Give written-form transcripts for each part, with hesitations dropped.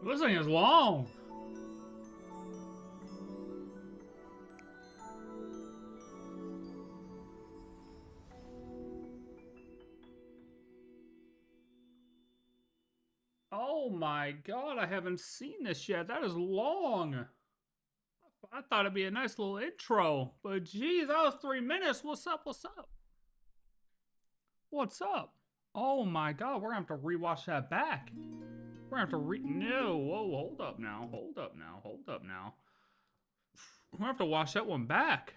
This thing is long. Oh my god, I haven't seen this yet. That is long. I thought it'd be a nice little intro, but geez, that was 3 minutes. What's up? What's up? What's up? Oh my god, we're gonna have to rewatch that back. We're gonna have to no, whoa, hold up now. Hold up now. Hold up now. We're gonna have to watch that one back.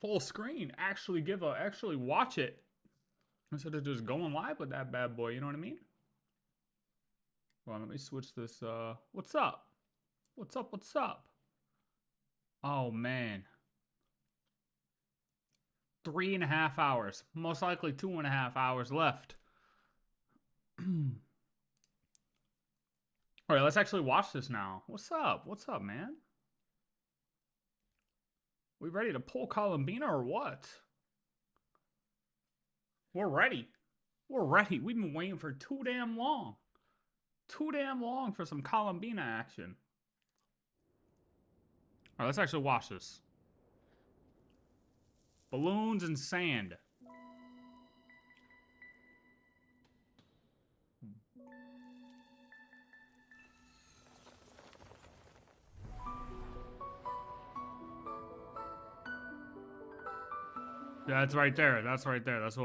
Full screen. Actually watch it. Instead of just going live with that bad boy, you know what I mean? Well, let me switch this, what's up? What's up, what's up? Oh, man. 3.5 hours. Most likely 2.5 hours left. Alright, let's actually watch this now. What's up? What's up, man? We ready to pull Columbina or what? We're ready. We're ready. We've been waiting for too damn long. Too damn long for some Columbina action. Alright, let's actually watch this. Balloons and sand. That's right there. That's right there. That's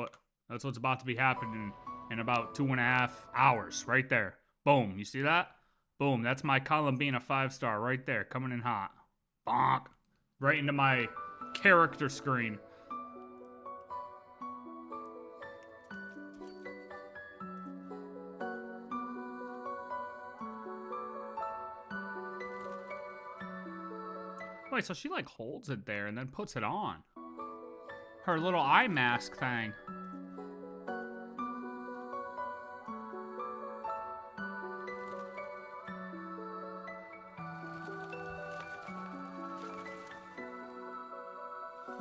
what's about to be happening in about 2.5 hours. Right there. Boom. You see that? Boom. That's my Columbina 5-star right there, coming in hot. Bonk. Right into my character screen. Wait, so she like holds it there and then puts it on. Her little eye mask thing.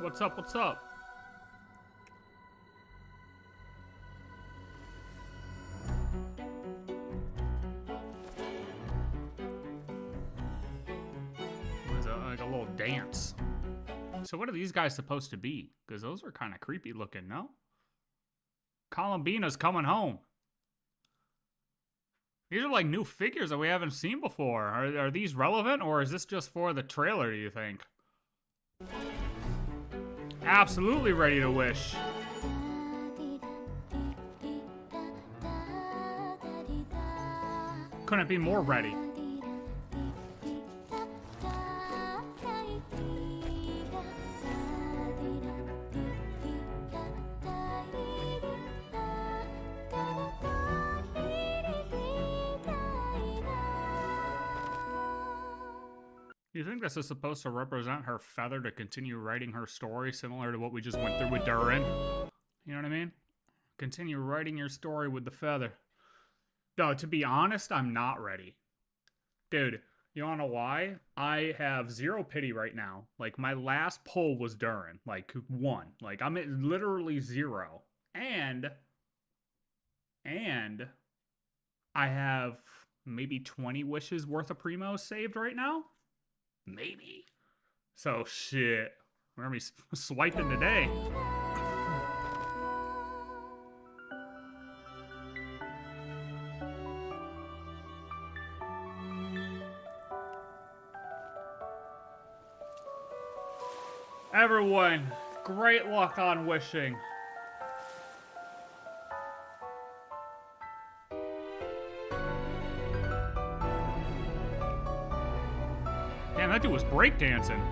What's up, what's up? It's like a little dance. So what are these guys supposed to be? Because those are kind of creepy looking, no? Columbina's coming home. These are like new figures that we haven't seen before. Are these relevant, or is this just for the trailer, do you think? Absolutely ready to wish. Couldn't be more ready. Do you think this is supposed to represent her feather to continue writing her story, similar to what we just went through with Durin? You know what I mean? Continue writing your story with the feather. No, to be honest, I'm not ready. Dude, you wanna know why? I have zero pity right now. Like, my last pull was Durin. Like, 1. Like, I'm at literally 0. And I have maybe 20 wishes worth of primos saved right now. Maybe. So, shit. We're gonna be swiping today. Everyone, great luck on wishing. Damn, that dude was breakdancing.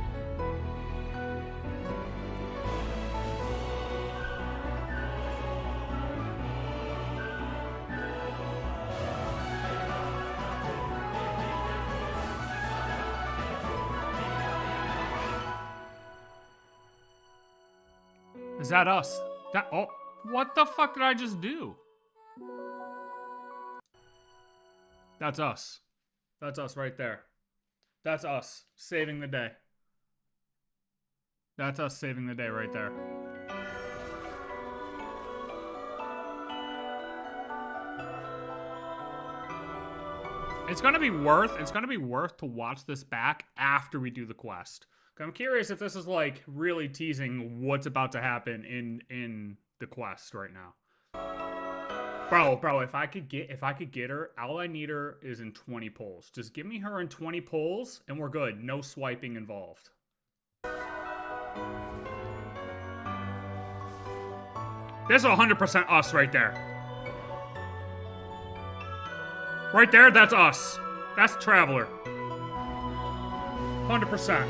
Is that us? Oh, what the fuck did I just do? That's us. That's us right there. That's us saving the day. That's us saving the day right there. It's gonna be worth to watch this back after we do the quest. I'm curious if this is like really teasing what's about to happen in the quest right now. Bro, if I could get her, all I need her is in 20 pulls. Just give me her in 20 pulls and we're good. No swiping involved. This is 100% us right there. Right there, that's us. That's Traveler. 100%.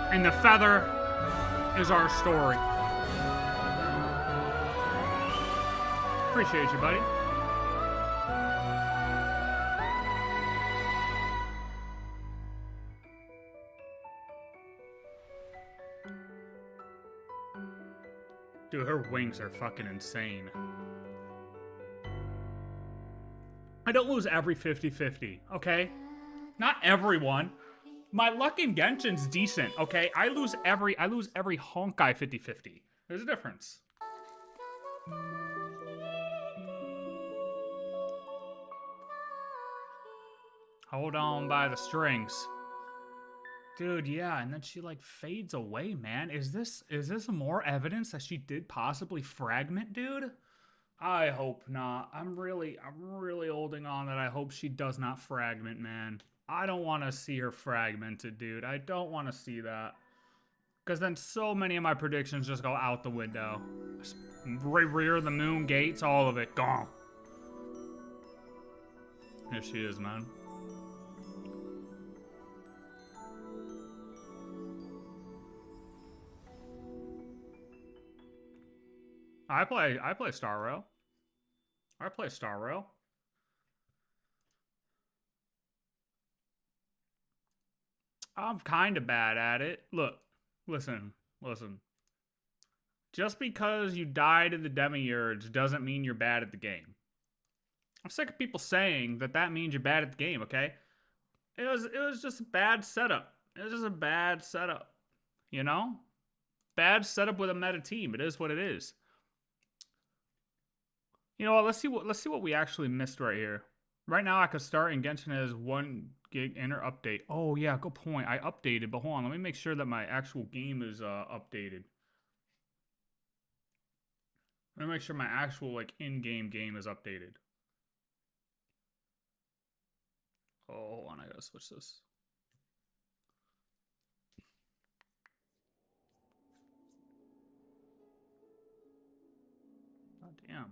And the feather is our story. Appreciate you, buddy. Dude, her wings are fucking insane. I don't lose every 50-50, okay? Not everyone. My luck in Genshin's decent, okay? I lose every Honkai 50-50. There's a difference. Hold on by the strings. Dude, yeah, and then she like fades away, man. Is this more evidence that she did possibly fragment, dude? I hope not. I'm really holding on that I hope she does not fragment, man. I don't want to see her fragmented, dude. I don't want to see that. Because then so many of my predictions just go out the window. Rear the moon gates, all of it, gone. Here she is, man. I play Star Rail. I play Star Rail. I'm kind of bad at it. Look, listen. Just because you died in the Demiurge doesn't mean you're bad at the game. I'm sick of people saying that means you're bad at the game, okay? It was just a bad setup. It was just a bad setup. You know? Bad setup with a meta team. It is what it is. You know what? Let's see what we actually missed right here. Right now, I could start and Genshin has 1 gig enter update. Oh yeah, good point. I updated, but hold on. Let me make sure that my actual game is updated. Let me make sure my actual like in-game game is updated. Oh, hold on. I gotta switch this. Oh damn.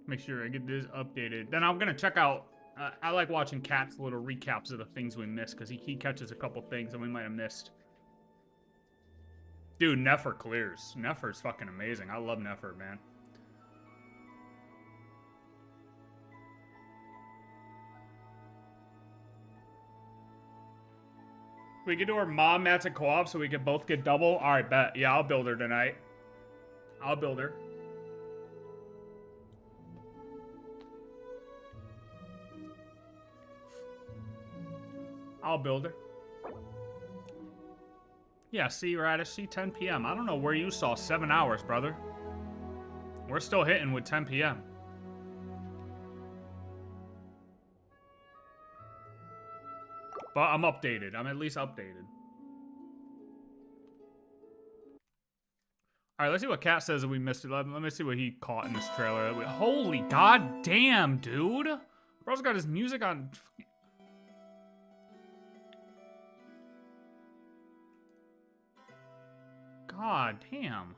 Make sure I get this updated. Then I'm gonna check out. I like watching Cat's little recaps of the things we missed because he catches a couple things that we might have missed. Dude, Nefer clears. Nefer's fucking amazing. I love Nefer, man. We could do our mom mats and co-op so we could both get double. All right, bet. Yeah, I'll build her tonight. I'll build her. I'll build her. Yeah, see, Radish, see, 10 p.m. I don't know where you saw 7 hours, brother. We're still hitting with 10 p.m. But I'm updated. I'm at least updated. All right, let's see what Cat says that we missed it. Let me see what he caught in this trailer. Holy goddamn, dude. Bro's got his music on... God damn.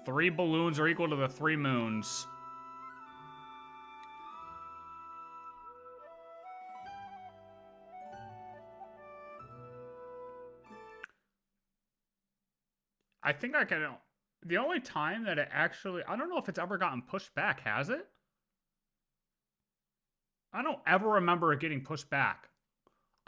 Three balloons are equal to the 3 moons. I think I can... The only time that it actually... I don't know if it's ever gotten pushed back, has it? I don't ever remember it getting pushed back.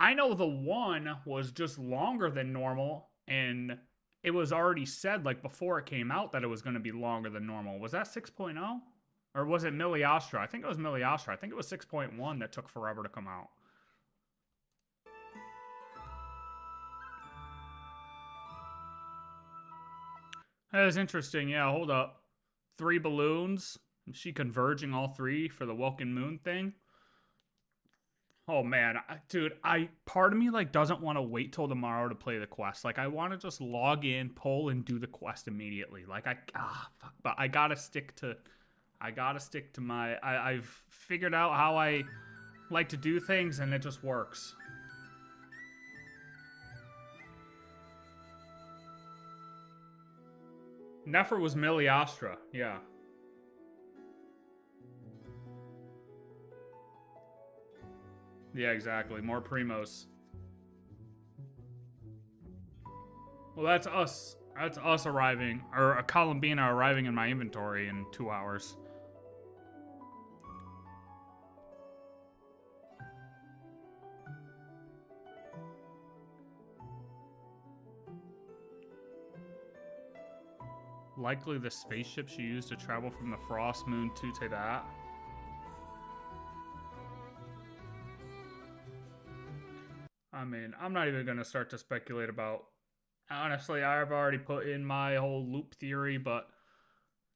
I know the one was just longer than normal, and it was already said, like, before it came out that it was going to be longer than normal. Was that 6.0? Or was it Miliastra? I think it was Miliastra. I think it was 6.1 that took forever to come out. That is interesting. Yeah, hold up. 3 balloons. Is she converging all 3 for the Welkin Moon thing? Oh man, dude, part of me like doesn't want to wait till tomorrow to play the quest. Like I want to just log in, pull, and do the quest immediately. Like fuck, but I gotta stick to my. I've figured out how I like to do things, and it just works. Nefer was Miliastra, yeah. Yeah, exactly. More primos. Well, that's us. That's us arriving, or a Columbina arriving in my inventory in 2 hours. Likely the spaceship she used to travel from the Frost Moon to that. I mean, I'm not even going to start to speculate about... Honestly, I've already put in my whole loop theory, but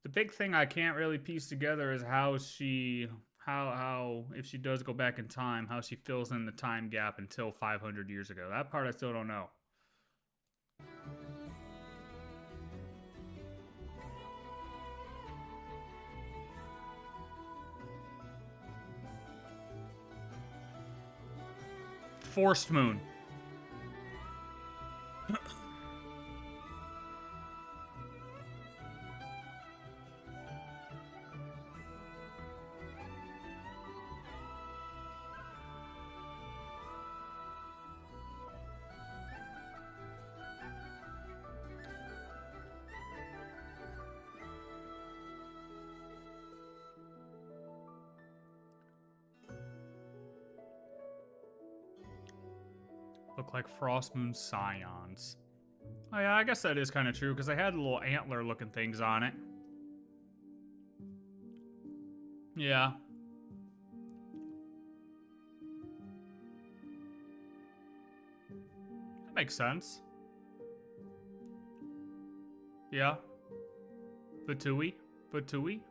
the big thing I can't really piece together is how she... How if she does go back in time, how she fills in the time gap until 500 years ago. That part I still don't know. Forced moon. Look like Frost Moon Scions. Oh yeah, I guess that is kind of true, because they had little antler-looking things on it. Yeah. That makes sense. Yeah. Vatui? Vatui?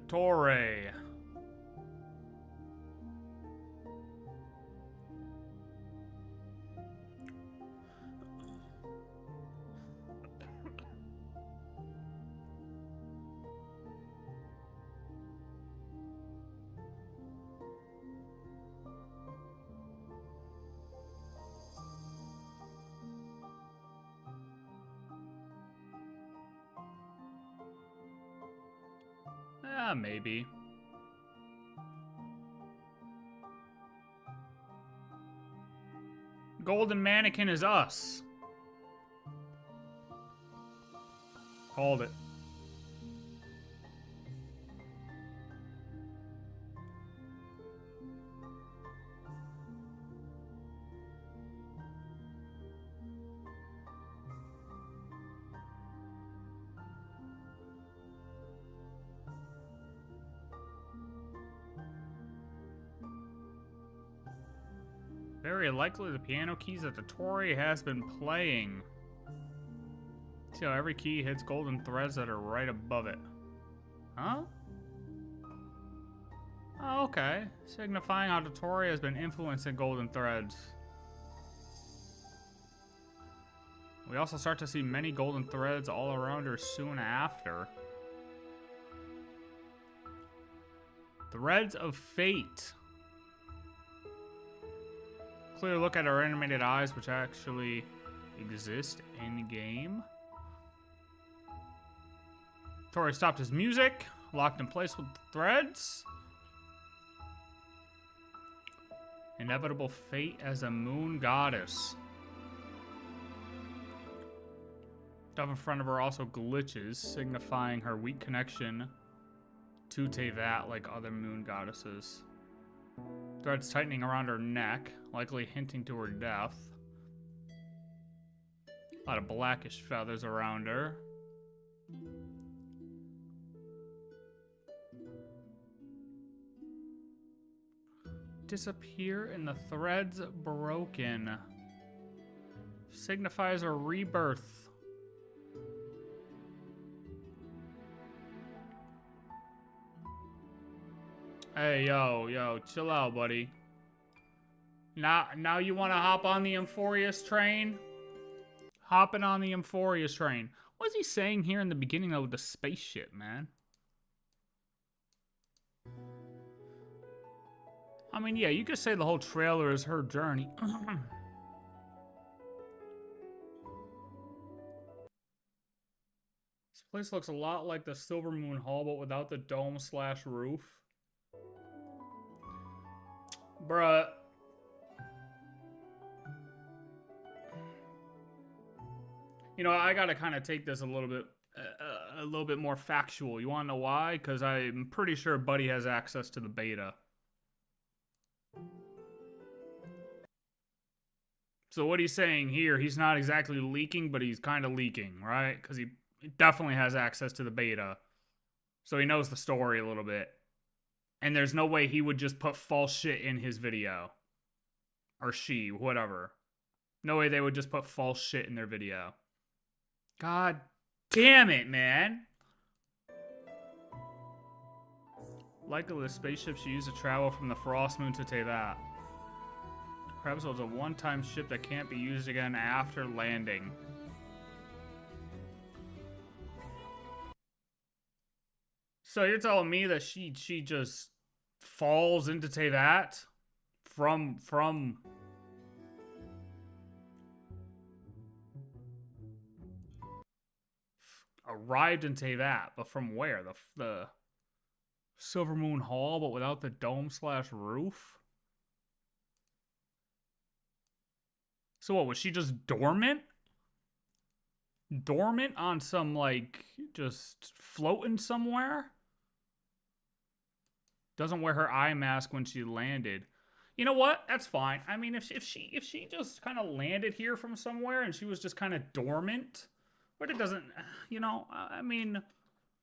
Torre. Maybe. Golden Mannequin is us. Called it. Very likely the piano keys that the Tory has been playing. See how every key hits golden threads that are right above it. Huh? Oh, okay. Signifying how the Tory has been influencing golden threads. We also start to see many golden threads all around her soon after. Threads of Fate. Clear look at our animated eyes, which actually exist in game. Tori stopped his music. Locked in place with threads. Inevitable fate as a moon goddess. Stuff in front of her also glitches, signifying her weak connection to Teyvat like other moon goddesses. Threads tightening around her neck, likely hinting to her death. A lot of blackish feathers around her. Disappear and the threads broken. Signifies a rebirth. Hey, yo, chill out, buddy. Now you want to hop on the Euphorious train? Hopping on the Euphorious train. What's he saying here in the beginning of the spaceship, man? I mean, yeah, you could say the whole trailer is her journey. This place looks a lot like the Silver Moon Hall, but without the dome/roof. Bruh. You know, I gotta kind of take this a little bit more factual. You wanna know why? Because I'm pretty sure Buddy has access to the beta. So what he's saying here, he's not exactly leaking, but he's kind of leaking, right? Because he definitely has access to the beta. So he knows the story a little bit. And there's no way he would just put false shit in his video. Or she, whatever. No way they would just put false shit in their video. God damn it, man. Likely the spaceship she used to travel from the Frost Moon to Teyvat. Perhaps it was a one-time ship that can't be used again after landing. So you're telling me that she just falls into Teyvat from arrived in Teyvat, but from where? The Silver Moon Hall, but without the dome/roof? So what, was she just dormant? Dormant on some, like, just floating somewhere? Doesn't wear her eye mask when she landed. You know what? That's fine. I mean, if she just kind of landed here from somewhere and she was just kind of dormant, but it doesn't, you know, I mean,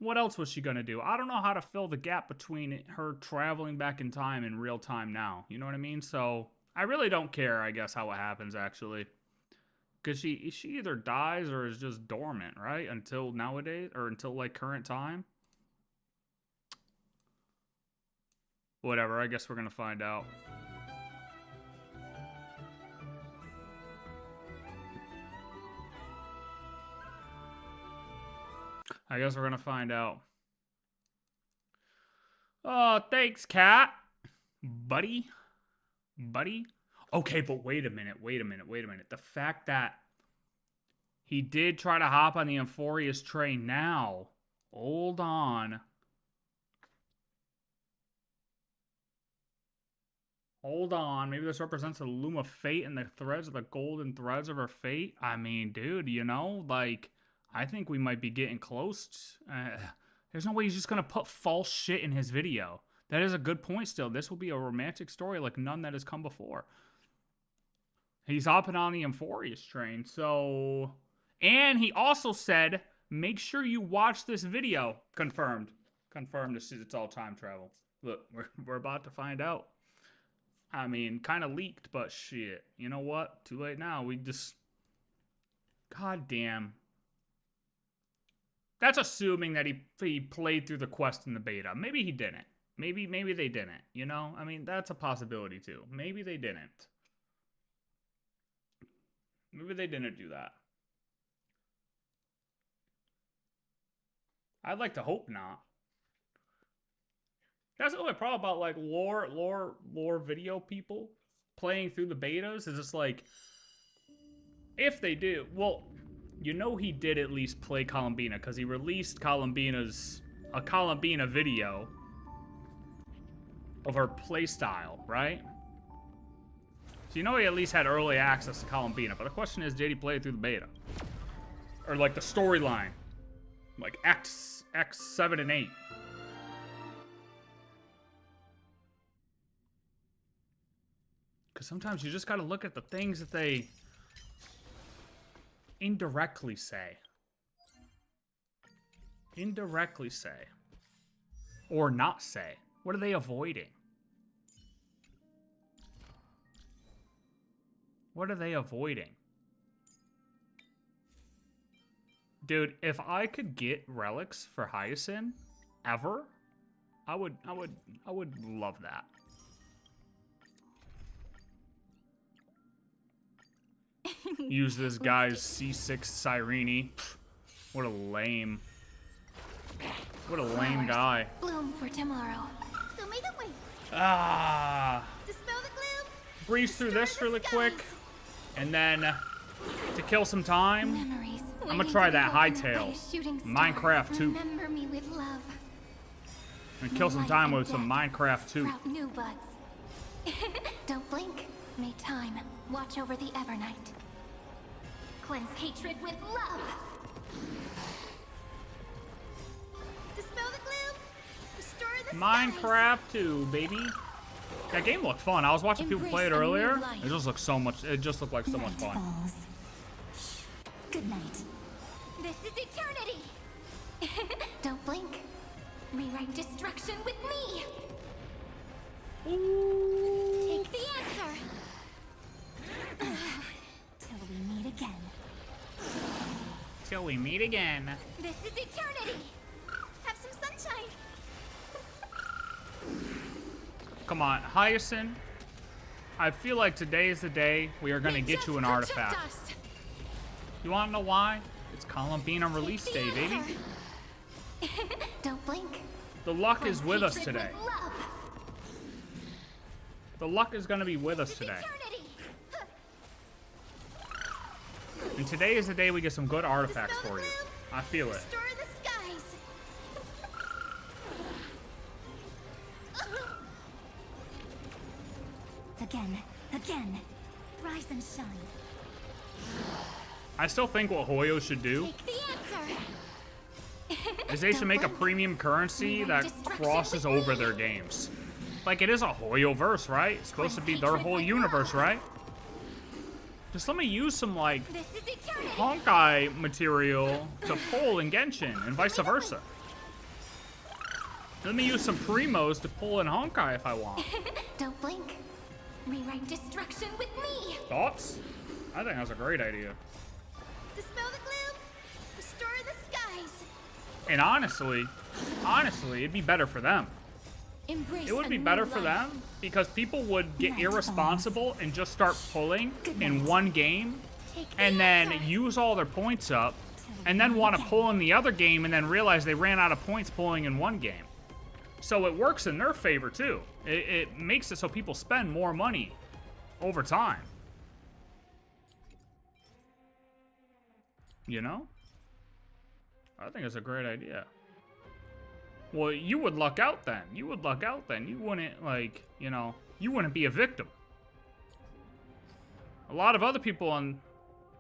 what else was she gonna do? I don't know how to fill the gap between her traveling back in time and real time now. You know what I mean? So I really don't care, I guess, how it happens, actually. Because she either dies or is just dormant, right? Until nowadays, or until, like, current time. Whatever, I guess we're gonna find out. I guess we're gonna find out. Oh, thanks, cat. Buddy? Okay, but wait a minute. The fact that he did try to hop on the Euphorious train now. Hold on. Maybe this represents the loom of fate and the threads of the golden threads of her fate. I mean, dude, you know, like, I think we might be getting close. There's no way he's just gonna put false shit in his video. That is a good point still. This will be a romantic story like none that has come before. He's hopping on the Euphorious train, so... And he also said, make sure you watch this video. Confirmed. Confirmed it's all time travel. Look, we're about to find out. I mean, kind of leaked, but shit. You know what? Too late now. We just... God damn. That's assuming that he played through the quest in the beta. Maybe he didn't. Maybe they didn't, you know? I mean, that's a possibility, too. Maybe they didn't. Maybe they didn't do that. I'd like to hope not. That's the only problem about, like, lore video people playing through the betas is just like, if they do, well, you know he did at least play Columbina because he released Columbina's a Columbina video of her playstyle, right? So you know he at least had early access to Columbina, but the question is, did he play it through the beta? Or like the storyline? Like X 7 and 8. Because sometimes you just gotta look at the things that they indirectly say. Indirectly say. Or not say. What are they avoiding? What are they avoiding? Dude, if I could get relics for Hyacinth ever, I would love that. Use this guy's C6 Cyrene. What a lame. What a lame guy. Bloom for tomorrow. So make a way. Ah. Dispel the gloom. Breeze through this really quick. And then to kill some time, Memories. I'm gonna try that Hytale. Minecraft 2. Remember me with love. And kill some time with some Minecraft 2. Sprout new buds. Don't blink. May time watch over the Evernight. Cleanse hatred with love. Dispel the gloom. Restore the Minecraft 2, baby. That game looked fun. I was watching people play it earlier. It just looked so much. It just looked like so much fun. Good night. This is eternity. Don't blink. Rewrite destruction with me. Ooh. Take the answer. Till we meet again. Till we meet again. This is eternity. Have some sunshine. Come on, Hyacinth. I feel like today is the day we are gonna get you an artifact. You wanna know why? It's Columbina release day, baby. Don't blink. The luck is with us today. The luck is gonna be with us today. And today is the day we get some good artifacts for you. I feel it. Restore the skies. Again. Rise and shine. I still think what Hoyo should do Take the answer. is they should make a premium currency that crosses over their games. Like, it is a Hoyo-verse, right? It's supposed to be their whole universe, right? Just let me use some, like, This is eternity. Honkai material to pull in Genshin, and vice versa. Let me use some Primos to pull in Honkai if I want. Don't blink. Rewrite destruction with me. Thoughts? I think that's a great idea. Dispel the gloom. Restore the skies. And honestly, it'd be better for them. Embrace It would a be new better for life. them because people would get irresponsible and just start pulling in one game Take the and then answer. use all their points up and then want to pull in the other game and then realize they ran out of points pulling in one game. So it works in their favor too. It makes it so people spend more money over time. You know? I think it's a great idea. Well, you would luck out then. You would luck out then. You wouldn't, like, you know, you wouldn't be a victim. A lot of other people, on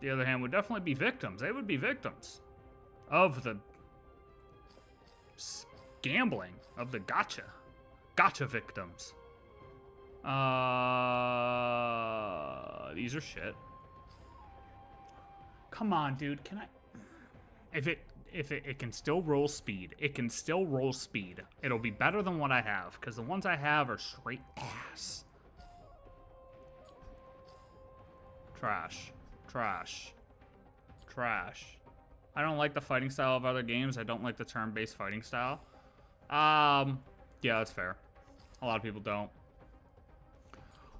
the other hand, would definitely be victims. They would be victims of the gambling, of the gotcha. Gotcha victims. These are shit. Come on, dude. Can I... If it can still roll speed, it can still roll speed. It'll be better than what I have, because the ones I have are straight ass. Trash. Trash. Trash. I don't like the fighting style of other games. I don't like the turn-based fighting style. Yeah, that's fair. A lot of people don't.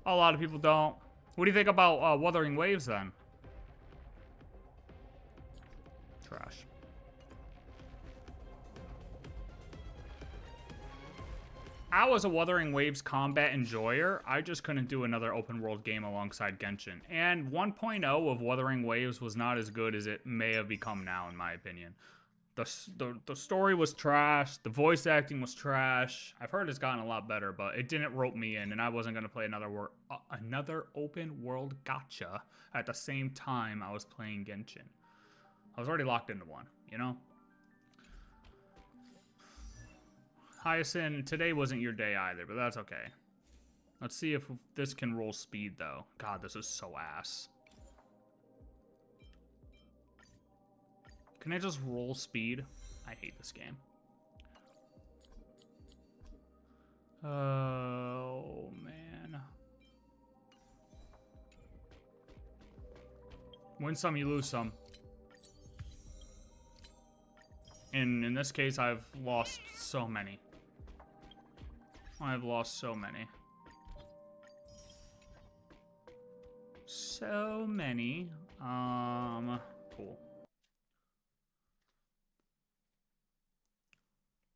A lot of people don't. What do you think about Wuthering Waves, then? Trash. I was a Wuthering Waves combat enjoyer. I just couldn't do another open world game alongside Genshin. And 1.0 of Wuthering Waves was not as good as it may have become now, in my opinion. The story was trash. The voice acting was trash. I've heard it's gotten a lot better, but it didn't rope me in, and I wasn't gonna play another open world gacha at the same time I was playing Genshin. I was already locked into one, you know? Hyacinth, today wasn't your day either, but that's okay. Let's see if this can roll speed, though. God, this is so ass. Can I just roll speed? I hate this game. Oh, man. Win some, you lose some. And in this case, I've lost so many. I've lost so many. So many. Cool.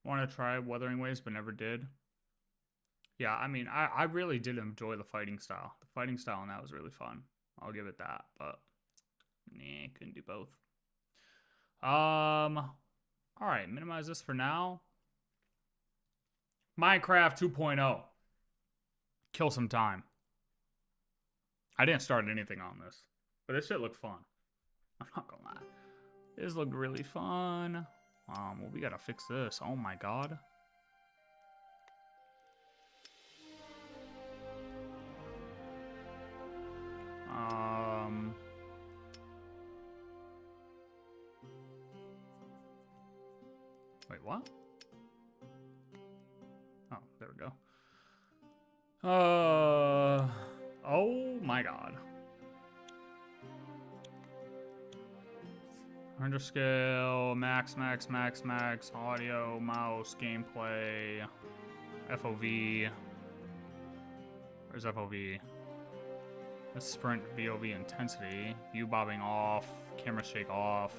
Want to try Wuthering Waves, but never did. Yeah, I mean, I really did enjoy the fighting style. The fighting style in that was really fun. I'll give it that, but nah, couldn't do both. All right, minimize this for now. Minecraft 2.0. Kill some time. I didn't start anything on this, but this shit looked fun. I'm not gonna lie. This looked really fun. Well, we gotta fix this. Oh my god. Wait, what? Oh, there we go. Oh my god. Render scale, max, audio, mouse, gameplay, FOV. Where's FOV? Let's sprint VOV intensity. View bobbing off, camera shake off.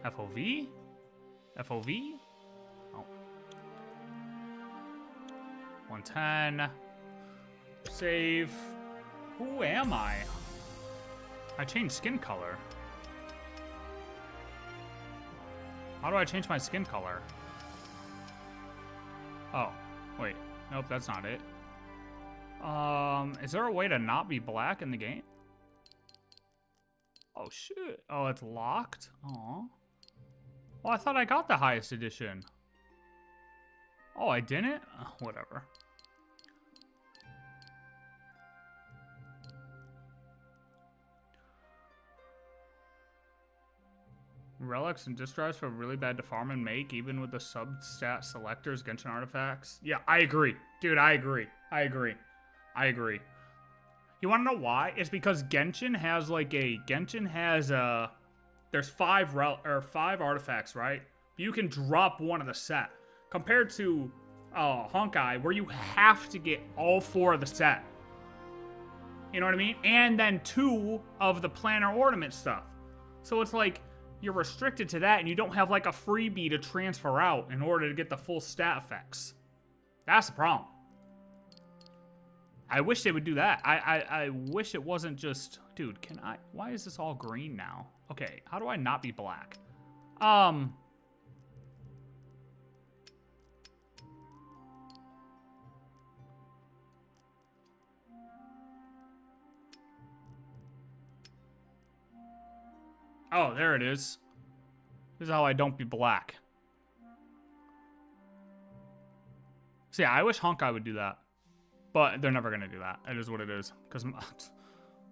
FOV? FOV? Oh. 110. Save. Who am I? I changed skin color. How do I change my skin color? Oh, wait. Nope, that's not it. Is there a way to not be black in the game? Oh, shit. Oh, it's locked? Aw. Well, I thought I got the highest edition. Oh, I didn't? Whatever. Relics and disk drives feel really bad to farm and make, even with the substat selectors, Genshin artifacts. Yeah, I agree. Dude, I agree. I agree. I agree. You want to know why? It's because Genshin has like there's five artifacts, right? You can drop one of the set. Compared to Honkai, where you have to get all 4 of the set. You know what I mean? And then 2 of the planner ornament stuff. So it's like, you're restricted to that, and you don't have like a freebie to transfer out in order to get the full stat effects. That's the problem. I wish they would do that. I wish it wasn't just... Dude, why is this all green now? Okay, how do I not be black? Oh, there it is. This is how I don't be black. So yeah, I wish Honkai would do that. But they're never going to do that. It is what it is. Because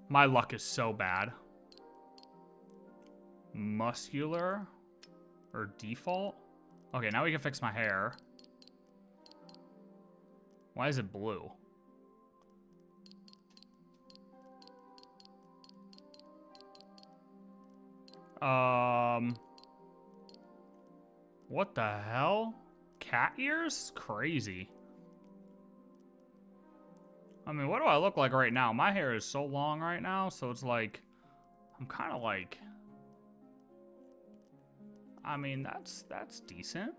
my luck is so bad. Muscular? Or default? Okay, now we can fix my hair. Why is it blue? What the hell? Cat ears? Crazy. I mean, what do I look like right now? My hair is so long right now, so it's like, I'm kind of like, I mean, that's decent.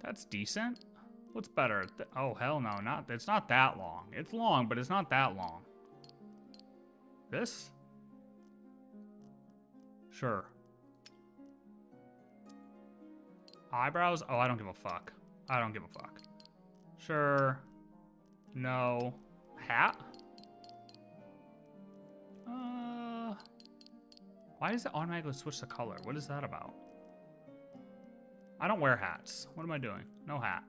That's decent. What's better? Oh, hell no. It's not that long. It's long, but it's not that long. This? Sure. Eyebrows? Oh, I don't give a fuck. I don't give a fuck. Sure. No. Hat? Why does it automatically switch the color? What is that about? I don't wear hats. What am I doing? No hat.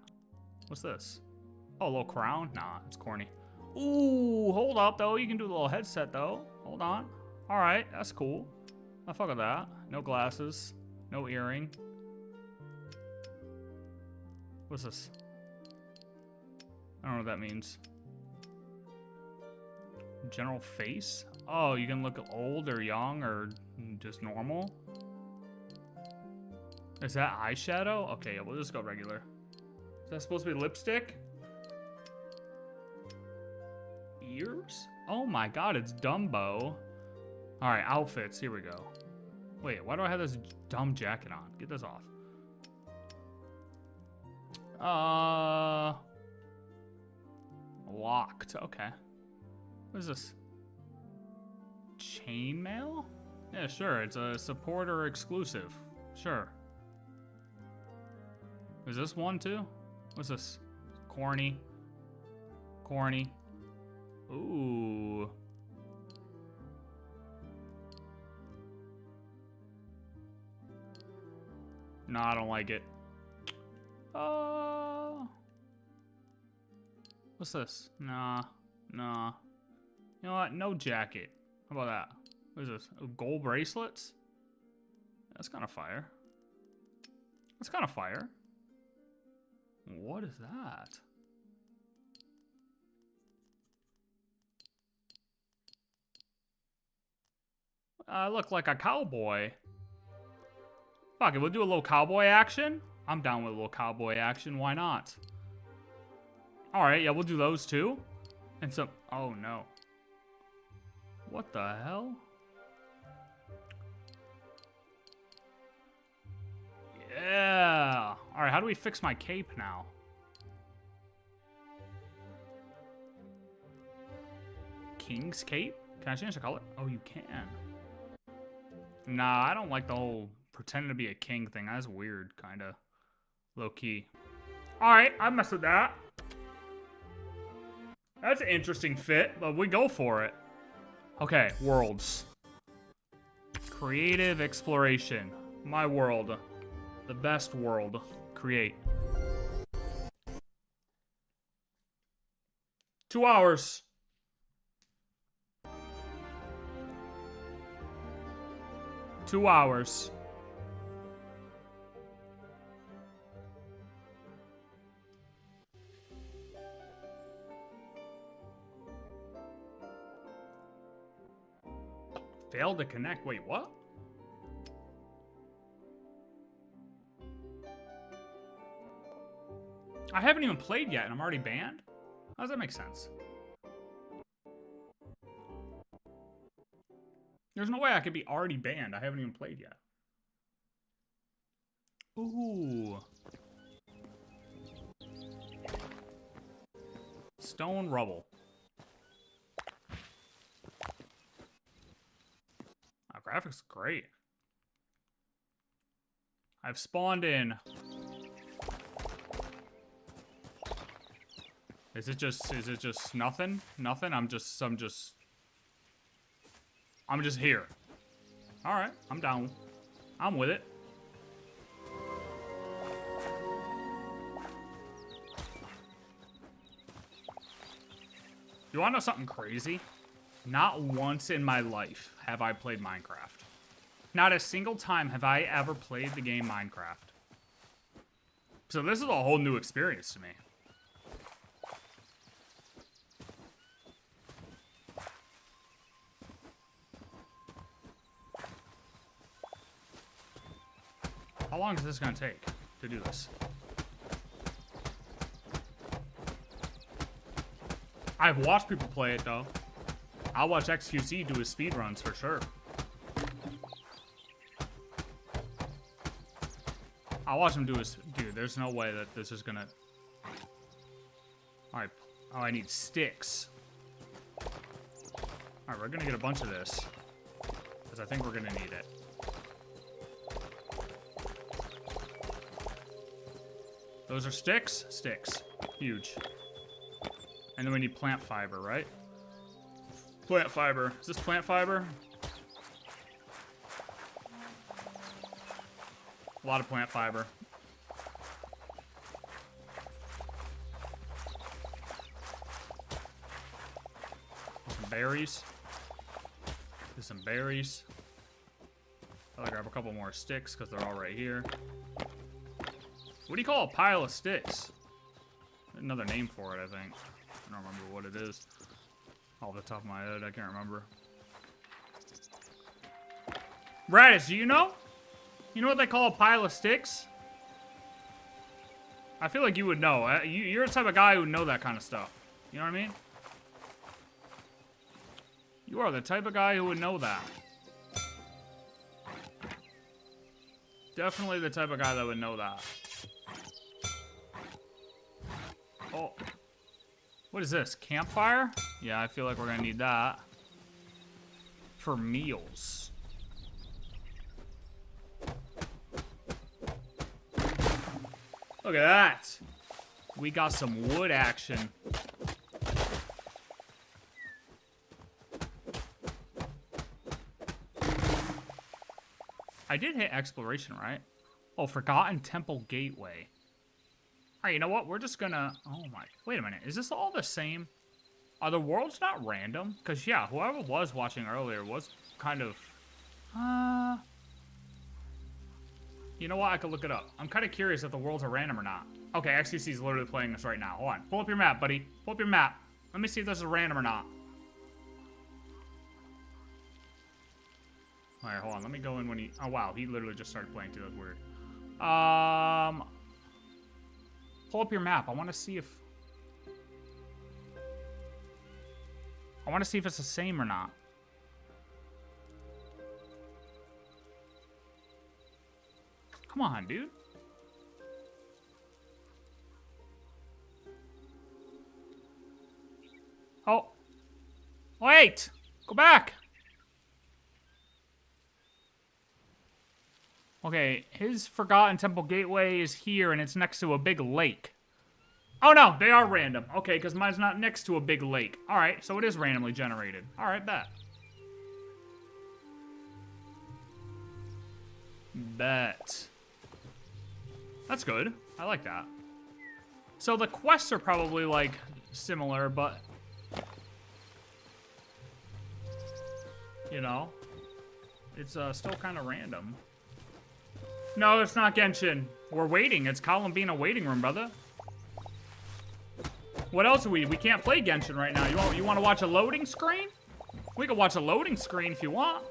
What's this? Oh, a little crown? Nah, it's corny. Ooh, hold up, though. You can do a little headset, though. Hold on. All right, that's cool. I fuck with that. No glasses. No earring. What's this? I don't know what that means. General face? Oh, you can look old or young or just normal? Is that eyeshadow? Okay, yeah, we'll just go regular. Is that supposed to be lipstick? Ears? Oh my god, it's Dumbo. Alright, outfits. Here we go. Wait, why do I have this dumb jacket on? Get this off. Locked. Okay. What is this? Chainmail? Yeah, sure. It's a supporter exclusive. Sure. Is this one too? What's this? Corny. Corny. Ooh. No, I don't like it. What's this? Nah. Nah. You know what? No jacket. How about that? What is this? Oh, gold bracelets? That's kind of fire. That's kind of fire. What is that? I look like a cowboy. Fuck it, we'll do a little cowboy action. I'm down with a little cowboy action. Why not? Alright, yeah, we'll do those too. And some... Oh, no. What the hell? Yeah. Alright, how do we fix my cape now? King's cape? Can I change the color? Oh, you can. Nah, I don't like the whole pretending to be a king thing. That's weird, kind of. Low-key. Alright, I messed with that. That's an interesting fit, but we go for it. Okay, worlds. Creative exploration. My world. The best world. Create. 2 hours. Two hours. Failed to connect. Wait, what? I haven't even played yet and I'm already banned? How does that make sense? There's no way I could be already banned. I haven't even played yet. Ooh. Stone rubble. Our graphics are great. I've spawned in. Is it just nothing? Nothing? I'm just here. All right, I'm down. I'm with it. You wanna know something crazy? Not once in my life have I played Minecraft. Not a single time have I ever played the game Minecraft. So this is a whole new experience to me. How long is this gonna take to do this? I've watched people play it though. I'll watch XQC do his speedruns for sure. I'll watch him do his... Dude, there's no way that this is gonna... Alright. Oh, I need sticks. Alright, we're gonna get a bunch of this. Because I think we're gonna need it. Those are sticks? Sticks. Huge. And then we need plant fiber, right? Plant fiber. Is this plant fiber? A lot of plant fiber. Some berries. There's some berries. I'll grab a couple more sticks because they're all right here. What do you call a pile of sticks? Another name for it, I think. I don't remember what it is. Off the top of my head, I can't remember. Radish, do you know? You know what they call a pile of sticks? I feel like you would know. You're the type of guy who would know that kind of stuff. You know what I mean? You are the type of guy who would know that. Definitely the type of guy that would know that. Oh. What is this? Campfire? Yeah, I feel like we're gonna need that. For meals. Look at that. We got some wood action. I did hit exploration, right? Oh, Forgotten Temple Gateway. Alright, you know what? We're just gonna... Oh my... Wait a minute. Is this all the same? Are the worlds not random? Because, yeah, whoever was watching earlier was kind of... You know what? I could look it up. I'm kind of curious if the worlds are random or not. Okay, XCC is literally playing this right now. Hold on. Pull up your map, buddy. Pull up your map. Let me see if this is random or not. Alright, hold on. Let me go in when he... Oh, wow. He literally just started playing too. That's weird. Pull up your map. I want to see if... I want to see if it's the same or not. Come on, dude. Oh. Wait! Go back! Okay, his Forgotten Temple Gateway is here, and it's next to a big lake. Oh, no, they are random. Okay, because mine's not next to a big lake. All right, so it is randomly generated. All right, bet. Bet. That's good. I like that. So the quests are probably, like, similar, but... You know? It's still kind of random. No, it's not Genshin. We're waiting. It's Columbina waiting room, brother. What else are we? We can't play Genshin right now. You want to watch a loading screen? We can watch a loading screen if you want.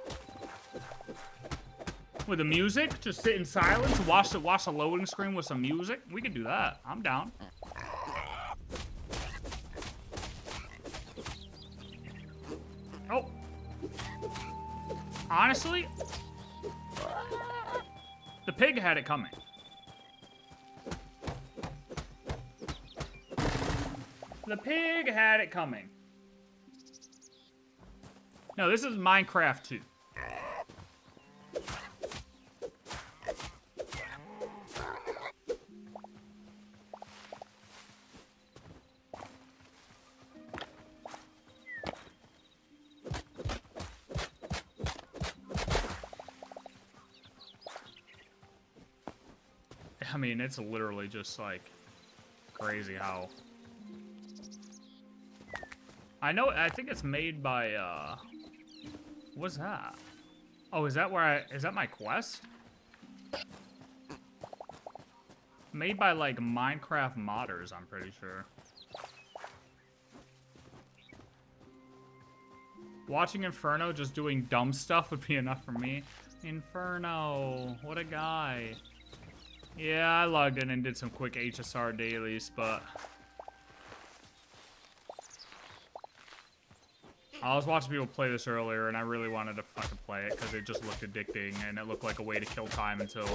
With the music, just sit in silence, watch the loading screen with some music. We can do that. I'm down. Oh. Honestly, the pig had it coming. The pig had it coming. No, this is Minecraft 2. I mean, it's literally just like crazy how... I think it's made by, what's that? Oh, is that my quest? Made by, like, Minecraft modders, I'm pretty sure. Watching Inferno just doing dumb stuff would be enough for me. Inferno, what a guy. Yeah, I logged in and did some quick HSR dailies, but... I was watching people play this earlier, and I really wanted to fucking play it, because it just looked addicting, and it looked like a way to kill time until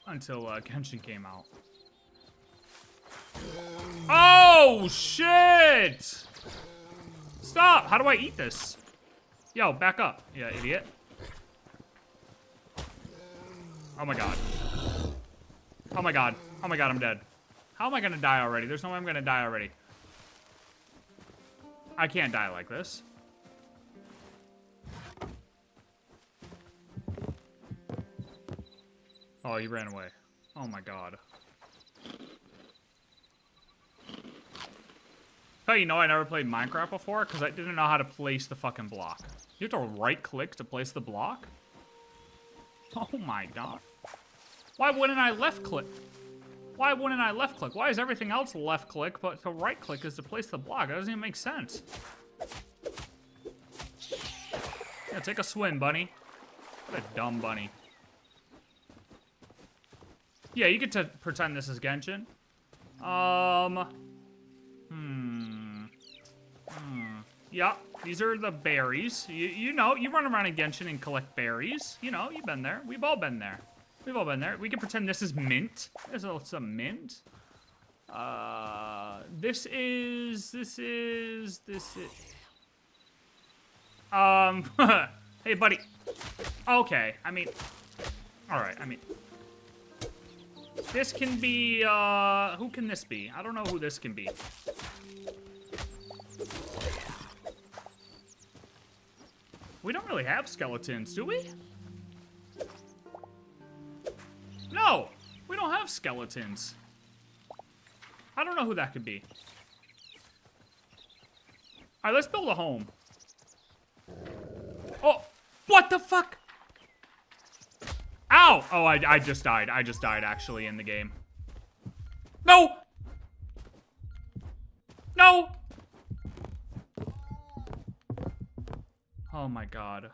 Genshin came out. Oh, shit! Stop! How do I eat this? Yo, back up. Yeah, idiot. Oh my god. Oh my god. Oh my god, I'm dead. How am I gonna die already? There's no way I'm gonna die already. I can't die like this. Oh, he ran away. Oh my god. Oh, you know I never played Minecraft before because I didn't know how to place the fucking block. You have to right-click to place the block? Oh my god. Why wouldn't I left-click? Why wouldn't I left-click? Why is everything else left-click, but to right-click is to place the block? That doesn't even make sense. Yeah, take a swim, bunny. What a dumb bunny. Yeah, you get to pretend this is Genshin. Yeah, these are the berries. You know, you run around in Genshin and collect berries. You know, you've been there. We've all been there. We've all been there. We can pretend this is mint. This is some mint. This is... Hey, buddy. Okay, I mean... Alright, I mean... This can be, who can this be? I don't know who this can be. We don't really have skeletons, do we? No! We don't have skeletons. I don't know who that could be. Alright, let's build a home. Oh! What the fuck? Ow! Oh, I just died. I just died, actually, in the game. No! No! Oh my god.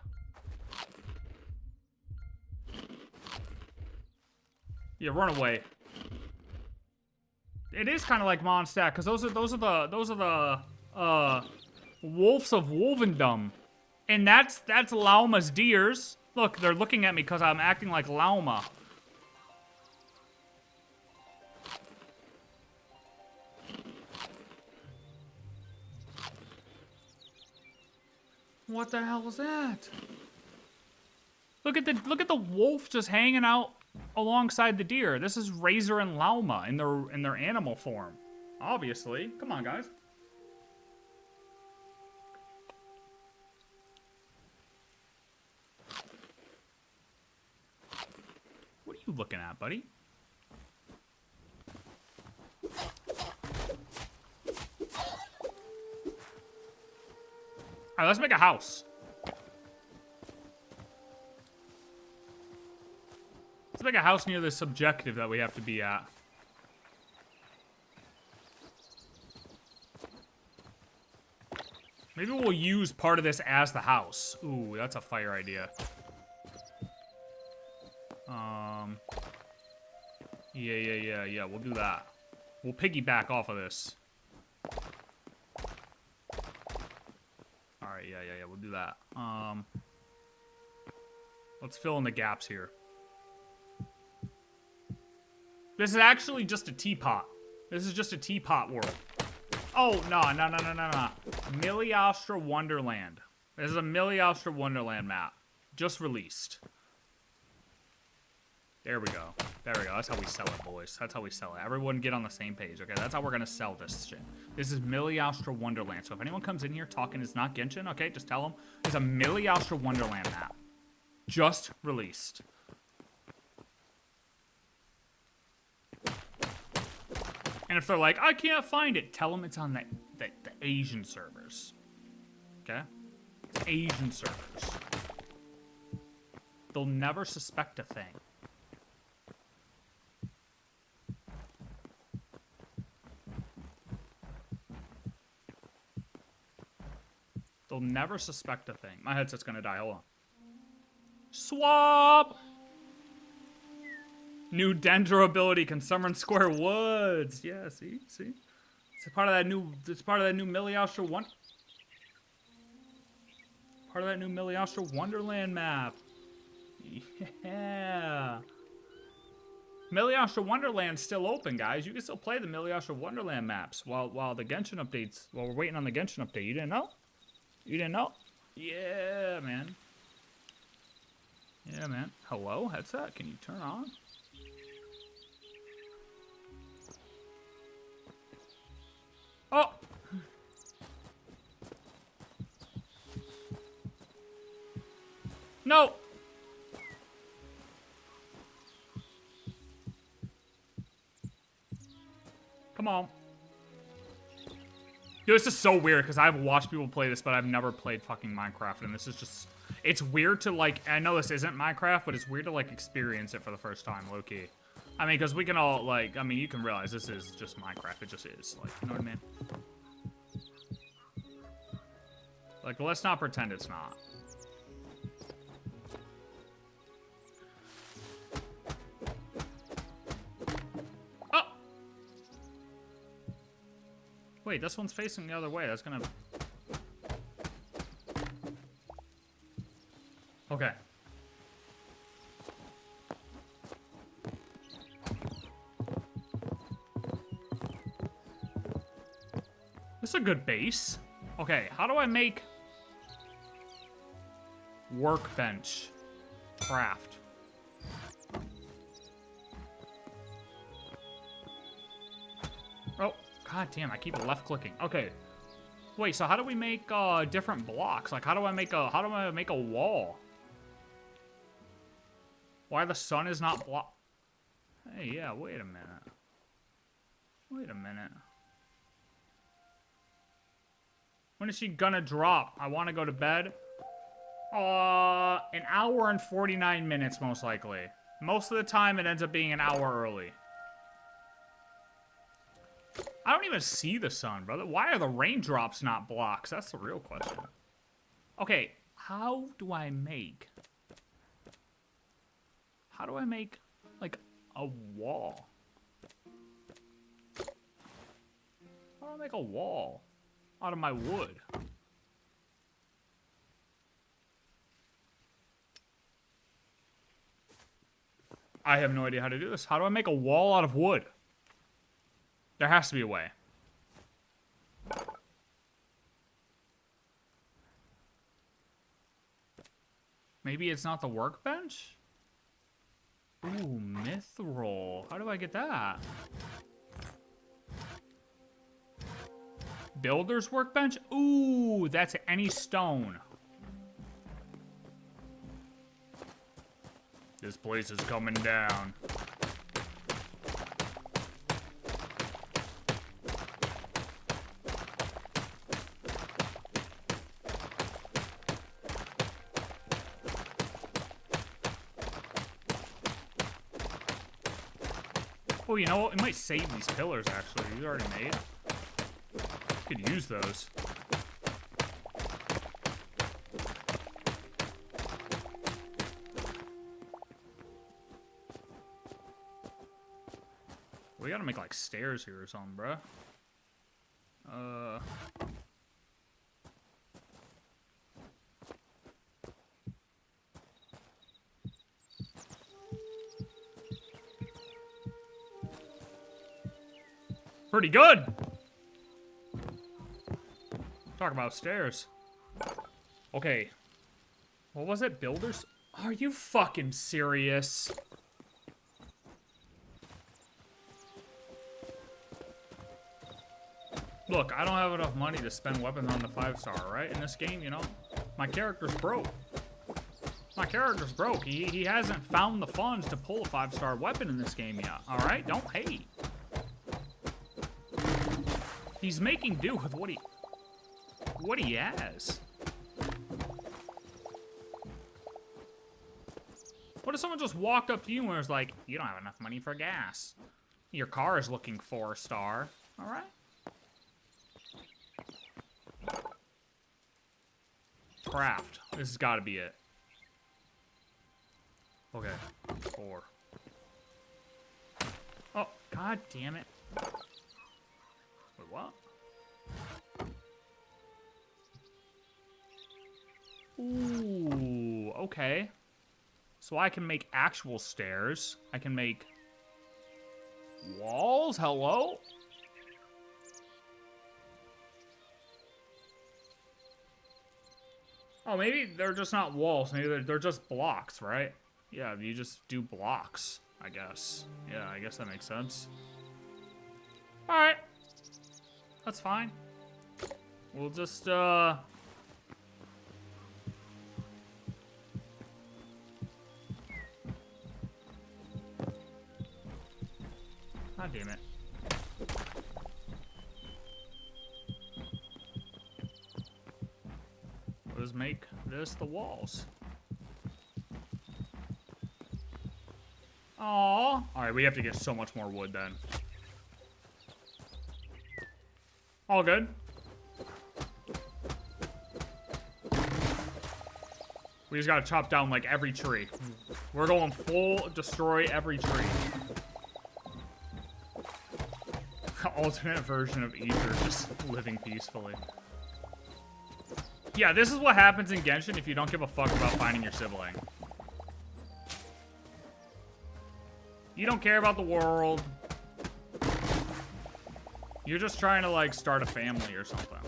Yeah, run away. It is kind of like Mondstadt, because those are the wolves of Wolvendom. And that's Lauma's deers. Look, they're looking at me because I'm acting like Lauma. What the hell was that? Look at the wolf just hanging out alongside the deer. This is Razor and Lauma in their animal form. Obviously. Come on, guys. What are you looking at, buddy? Alright, let's make a house. Let's make a house near this objective that we have to be at. Maybe we'll use part of this as the house. Ooh, that's a fire idea. Yeah, we'll do that. We'll piggyback off of this. Alright, yeah, we'll do that. Let's fill in the gaps here. This is actually just a teapot. This is just a teapot world. Oh, no. Miliostra Wonderland. This is a Miliostra Wonderland map. Just released. There we go. That's how we sell it, boys. That's how we sell it. Everyone get on the same page, okay? That's how we're gonna sell this shit. This is Miliostra Wonderland. So if anyone comes in here talking it's not Genshin, okay, just tell them it's a Miliostra Wonderland map. Just released. And if they're like, I can't find it, tell them it's on the Asian servers. Okay? It's Asian servers. They'll never suspect a thing. They'll never suspect a thing. My headset's gonna die. Hold on. Swap! New Dendro ability can summon square woods. Yeah, see? It's part of that new Miliostra Part of that new Miliostra Wonderland map. Yeah. Miliosha Wonderland's still open, guys. You can still play the Miliosha Wonderland maps while the Genshin updates. While we're waiting on the Genshin update. You didn't know? You didn't know? Yeah, man. Yeah, man. Hello, headset? Can you turn on? Oh! No! Come on. Dude, this is so weird because I've watched people play this, but I've never played fucking Minecraft, and this is just... It's weird to, like... I know this isn't Minecraft, but it's weird to, like, experience it for the first time, low-key. I mean, because we can all, like... I mean, you can realize this is just Minecraft. It just is. Like, you know what I mean? Like, let's not pretend it's not. Wait, this one's facing the other way. That's gonna... Okay. This is a good base. Okay, how do I make... Workbench. Craft. Oh. God damn, I keep left clicking. Okay. Wait, so how do we make different blocks? Like how do I make a wall? Why the sun is not block? Hey, yeah, wait a minute. Wait a minute. When is she gonna drop? I want to go to bed. An hour and 49 minutes most likely. Most of the time it ends up being an hour early. I don't even see the sun, brother. Why are the raindrops not blocks? That's the real question. Okay, how do I make... How do I make, like, a wall? How do I make a wall out of my wood? I have no idea how to do this. How do I make a wall out of wood? There has to be a way. Maybe it's not the workbench? Ooh, mithril. How do I get that? Builder's workbench? Ooh, that's any stone. This place is coming down. Oh, you know what? We might save these pillars, actually. These are already made. Could use those. We gotta make, like, stairs here or something, bruh. Pretty good. Talk about stairs. Okay. What was it? Builders? Are you fucking serious? Look, I don't have enough money to spend weapons on the 5-star, right? In this game, you know? My character's broke. My character's broke. He hasn't found the funds to pull a 5-star weapon in this game yet, alright? Don't hate. He's making do with what he has. What if someone just walked up to you and was like, you don't have enough money for gas? Your car is looking 4-star. Alright? Craft. This has got to be it. Okay. 4. Oh, god damn it. Wait, what? Ooh, okay. So I can make actual stairs. I can make Walls? Hello? Oh, maybe they're just not walls. Maybe they're just blocks, right? Yeah, you just do blocks, I guess. Yeah, I guess that makes sense. Alright. That's fine. We'll just, God damn it. We'll just make this the walls. Aww. Alright, we have to get so much more wood then. All good. We just gotta chop down like every tree. We're going full destroy every tree. Alternate version of Ether just living peacefully. Yeah, this is what happens in Genshin if you don't give a fuck about finding your sibling. You don't care about the world. You're just trying to, like, start a family or something.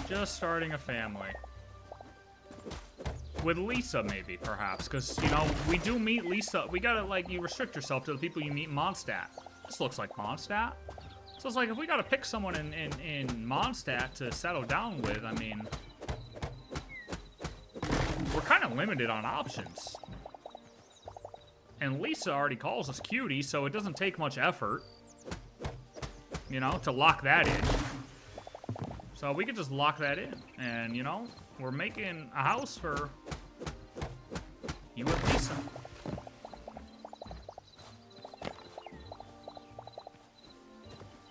Just starting a family. With Lisa, maybe, perhaps. Because, you know, we do meet Lisa. We gotta, like, you restrict yourself to the people you meet in Mondstadt. This looks like Mondstadt. So it's like, if we gotta pick someone in Mondstadt to settle down with, I mean... we're kind of limited on options. And Lisa already calls us cutie, so it doesn't take much effort. You know, to lock that in. So we could just lock that in. And, you know, we're making a house for you and Lisa.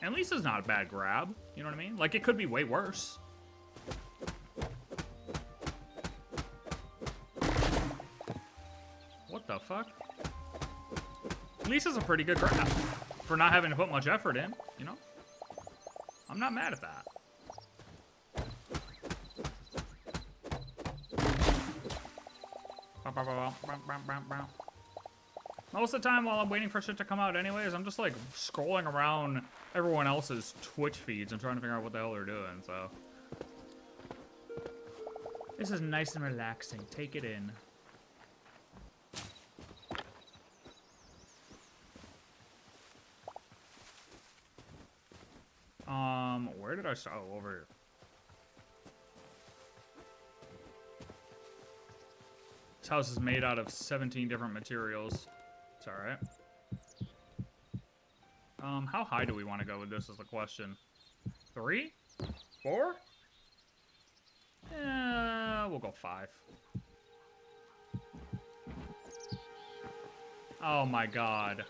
And Lisa's not a bad grab. You know what I mean? Like, it could be way worse. What the fuck? Lisa's a pretty good grab for not having to put much effort in, you know? I'm not mad at that. Most of the time while I'm waiting for shit to come out anyways, I'm just like scrolling around everyone else's Twitch feeds and trying to figure out what the hell they're doing, so. This is nice and relaxing. Take it in. Where did I start? Oh, over here. This house is made out of 17 different materials. It's alright. How high do we want to go with this is the question. 3? 4? We'll go 5. Oh my god.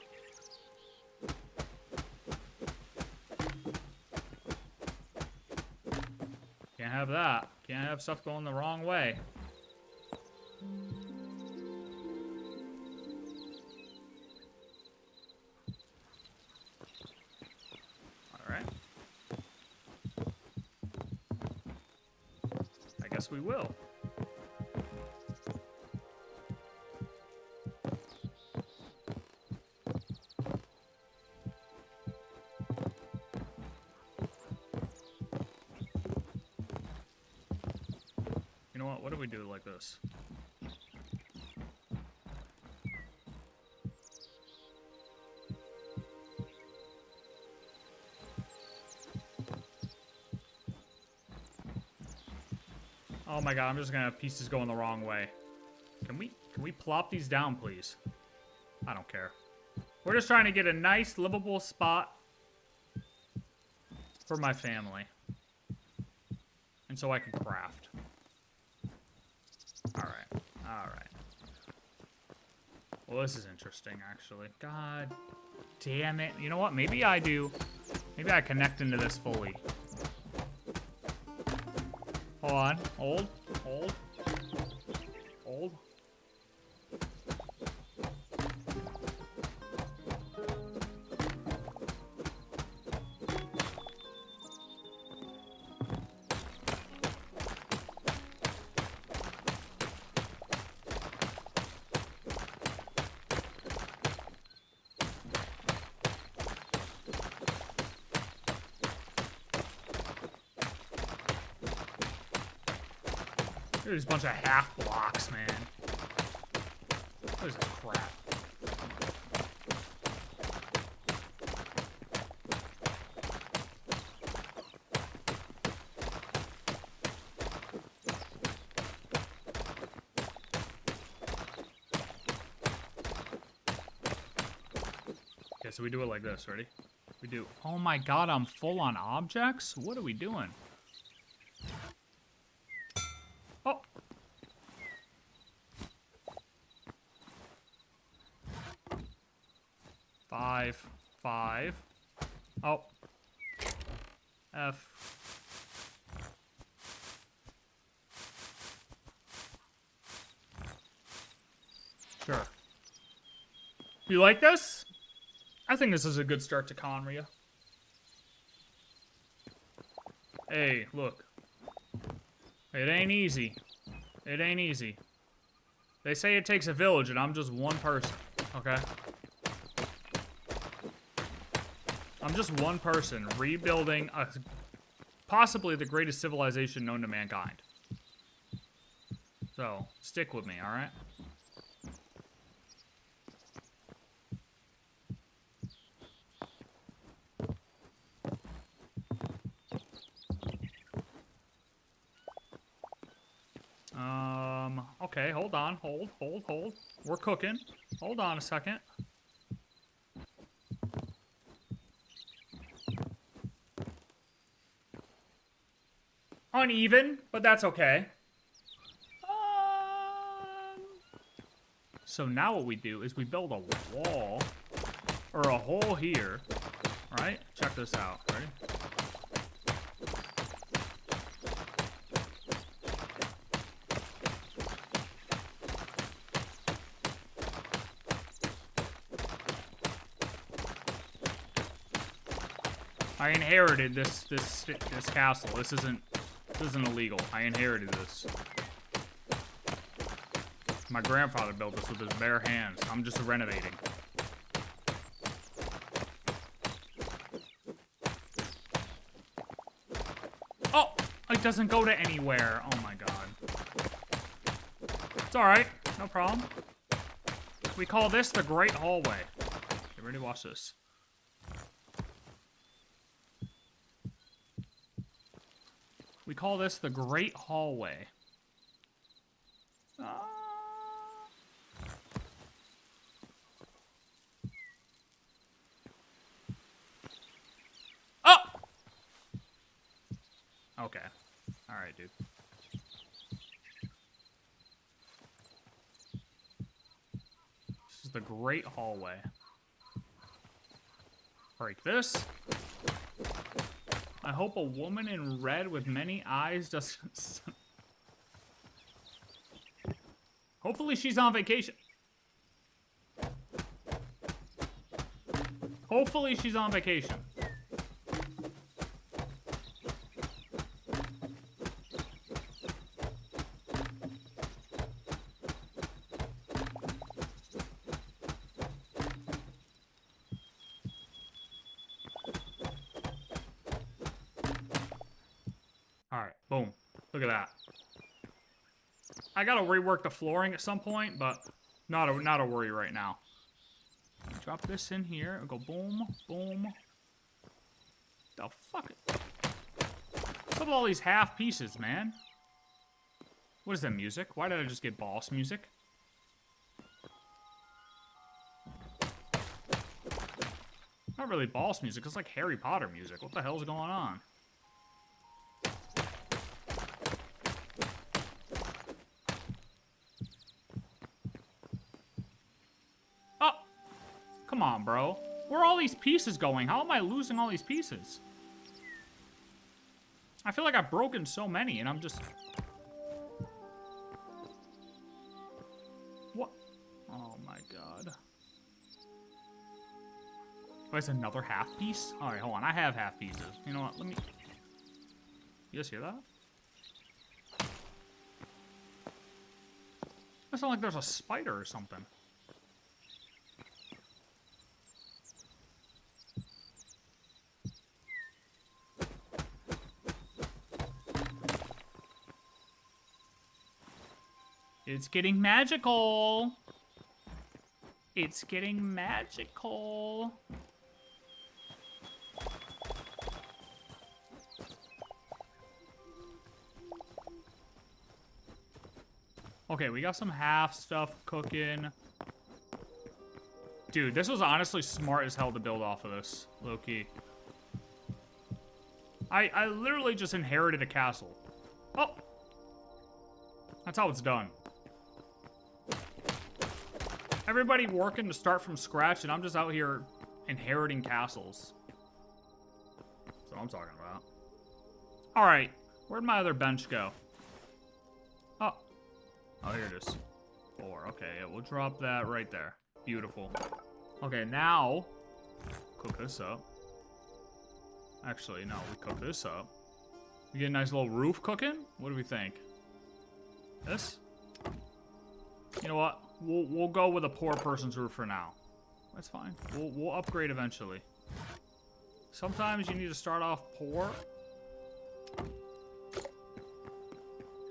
Can't have that. Can't have stuff going the wrong way. Alright. I guess we will. You know what do we do like this? Oh my god, I'm just gonna have pieces going the wrong way. Can we plop these down, please? I don't care. We're just trying to get a nice, livable spot for my family. And so I can craft. Alright, alright. Well, this is interesting, actually. God damn it. You know what? Maybe I do. Maybe I connect into this fully. Hold on. Hold. Hold. Hold. There's a bunch of half blocks, man. This is crap. Okay, so we do it like this. Ready? We do. Oh my god, I'm full on objects? What are we doing? Oh! Five. Oh. F. Sure. You like this? I think this is a good start to Conria. Hey, look. It ain't easy. It ain't easy. They say it takes a village, and I'm just one person, okay? I'm just one person rebuilding possibly the greatest civilization known to mankind. So, stick with me, alright? Okay, hold on. Hold. We're cooking. Hold on a second. Uneven, but that's okay. So now what we do is we build a wall, or a hole here, right? Check this out, ready? I inherited this castle. This isn't illegal. I inherited this. My grandfather built this with his bare hands. I'm just renovating. Oh! It doesn't go to anywhere. Oh my god. It's alright. No problem. We call this the Great Hallway. You ready? Watch this. We call this the Great Hallway. Oh! Okay. Alright, dude. This is the Great Hallway. Break this. I hope a woman in red with many eyes doesn't... Hopefully she's on vacation. Hopefully she's on vacation. Alright, boom. Look at that. I gotta rework the flooring at some point, but not a worry right now. Drop this in here and go boom, boom. The fuck? What's up with all these half pieces, man? What is that music? Why did I just get boss music? Not really boss music, it's like Harry Potter music. What the hell's going on? Come on, bro. Where are all these pieces going? How am I losing all these pieces? I feel like I've broken so many, and I'm just... What? Oh, my God. There's another half piece? Alright, hold on. I have half pieces. You know what? Let me... You guys hear that? It sounds like there's a spider or something. It's getting magical. It's getting magical. Okay, we got some half stuff cooking. Dude, this was honestly smart as hell to build off of this, low-key. I literally just inherited a castle. Oh! That's how it's done. Everybody working to start from scratch, and I'm just out here inheriting castles. That's what I'm talking about. Alright, where'd my other bench go? Oh. Oh, here it is. 4, okay, yeah, we'll drop that right there. Beautiful. Okay, now, cook this up. Actually, no, we cook this up. We get a nice little roof cooking. What do we think? This? You know what? We'll go with a poor person's roof for now. That's fine. We'll upgrade eventually. Sometimes you need to start off poor.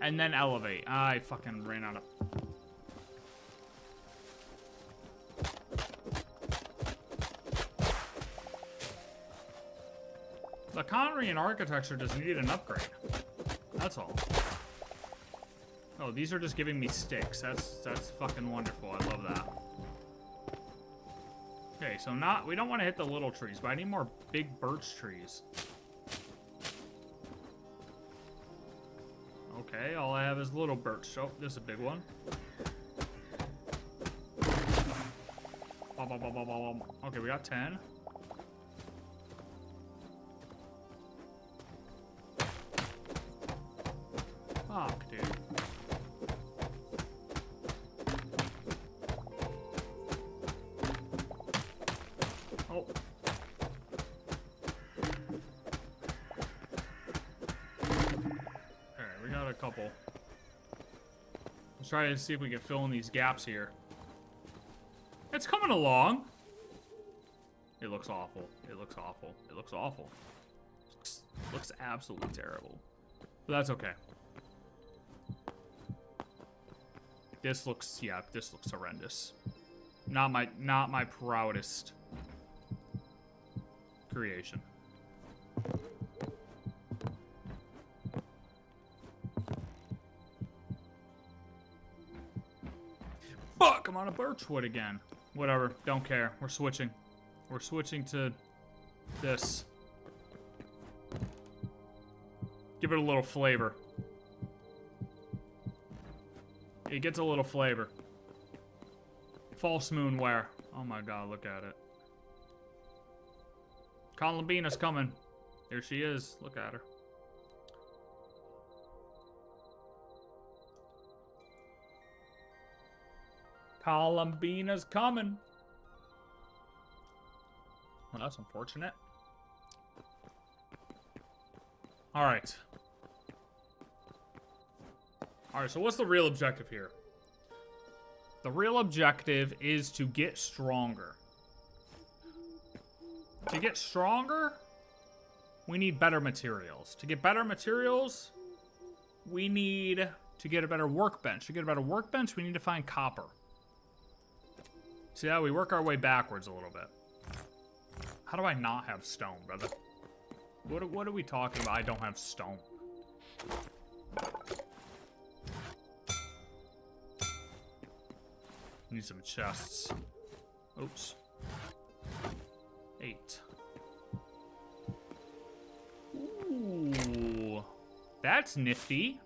And then elevate. I fucking ran out of... The Connery and architecture just needed an upgrade. That's all. Oh, these are just giving me sticks. That's fucking wonderful. I love that. Okay, so we don't want to hit the little trees, but I need more big birch trees. Okay, all I have is little birch. Oh, this is a big one. Okay, we got 10. Fuck, dude. Oh. Alright, we got a couple. Let's try to see if we can fill in these gaps here. It's coming along. It looks awful. It looks awful. It looks awful. Looks absolutely terrible. But that's okay. This looks, yeah, this looks horrendous. Not my proudest creation. Fuck, I'm on a birchwood again. Whatever, don't care. We're switching. We're switching to this. Give it a little flavor. It gets a little flavor. False moon wear. Oh my god, look at it. Columbina's coming. Here she is. Look at her. Columbina's coming. Well, that's unfortunate. Alright. Alright, so what's the real objective here? The real objective is to get stronger. To get stronger, we need better materials. To get better materials, we need to get a better workbench. To get a better workbench, we need to find copper. See how we work our way backwards a little bit. How do I not have stone, brother? What are we talking about? I don't have stone. Need some chests. Oops. 8. Ooh. That's nifty.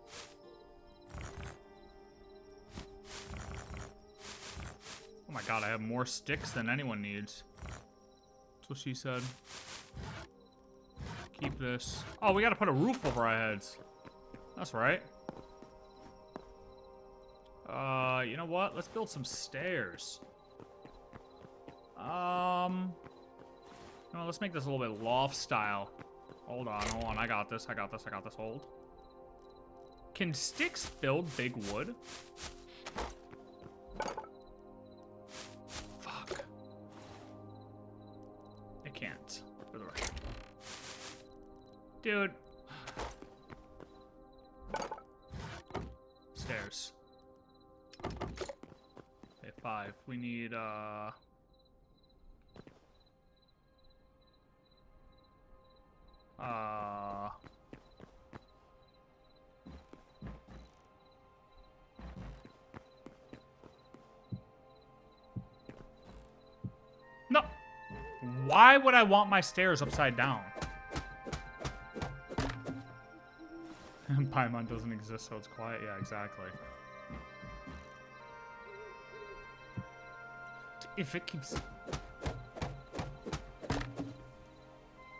Oh my god, I have more sticks than anyone needs. That's what she said. Keep this. Oh, we gotta put a roof over our heads. That's right. You know what? Let's build some stairs. No, let's make this a little bit loft style. Hold on. I got this. Hold. Can sticks build big wood? Fuck. It can't. For the record. Dude. Stairs. 5. We need, no. Why would I want my stairs upside down? Paimon doesn't exist, so it's quiet. Yeah, exactly. If it keeps...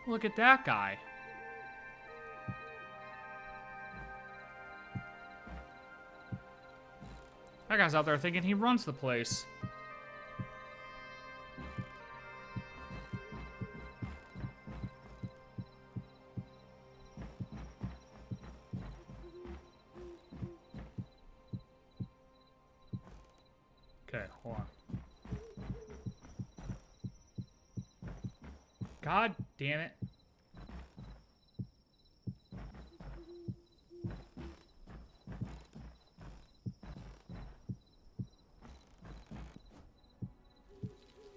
Look at that guy. That guy's out there thinking he runs the place. Okay, hold on. God damn it.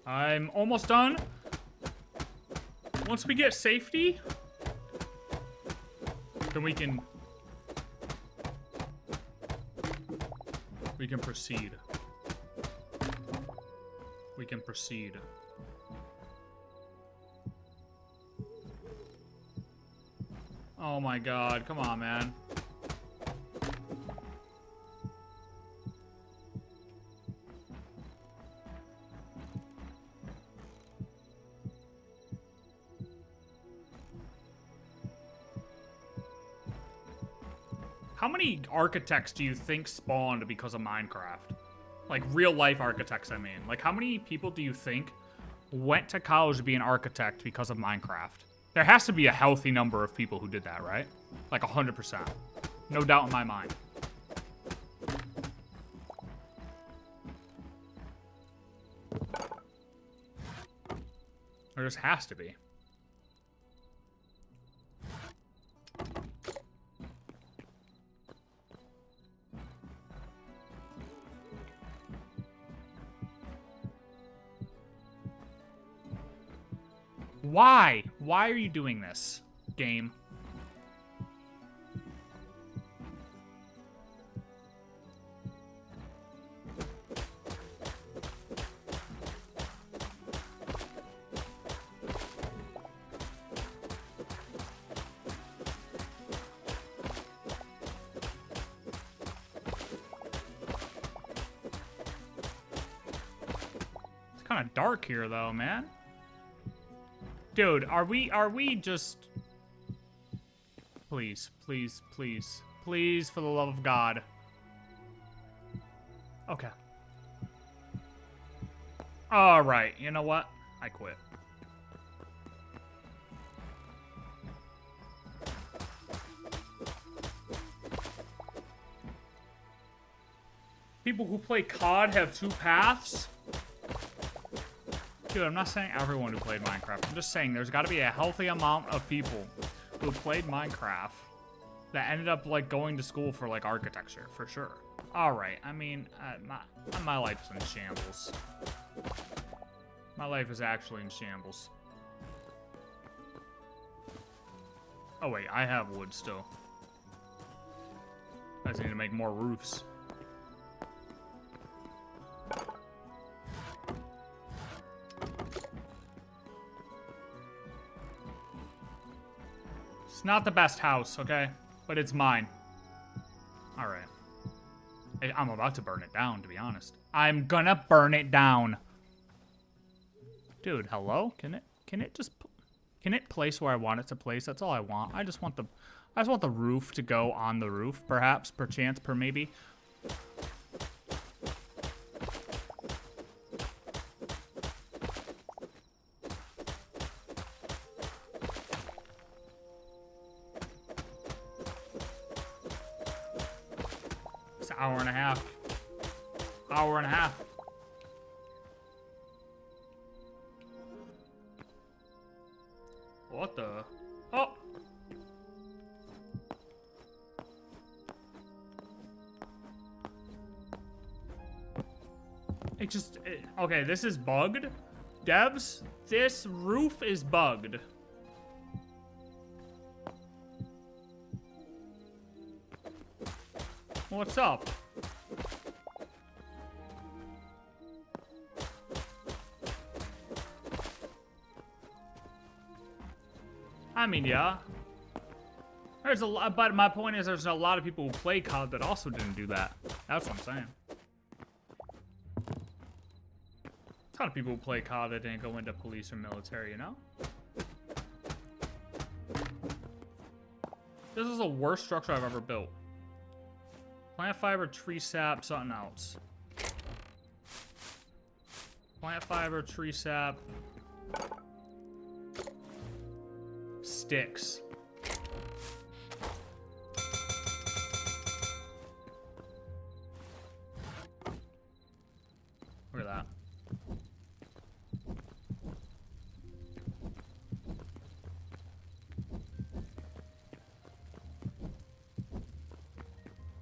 I'm almost done. Once we get safety, then we can proceed. We can proceed. Oh my god, come on, man. How many architects do you think spawned because of Minecraft? Like, real-life architects, I mean. Like, how many people do you think went to college to be an architect because of Minecraft? There has to be a healthy number of people who did that, right? Like, 100%. No doubt in my mind. There just has to be. Why? Why are you doing this, game? It's kind of dark here, though, man. Dude, are we just... Please, please, please. Please, for the love of God. Okay. Alright, you know what? I quit. People who play COD have 2 paths? Dude, I'm not saying everyone who played Minecraft. I'm just saying there's got to be a healthy amount of people who played Minecraft that ended up, like, going to school for, like, architecture, for sure. Alright, I mean, my life is in shambles. My life is actually in shambles. Oh, wait, I have wood still. I just need to make more roofs. It's not the best house, okay? But it's mine. Alright. I'm about to burn it down, to be honest. I'm gonna burn it down. Dude, hello? Can it place where I want it to place? That's all I want. I just want the roof to go on the roof, perhaps, perchance, per maybe. Hour and a half. Hour and a half. What the? Oh! Okay, this is bugged. Devs, this roof is bugged. What's up? I mean, yeah. There's a lot, but my point is there's a lot of people who play COD that also didn't do that. That's what I'm saying. A lot of people who play COD that didn't go into police or military, you know? This is the worst structure I've ever built. Plant fiber, tree sap, something else. Plant fiber, tree sap. Sticks. Look at that.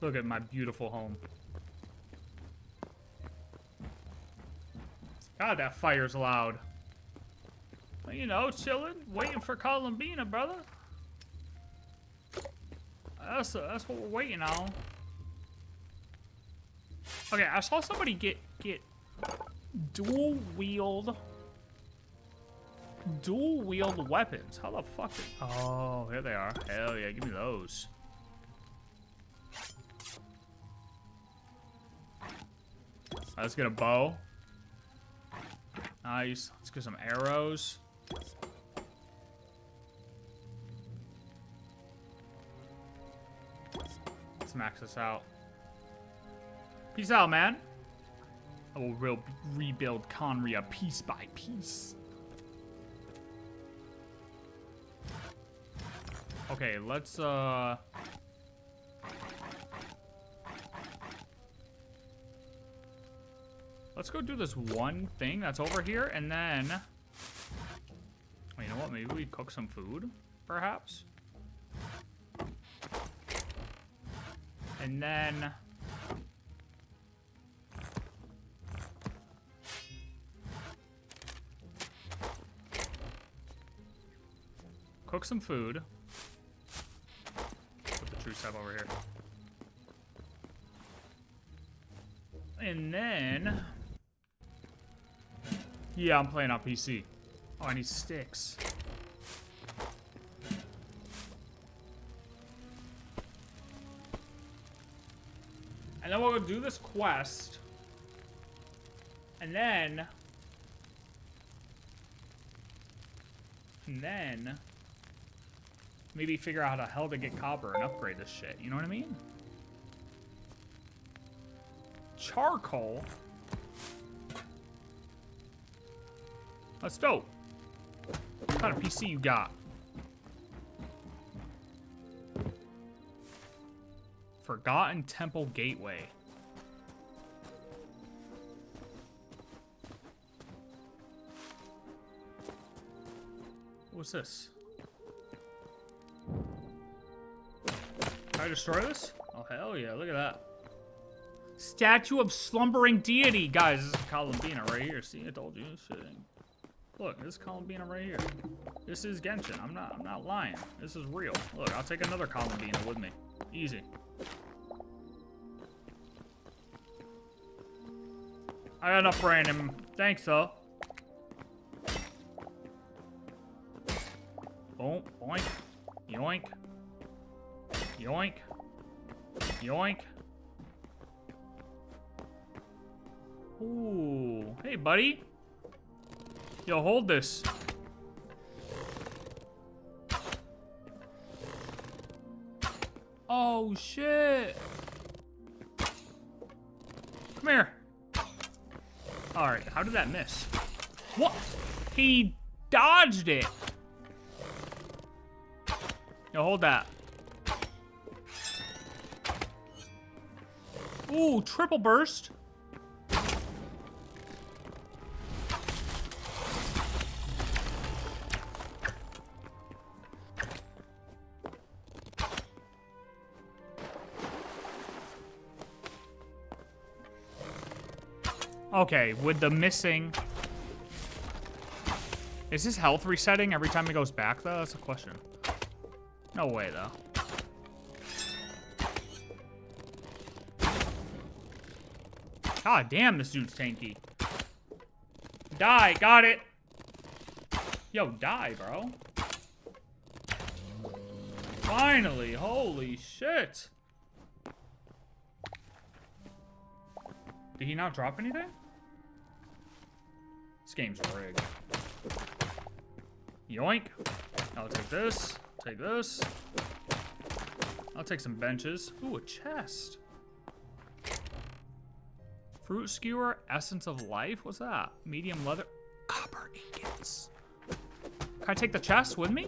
Look at my beautiful home. God, that fire's loud. Well, you know, chilling, waiting for Columbina, brother. That's what we're waiting on. Okay, I saw somebody get dual wield weapons. How the fuck? Oh, here they are. Hell yeah, give me those. Let's get a bow. Nice. Let's get some arrows. Let's max this out. Peace out, man. I will rebuild Conria piece by piece. Okay, let's go do this one thing that's over here, and then... Oh, you know what? Maybe we cook some food, perhaps? And then... Cook some food. Put the true stuff over here. And then... Yeah, I'm playing on PC. Oh, I need sticks. And then we'll do this quest. And then... maybe figure out how the hell to get copper and upgrade this shit. You know what I mean? Charcoal? That's dope. What kind of PC you got? Forgotten Temple Gateway. What's this? Can I destroy this? Oh, hell yeah. Look at that. Statue of Slumbering Deity. Guys, this is Columbina right here. See, I told you. Shit. Look, this is Columbina right here. This is Genshin. I'm not lying. This is real. Look, I'll take another Columbina with me. Easy. I got enough random. Thanks, though. Boom. Boink. Yoink. Yoink. Yoink. Ooh. Hey, buddy. Yo, hold this. Oh, shit. Come here. Alright, how did that miss? What? He dodged it. Yo, hold that. Ooh, triple burst. Okay, with the missing... Is his health resetting every time he goes back, though? That's a question. No way, though. God damn, this dude's tanky. Die, got it. Yo, die, bro. Finally, holy shit. Did he not drop anything? This game's rigged. Yoink. I'll take this. Take this. I'll take some benches. Ooh, a chest. Fruit skewer, essence of life. What's that? Medium leather. Copper ingots. Can I take the chest with me?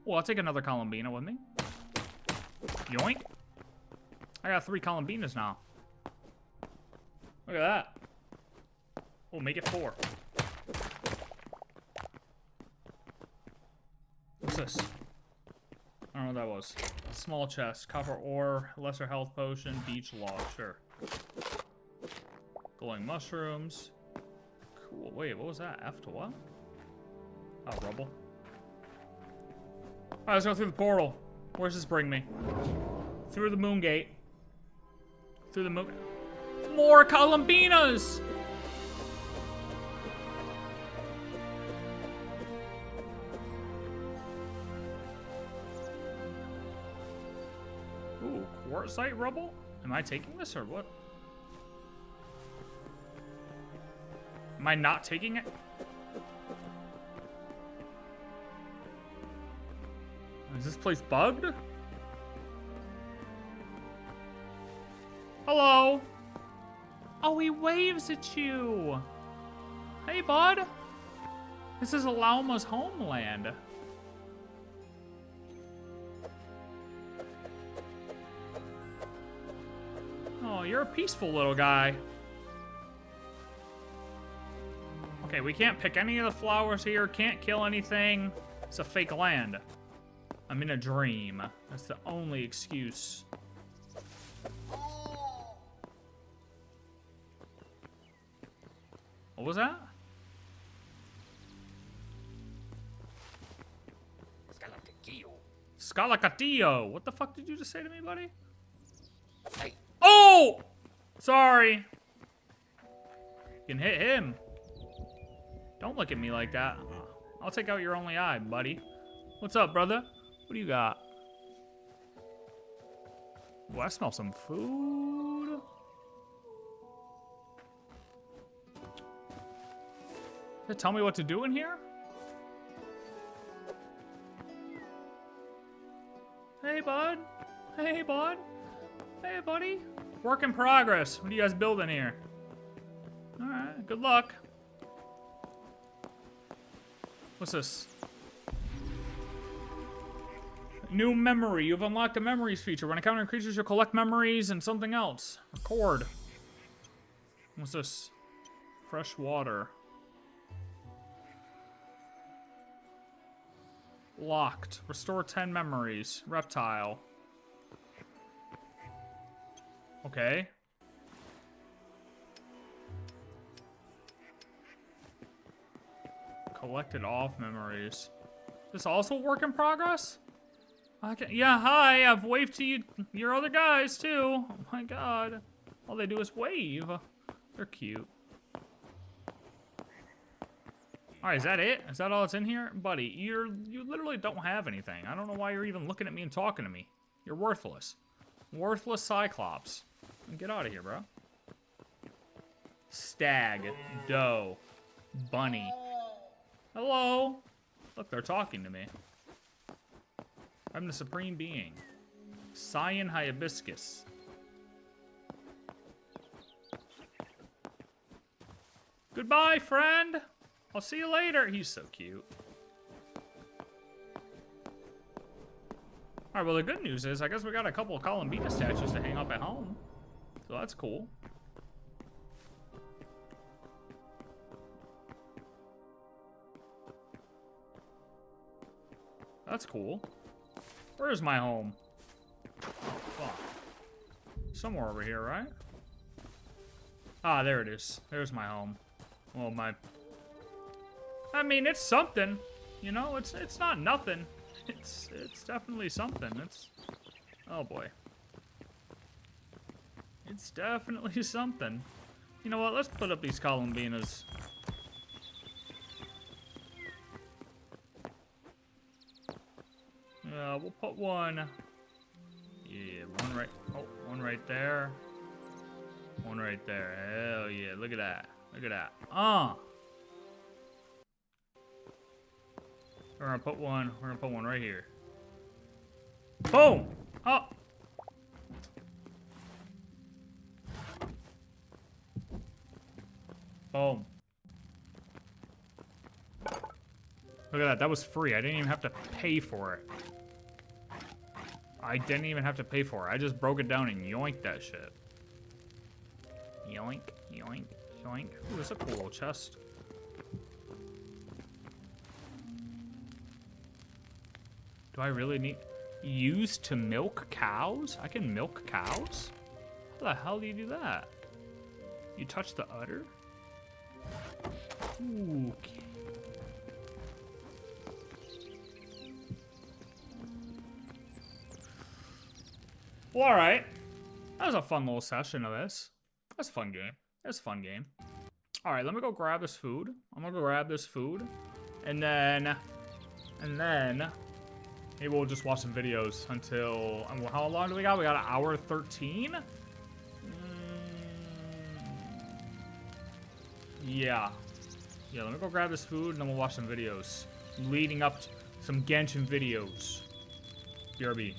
Well, I'll take another Columbina with me. Yoink. I got 3 Columbinas now. Look at that. We'll make it 4. What's this? I don't know what that was. Small chest, copper ore, lesser health potion, beach log, sure. Glowing mushrooms. Cool. Wait, what was that? F to what? Oh, rubble. Alright, let's go through the portal. Where's this bring me? Through the moon gate. Through the moon. More Columbinas! Ooh, quartzite rubble? Am I taking this or what? Am I not taking it? Is this place bugged? Hello? Oh, he waves at you. Hey, bud. This is Alauma's homeland. Oh, you're a peaceful little guy. Okay, we can't pick any of the flowers here, can't kill anything. It's a fake land. I'm in a dream. That's the only excuse. What was that? Scalacatillo. What the fuck did you just say to me, buddy? Hey. Oh! Sorry. You can hit him. Don't look at me like that. I'll take out your only eye, buddy. What's up, brother? What do you got? Oh, I smell some food. Does it tell me what to do in here? Hey, bud. Hey, bud. Hey, buddy. Work in progress. What are you guys building here? All right, good luck. What's this? New memory. You've unlocked a memories feature. When encountering creatures, you'll collect memories and something else. Record. What's this? Fresh water. Locked. Restore 10 memories. Reptile. Okay. Collected off memories. This also work in progress? Okay. Yeah, hi. I've waved to you, your other guys too. Oh my god. All they do is wave. They're cute. Alright, is that it? Is that all that's in here? Buddy, you literally don't have anything. I don't know why you're even looking at me and talking to me. You're worthless. Worthless Cyclops. Get out of here, bro. Stag. Doe. Bunny. Hello. Look, they're talking to me. I'm the supreme being. Cyan hibiscus. Goodbye, friend. I'll see you later. He's so cute. All right, well, the good news is I guess we got a couple of Columbina statues to hang up at home. So that's cool. That's cool. Where is my home? Somewhere over here, right? Ah, there it is. There's my home. Well, I mean, it's something. You know, it's not nothing. It's definitely something. Oh boy. It's definitely something. You know what? Let's put up these Columbinas. We'll put one. Yeah, one right there. One right there. Hell yeah! Look at that. Look at that. We're gonna put one. We're gonna put one right here. Boom. Oh. Boom. Look at that. That was free. I didn't even have to pay for it. I didn't even have to pay for it. I just broke it down and yoinked that shit. Yoink, yoink, yoink. Ooh, that's a cool little chest. Do I really need... Used to milk cows? I can milk cows? How the hell do you do that? You touch the udder? Ooh, okay. Well, alright. That was a fun little session of this. That's a fun game. That's a fun game. Alright, let me go grab this food. I'm gonna go grab this food. And then maybe we'll just watch some videos until... How long do we got? We got an hour 13? Yeah. Yeah, let me go grab this food and then we'll watch some videos. Leading up to some Genshin videos. BRB.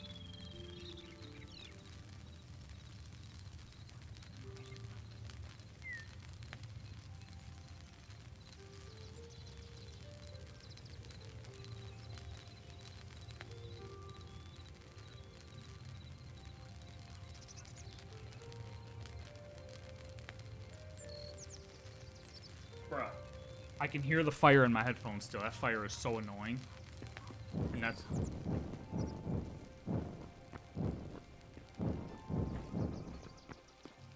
Bruh. I can hear the fire in my headphones still. That fire is so annoying. And that's...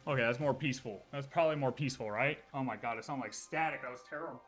Okay, that's more peaceful. That's probably more peaceful, right? Oh my god, it sounded like static. That was terrible.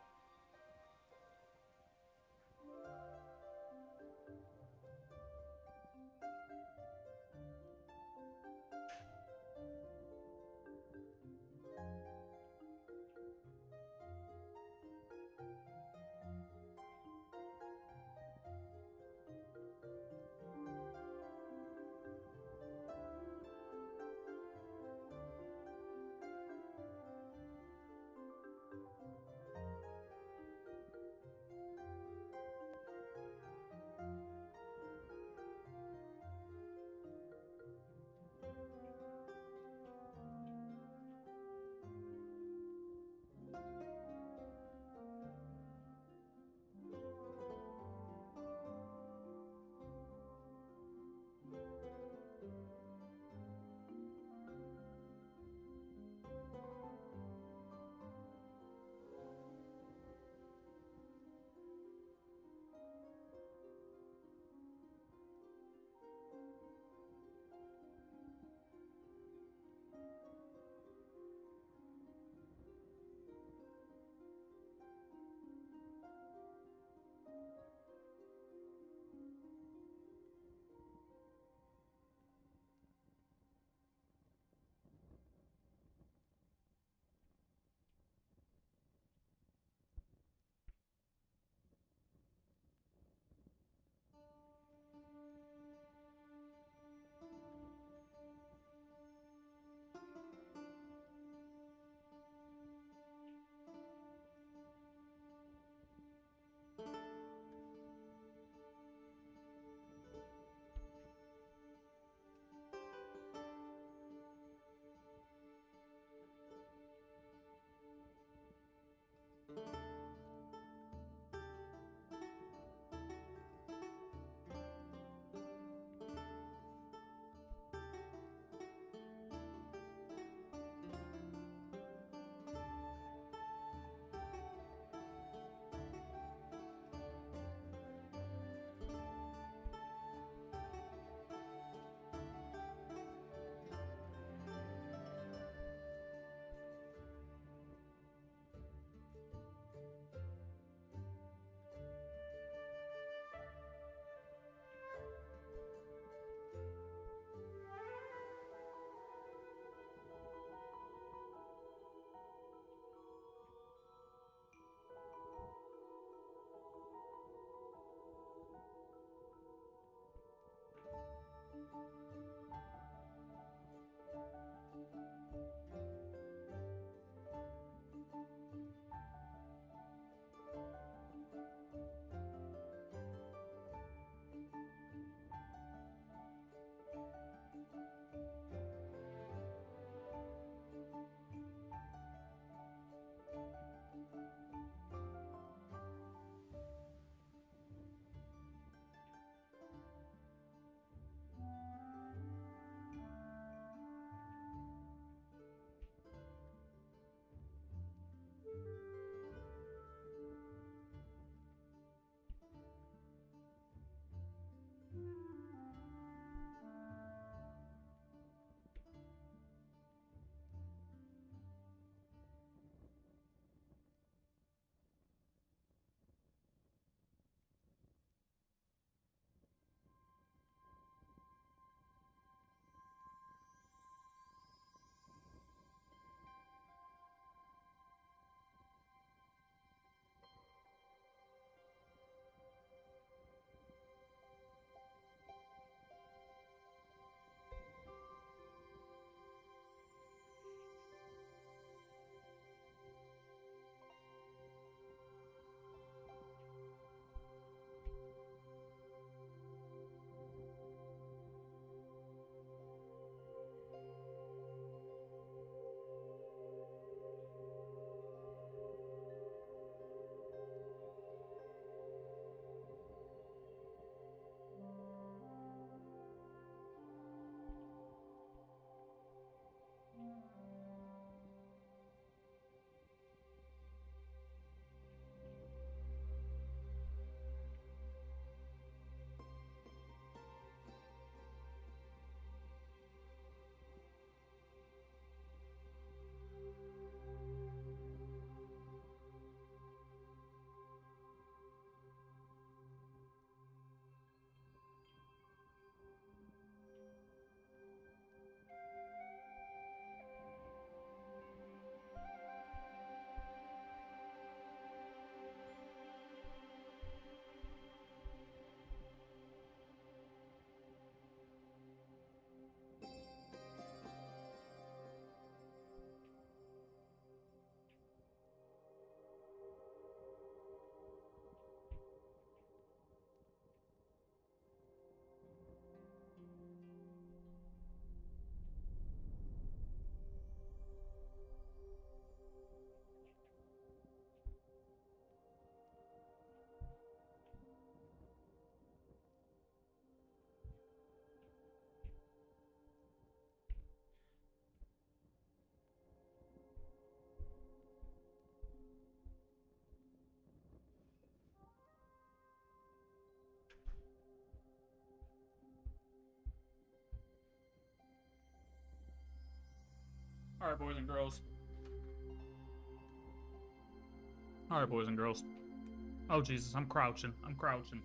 Alright, boys and girls. Alright, boys and girls. Oh, Jesus, I'm crouching. I'm crouching.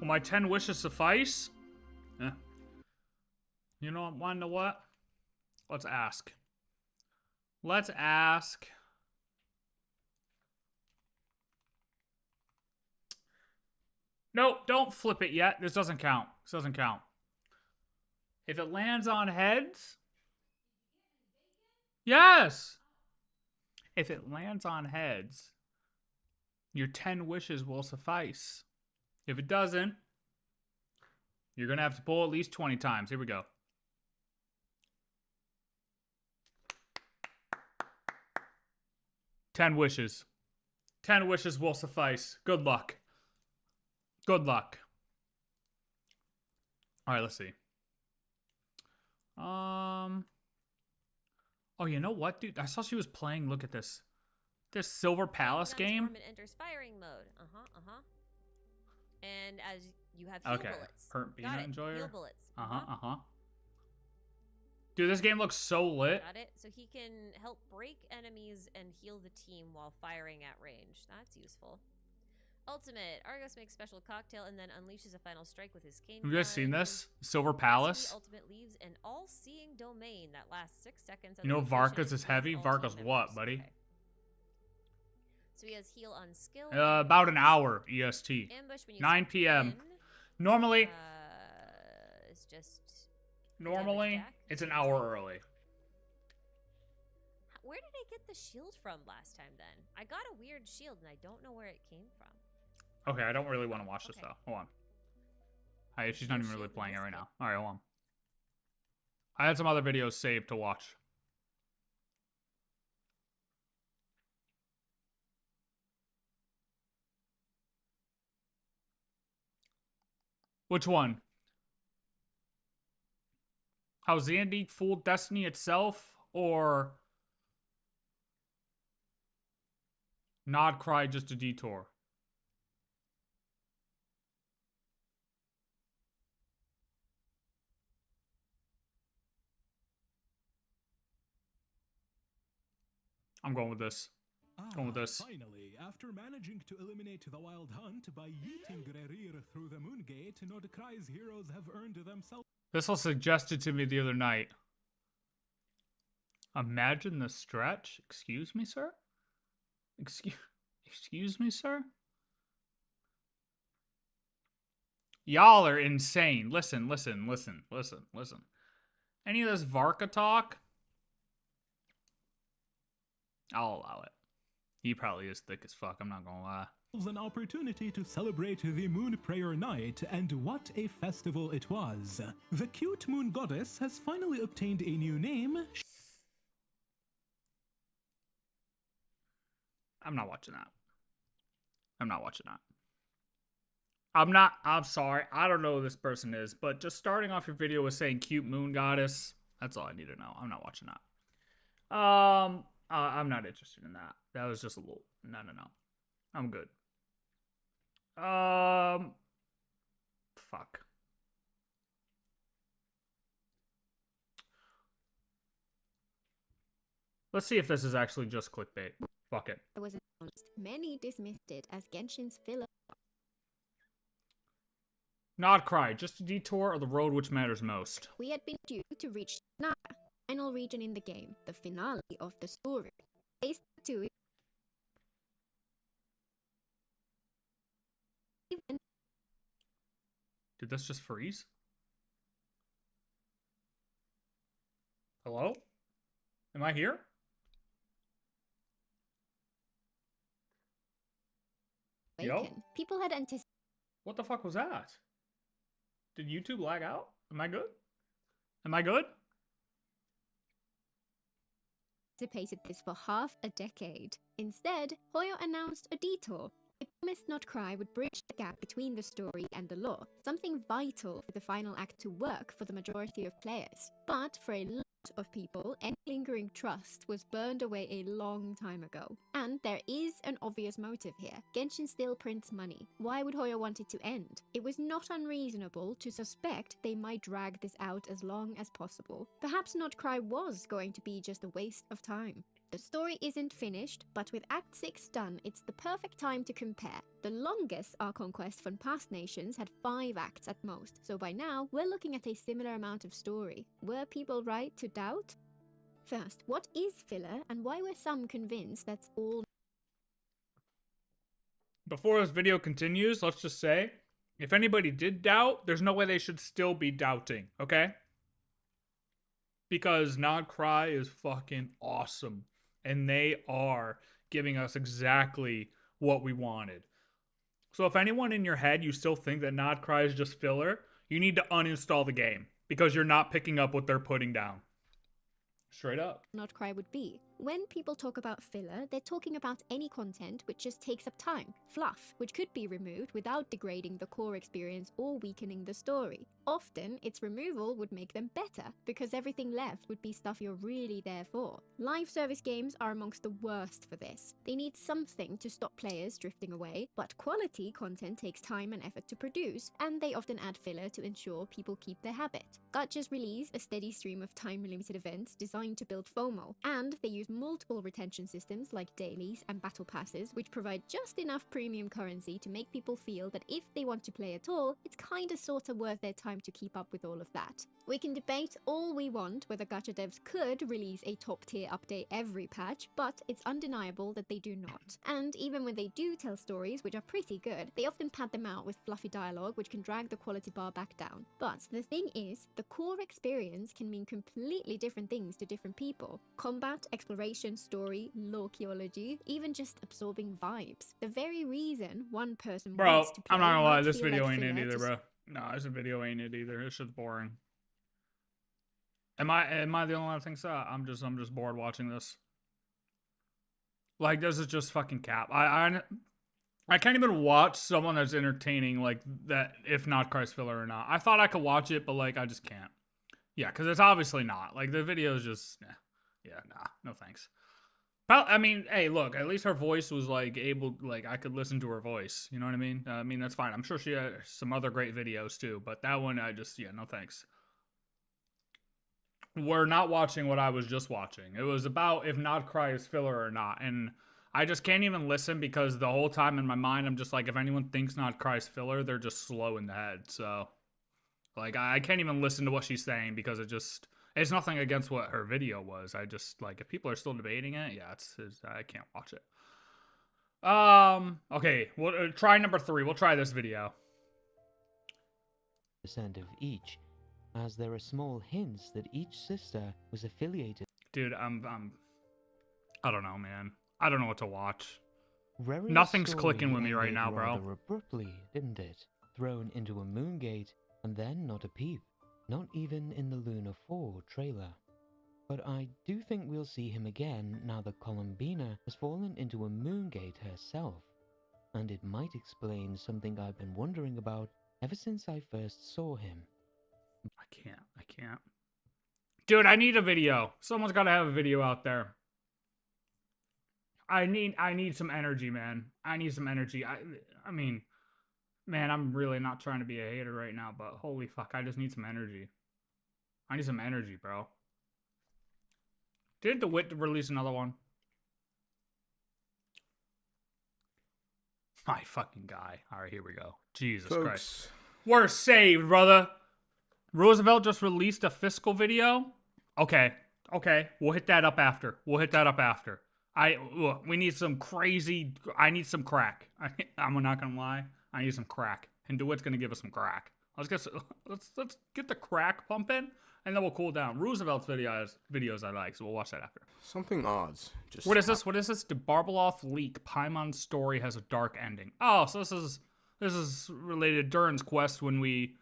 Will my 10 wishes suffice? Eh. You know, wanna know what? Let's ask. Let's ask. Nope, don't flip it yet. This doesn't count. This doesn't count. If it lands on heads... Yes! If it lands on heads, your 10 wishes will suffice. If it doesn't, you're going to have to pull at least 20 times. Here we go. Ten wishes. 10 wishes will suffice. Good luck. Good luck. All right, let's see. Oh, you know what, dude? I saw she was playing. Look at this. This Silver Palace game. Enters firing mode. And as you have heal bullets. Hurt peanut enjoyer. Heal bullets. Dude, this game looks so lit. Got it. So he can help break enemies and heal the team while firing at range. That's useful. Ultimate. Argos makes special cocktail and then unleashes a final strike with his cane. Have you guys seen this? Silver Palace? Ultimate leaves an all-seeing domain that lasts 6 seconds. You know Varka's is heavy? Varka's what, buddy? Okay. So he has heal on skill. About an hour EST. Ambush when you 9 p.m. Normally, it's just... Normally, it's an hour early. Where did I get the shield from last time then? I got a weird shield and I don't know where it came from. Okay, I don't really want to watch this though. Hold on. Hi, she's not even really playing it right now. Alright, hold on. I had some other videos saved to watch. Which one? How Zandy fooled Destiny itself, or Nod Cry just a detour? I'm going with this. Going with this. Finally, after managing to eliminate the Wild Hunt by yeeting Grerir through the Moon Gate, Nordkrai's heroes have earned themselves. This was suggested to me the other night. Imagine the stretch. Excuse me, sir? Excuse me, sir? Y'all are insane. Listen. Any of this Varka talk? I'll allow it. He probably is thick as fuck, I'm not gonna lie. An opportunity to celebrate the Moon Prayer Night, and what a festival it was. The cute moon goddess has finally obtained a new name. I'm not watching that. I'm sorry, I don't know who this person is, but just starting off your video with saying cute moon goddess, that's all I need to know. I'm not watching that. I'm not interested in that. That was just a little... No. I'm good. Fuck. Let's see if this is actually just clickbait. Fuck it. It was announced. Many dismissed it as Genshin's filler. Nod Cry, just a detour or the road which matters most? We had been due to reach Nara, final region in the game, the finale of the story. Phase 2. Did this just freeze? Hello? Am I here? Yo? People had anticipated. What the fuck was that? Did YouTube lag out? Am I good? Am I good? This for half a decade. Instead, Hoyo announced a detour. It promised Not Cry would bridge the gap between the story and the lore, something vital for the final act to work for the majority of players. But for a of people, any lingering trust was burned away a long time ago. And there is an obvious motive here. Genshin still prints money. Why would Hoyo want it to end? It was not unreasonable to suspect they might drag this out as long as possible. Perhaps Not Cry was going to be just a waste of time. The story isn't finished, but with Act 6 done, it's the perfect time to compare. The longest ARCHON quest from past nations had 5 acts at most, so by now, we're looking at a similar amount of story. Were people right to doubt? First, what is filler, and why were some convinced that's all? Before this video continues, let's just say, if anybody did doubt, there's no way they should still be doubting, okay? Because Not Cry is fucking awesome. And they are giving us exactly what we wanted. So if anyone in your head, you still think that Not Cry is just filler, you need to uninstall the game. Because you're not picking up what they're putting down. Straight up. Not Cry would be. When people talk about filler, they're talking about any content which just takes up time, fluff, which could be removed without degrading the core experience or weakening the story. Often, its removal would make them better, because everything left would be stuff you're really there for. Live service games are amongst the worst for this. They need something to stop players drifting away, but quality content takes time and effort to produce, and they often add filler to ensure people keep their habit. Gachas release a steady stream of time-limited events designed to build FOMO, and they use multiple retention systems like dailies and battle passes, which provide just enough premium currency to make people feel that if they want to play at all, it's kinda sorta worth their time to keep up with all of that. We can debate all we want whether gacha devs could release a top-tier update every patch, but it's undeniable that they do not. And even when they do tell stories, which are pretty good, they often pad them out with fluffy dialogue, which can drag the quality bar back down. But the thing is, the core experience can mean completely different things to different people. Combat, exploration, story, loreology, even just absorbing vibes. The very reason one person wants to play I'm not gonna lie, might this feel video like ain't it filler either, to bro. No, this video ain't it either. This shit's boring. Am I the only one that thinks that? I'm just bored watching this. Like, this is just fucking cap. I can't even watch someone that's entertaining like that, if Not Cry's filler or not. I thought I could watch it, but like I just can't. Yeah, because it's obviously not. Like the video is just, yeah, nah, no thanks. But I mean, hey, look, at least her voice was like able, like I could listen to her voice. You know what I mean? I mean that's fine. I'm sure she had some other great videos too, but that one I just, yeah, no thanks. We're not watching what I was just watching. It was about if Not Cry is filler or not, and I just can't even listen because the whole time in my mind I'm just like, if anyone thinks Not Cry is filler, they're just slow in the head. So, like, I can't even listen to what she's saying because it's nothing against what her video was. I just, like, if people are still debating it, yeah, I can't watch it. Okay, we'll try number 3. We'll try this video. % of each, as there are small hints that each sister was affiliated. Dude, I don't know, man. I don't know what to watch. Raria's Nothing's story clicking with me right ended now, bro. rather abruptly, didn't it? Thrown into a moon gate, and then not a peep. Not even in the Luna 4 trailer. But I do think we'll see him again now that Columbina has fallen into a moon gate herself. And it might explain something I've been wondering about ever since I first saw him. I can't. Dude, I need a video. Someone's got to have a video out there. I need some energy, man. I need some energy. I mean, man, I'm really not trying to be a hater right now, but holy fuck, I just need some energy. I need some energy, bro. Did Dawit release another one? My fucking guy. All right, here we go. Jesus Christ. We're saved, brother. Roosevelt just released a fiscal video. Okay. We'll hit that up after. We need some crazy. I need some crack. I'm not gonna lie. I need some crack, and DeWitt's gonna give us some crack. Let's get the crack pumping, and then we'll cool down. Roosevelt's videos I like, so we'll watch that after. Something odd. What is this? The Barbeloth leak. Paimon's story has a dark ending. Oh, so this is related to Durin's quest when we,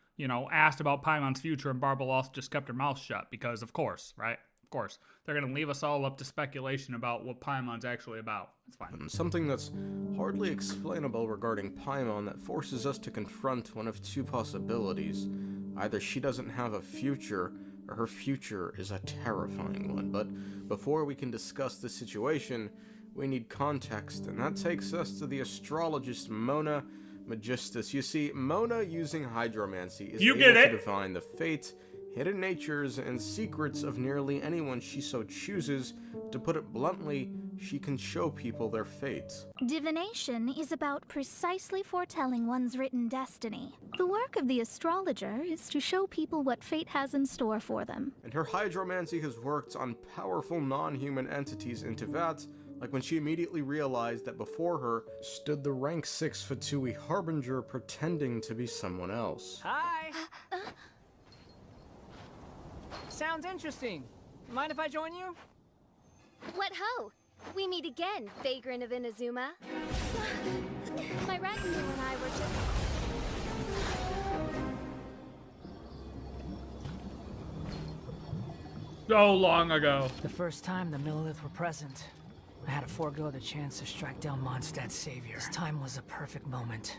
asked about Paimon's future, and Barbeloth just kept her mouth shut because, of course, right? Of course, they're going to leave us all up to speculation about what Paimon's actually about. It's fine. Something that's hardly explainable regarding Paimon that forces us to confront one of two possibilities. Either she doesn't have a future, Her future is a terrifying one, but before we can discuss the situation, we need context, and that takes us to the astrologist Mona Magistus. You see, Mona, using hydromancy, is able to divine the fate, hidden natures, and secrets of nearly anyone she so chooses. To put it bluntly, she can show people their fate. Divination is about precisely foretelling one's written destiny. The work of the astrologer is to show people what fate has in store for them. And her hydromancy has worked on powerful non-human entities in Teyvat, like when she immediately realized that before her stood the rank 6 Fatui Harbinger pretending to be someone else. Hi! Sounds interesting. Mind if I join you? What ho! We meet again, Vagrant of Inazuma. My retinue and I were just... So long ago. The first time the Millelith were present, I had to forego the chance to strike down Mondstadt's savior. This time was a perfect moment.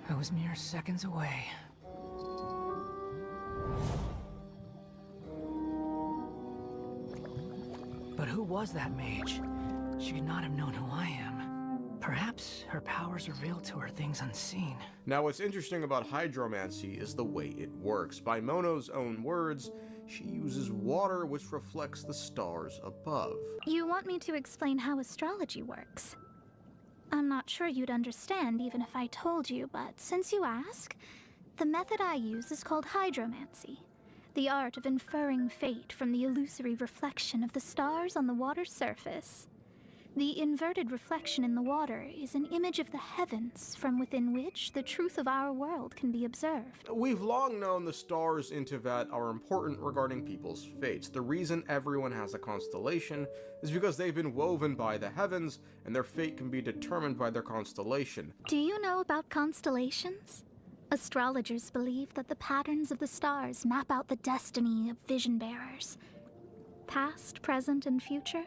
I was mere seconds away. But who was that mage? She could not have known who I am. Perhaps her powers revealed to her things unseen. Now, what's interesting about hydromancy is the way it works. By Mono's own words, she uses water which reflects the stars above. You want me to explain how astrology works? I'm not sure you'd understand even if I told you, but since you ask, the method I use is called hydromancy. The art of inferring fate from the illusory reflection of the stars on the water's surface. The inverted reflection in the water is an image of the heavens from within which the truth of our world can be observed. We've long known the stars in Teyvat are important regarding people's fates. The reason everyone has a constellation is because they've been woven by the heavens, and their fate can be determined by their constellation. Do you know about constellations? Astrologers believe that the patterns of the stars map out the destiny of vision bearers. Past, present, and future,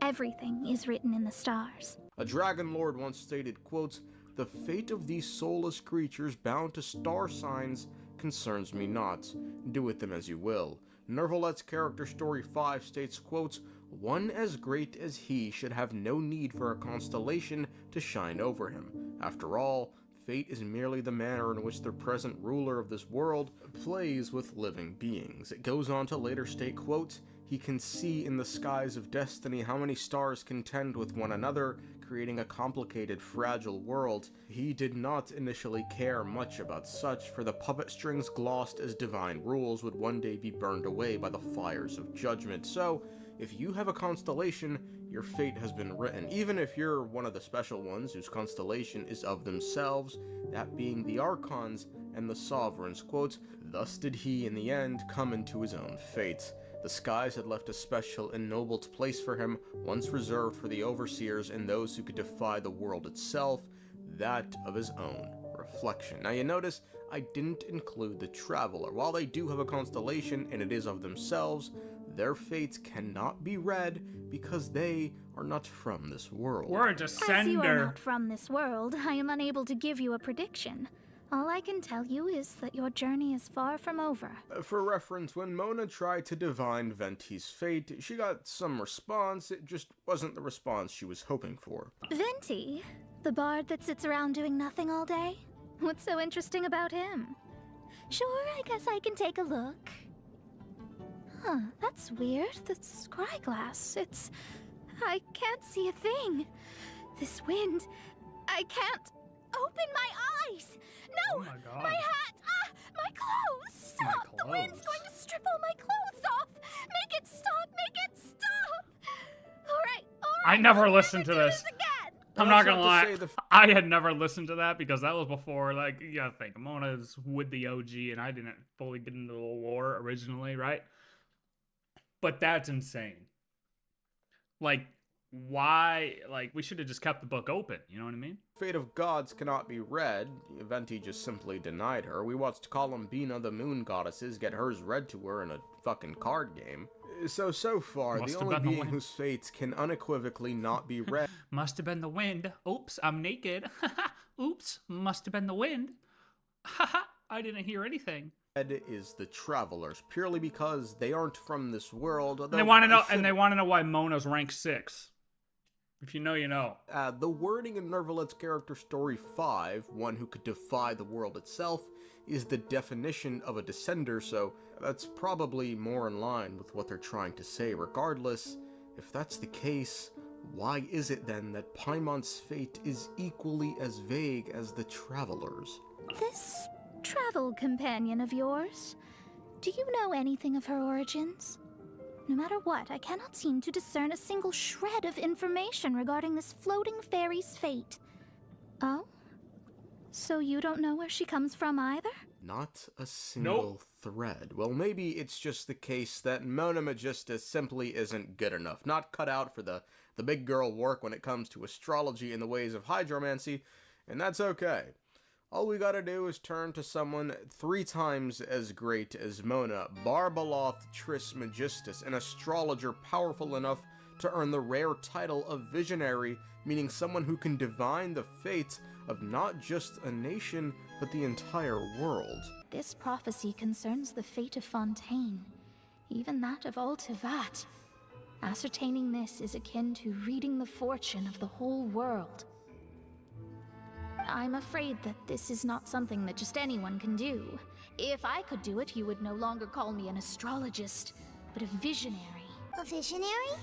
everything is written in the stars. A dragon lord once stated, quote, "The fate of these soulless creatures bound to star signs concerns me not. Do with them as you will." Nervalet's character story 5 states, quote, "One as great as he should have no need for a constellation to shine over him. After all, fate is merely the manner in which the present ruler of this world plays with living beings." It goes on to later state, quote, "He can see in the skies of destiny how many stars contend with one another, creating a complicated, fragile world. He did not initially care much about such, for the puppet strings glossed as divine rules would one day be burned away by the fires of judgment. So, if you have a constellation, your fate has been written, even if you're one of the special ones whose constellation is of themselves, that being the Archons and the Sovereigns." Quote, "Thus did he, in the end, come into his own fate. The skies had left a special ennobled place for him, once reserved for the overseers and those who could defy the world itself, that of his own reflection." Now you notice, I didn't include the Traveler. While they do have a constellation and it is of themselves, their fates cannot be read because they are not from this world. We're a As you are descender. not from this world, I am unable to give you a prediction. All I can tell you is that your journey is far from over. For reference, when Mona tried to divine Venti's fate, she got some response. It just wasn't the response she was hoping for. Venti? The bard that sits around doing nothing all day? What's so interesting about him? Sure, I guess I can take a look. Huh, that's weird. The scry glass, I can't see a thing. This wind, I can't open my eyes. No, Oh my God. my hat, my clothes. Stop, My the wind's clothes. going to strip all my clothes off. Make it stop, make it stop. All right, I never I'll listened to do this. again. I'm That's not gonna not to lie. say the I had never listened to that because that was before, like, you gotta think, Mona's with the OG, and I didn't fully get into the lore originally, right? But that's insane. Like, why? Like, we should have just kept the book open. You know what I mean? Fate of gods cannot be read. Venti just simply denied her. We watched Columbina, the moon goddesses, get hers read to her in a fucking card game. So far, Must the have only been the being wind. whose fates can unequivocally not be read Must have been the wind. Oops, I'm naked. Oops, must have been the wind. Haha, I didn't hear anything. is the Travelers, purely because they aren't from this world. And they want to know why Mona's rank 6. If you know, you know. The wording in Nervalet's character story 5, one who could defy the world itself, is the definition of a descender, so that's probably more in line with what they're trying to say. Regardless, if that's the case, why is it then that Paimon's fate is equally as vague as the Travelers? This travel companion of yours, do you know anything of her origins? No matter what, I cannot seem to discern a single shred of information regarding this floating fairy's fate. Oh? So you don't know where she comes from either? Not a single thread. Well, maybe it's just the case that Mona Magista simply isn't good enough. Not cut out for the big girl work when it comes to astrology and the ways of hydromancy, and that's okay. All we gotta do is turn to someone 3 times as great as Mona, Barbeloth Trismegistus, an astrologer powerful enough to earn the rare title of Visionary, meaning someone who can divine the fate of not just a nation, but the entire world. This prophecy concerns the fate of Fontaine, even that of Altivat. Ascertaining this is akin to reading the fortune of the whole world. I'm afraid that this is not something that just anyone can do. If I could do it, you would no longer call me an astrologist, but a visionary. A visionary?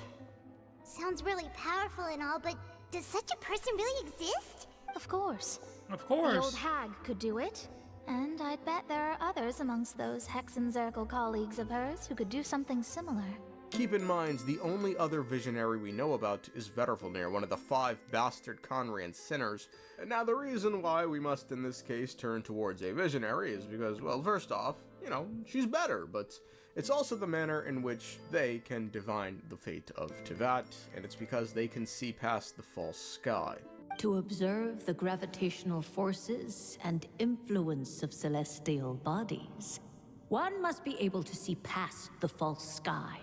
Sounds really powerful and all, but does such a person really exist? Of course. Of course. The old hag could do it. And I'd bet there are others amongst those Hexenzirkel colleagues of hers who could do something similar. Keep in mind, the only other visionary we know about is Vervelnir, one of the 5 bastard Conrian sinners. Now, the reason why we must, in this case, turn towards a visionary is because, well, first off, you know, she's better, but it's also the manner in which they can divine the fate of Tivat, and it's because they can see past the false sky. To observe the gravitational forces and influence of celestial bodies, one must be able to see past the false sky.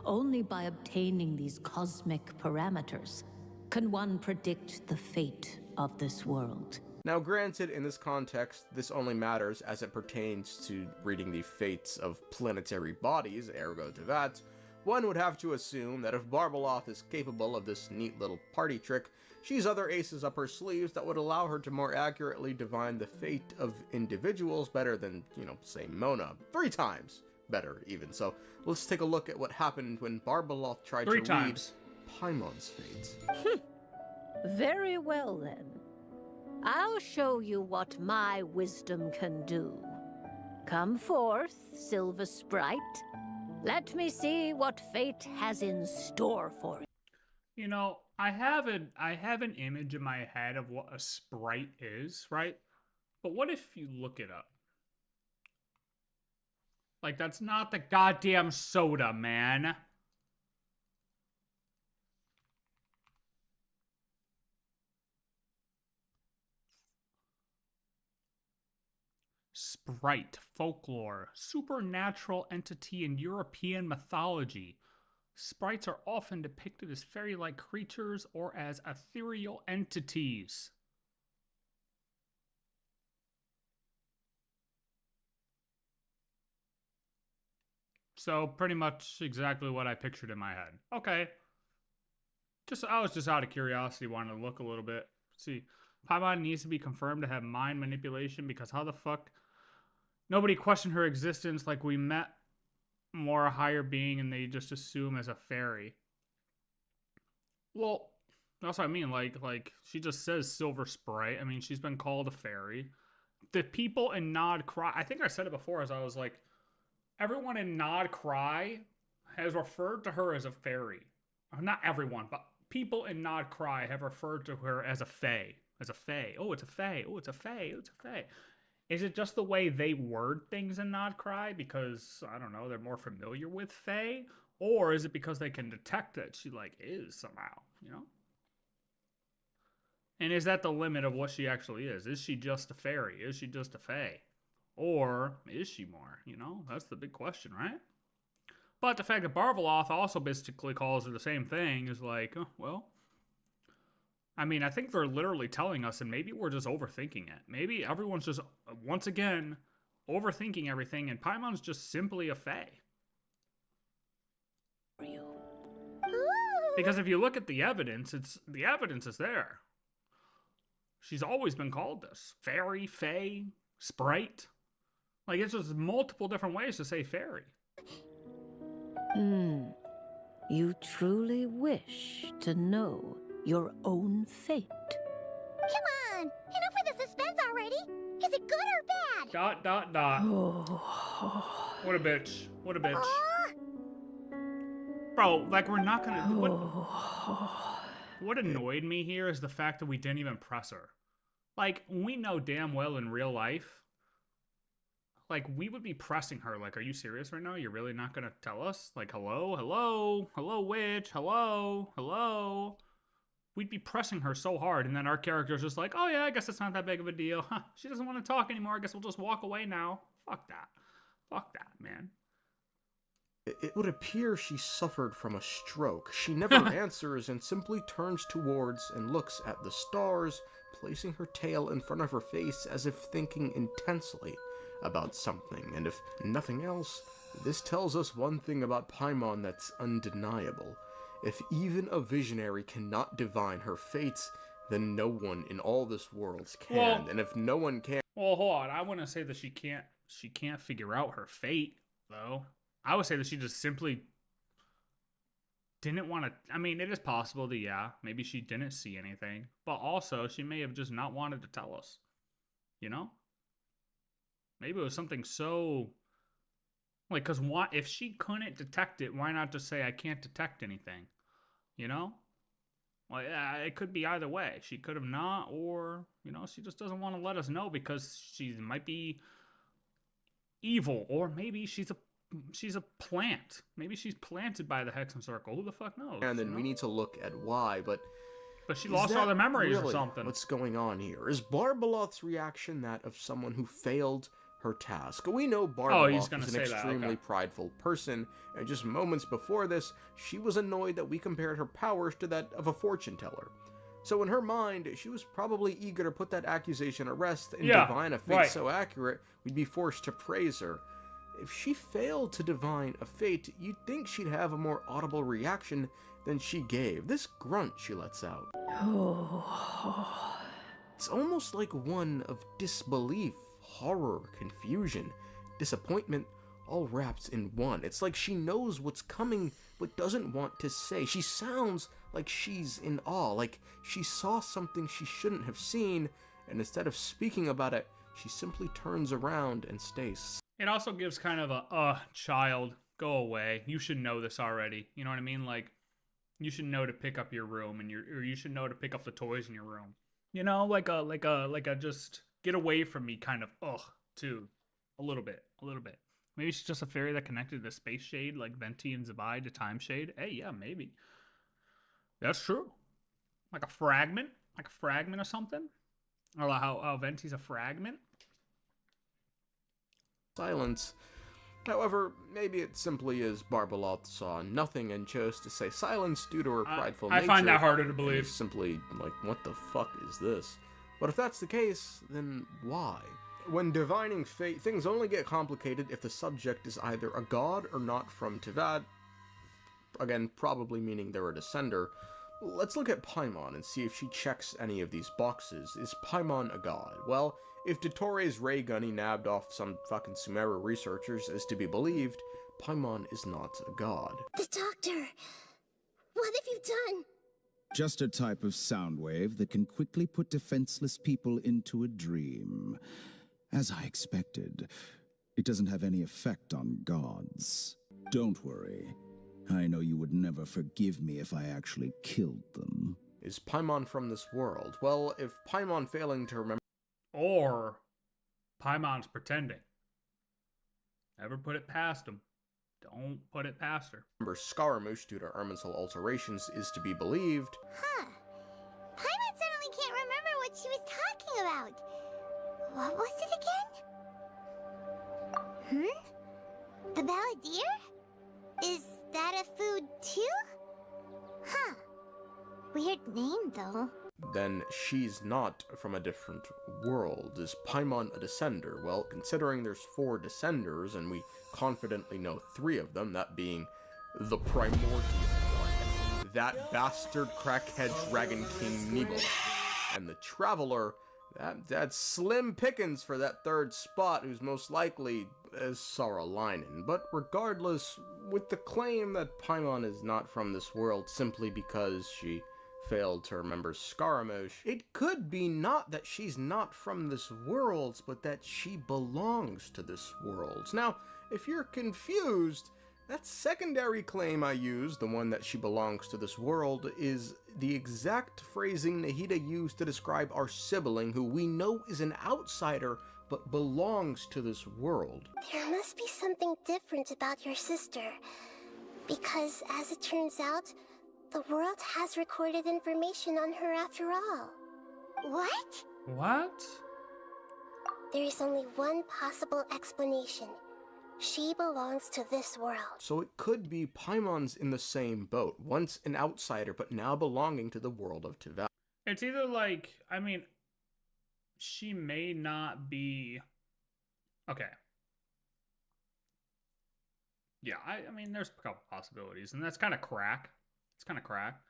Only by obtaining these cosmic parameters can one predict the fate of this world. Now, granted, in this context, this only matters as it pertains to reading the fates of planetary bodies, ergo Tivat. One would have to assume that if Barbeloth is capable of this neat little party trick, she's other aces up her sleeves that would allow her to more accurately divine the fate of individuals better than, you know, say Mona. 3 times better, even. So, let's take a look at what happened when Barbeloth tried to read Paimon's fate. Very well, then. I'll show you what my wisdom can do. Come forth, Silver Sprite. Let me see what fate has in store for you. You know, I have an image in my head of what a sprite is, right? But what if you look it up? Like, that's not the goddamn soda, man. Sprite, folklore, supernatural entity in European mythology. Sprites are often depicted as fairy-like creatures or as ethereal entities. So pretty much exactly what I pictured in my head. Okay. I was just out of curiosity, wanting to look a little bit. See, Paimon needs to be confirmed to have mind manipulation because how the fuck? Nobody questioned her existence, like we met more a higher being and they just assume as a fairy. Well, that's what I mean. Like she just says Silver Sprite. I mean, she's been called a fairy. The people in Nod Cry, I think I said it before as I was like, everyone in Nod Cry has referred to her as a fairy. Not everyone, but people in Nod Cry have referred to her as a fae. As a fae. Oh, it's a fae. Oh, it's a fae. Oh, it's a fae. Is it just the way they word things in Nod Cry because, I don't know, they're more familiar with fae? Or is it because they can detect that she, like, is somehow, you know? And is that the limit of what she actually is? Is she just a fairy? Is she just a fae? Or is she more, you know? That's the big question, right? But the fact that Barbeloth also basically calls her the same thing is like, oh, well, I mean, I think they're literally telling us, and maybe we're just overthinking it. Maybe everyone's just, once again, overthinking everything, and Paimon's just simply a fae. Because if you look at the evidence, the evidence is there. She's always been called this. Fairy, fae, sprite. Like, it's just multiple different ways to say fairy. You truly wish to know your own fate. Come on! Enough with the suspense already! Is it good or bad? Dot, dot, dot. What a bitch. What a bitch. Bro, like, we're not gonna... What annoyed me here is the fact that we didn't even press her. Like, we know damn well in real life, like, we would be pressing her. Like, are you serious right now? You're really not gonna tell us? Like, hello? Hello? Hello, witch? Hello? Hello? We'd be pressing her so hard, and then our character's just like, oh yeah, I guess it's not that big of a deal. Huh, she doesn't want to talk anymore. I guess we'll just walk away now. Fuck that. Fuck that, man. It would appear she suffered from a stroke. She never answers and simply turns towards and looks at the stars, placing her tail in front of her face as if thinking intensely about something. And if nothing else, this tells us one thing about Paimon that's undeniable. If even a visionary cannot divine her fate, then no one in all this world can. Well, and if no one can... Well, hold on. I wouldn't say that she can't figure out her fate, though. I would say that she just simply didn't want to... I mean, it is possible that, yeah, maybe she didn't see anything. But also, she may have just not wanted to tell us. You know? Maybe it was something so... Like, because if she couldn't detect it, why not just say, I can't detect anything? You know? Well, yeah, it could be either way. She could have not, or, you know, she just doesn't want to let us know because she might be evil. Or maybe she's a plant. Maybe she's planted by the Hexen Circle. Who the fuck knows? And then we need to look at why, but she lost all the memories really or something. What's going on here? Is Barbeloth's reaction that of someone who failed her task? We know Barbeloth is an extremely prideful person, and just moments before this, she was annoyed that we compared her powers to that of a fortune teller. So in her mind, she was probably eager to put that accusation at rest and divine a fate so accurate, we'd be forced to praise her. If she failed to divine a fate, you'd think she'd have a more audible reaction than she gave. This grunt she lets out. It's almost like one of disbelief, horror, confusion, disappointment, all wrapped in one. It's like she knows what's coming, but doesn't want to say. She sounds like she's in awe, like she saw something she shouldn't have seen, and instead of speaking about it, she simply turns around and stays. It also gives kind of a, child, go away. You should know this already. You know what I mean? Like, you should know to pick up your room, or you should know to pick up the toys in your room. You know, like a just get away from me kind of, too. A little bit. Maybe she's just a fairy that connected to Space Shade, like Venti and Zabai to Time Shade. Hey, yeah, maybe. That's true. Like a fragment or something. Or how Venti's a fragment. Silence. However, maybe it simply is Barbeloth saw nothing and chose to say silence due to her prideful nature. I find that harder to believe. Simply, like, what the fuck is this? But if that's the case, then why? When divining fate, things only get complicated if the subject is either a god or not from Tivad. Again, probably meaning they're a descender. Let's look at Paimon and see if she checks any of these boxes. Is Paimon a god? Well, if Dottores ray gun he nabbed off some fucking Sumeru researchers is to be believed, Paimon is not a god. The doctor! What have you done? Just a type of sound wave that can quickly put defenseless people into a dream. As I expected, it doesn't have any effect on gods. Don't worry. I know you would never forgive me if I actually killed them. Is Paimon from this world? Well, if Paimon failing to remember... Or Paimon's pretending. Never put it past him. Don't put it past her. Remember Scaramouche due to Irminsul alterations is to be believed. Huh. Paimon suddenly can't remember what she was talking about. What was it again? The Balladeer? Is that a food too? Huh. Weird name though. then she's not from a different world. Is Paimon a descender? Well, considering there's 4 descenders, and we confidently know 3 of them, that being the primordial one, that bastard crackhead Dragon King Nibel, and the Traveler, that's slim pickings for that 3rd spot, who's most likely as Saralainen. But regardless, with the claim that Paimon is not from this world simply because she failed to remember Scaramouche, it could be not that she's not from this world, but that she belongs to this world. Now, if you're confused, that secondary claim I used, the one that she belongs to this world, is the exact phrasing Nahida used to describe our sibling, who we know is an outsider, but belongs to this world. There must be something different about your sister, because as it turns out, the world has recorded information on her after all. What? What? There is only one possible explanation. She belongs to this world. So it could be Paimon's in the same boat, once an outsider, but now belonging to the world of Teval. It's either like, I mean, she may not be... Okay. Yeah, I mean, there's a couple possibilities, and that's kind of crack. It's kind of crack.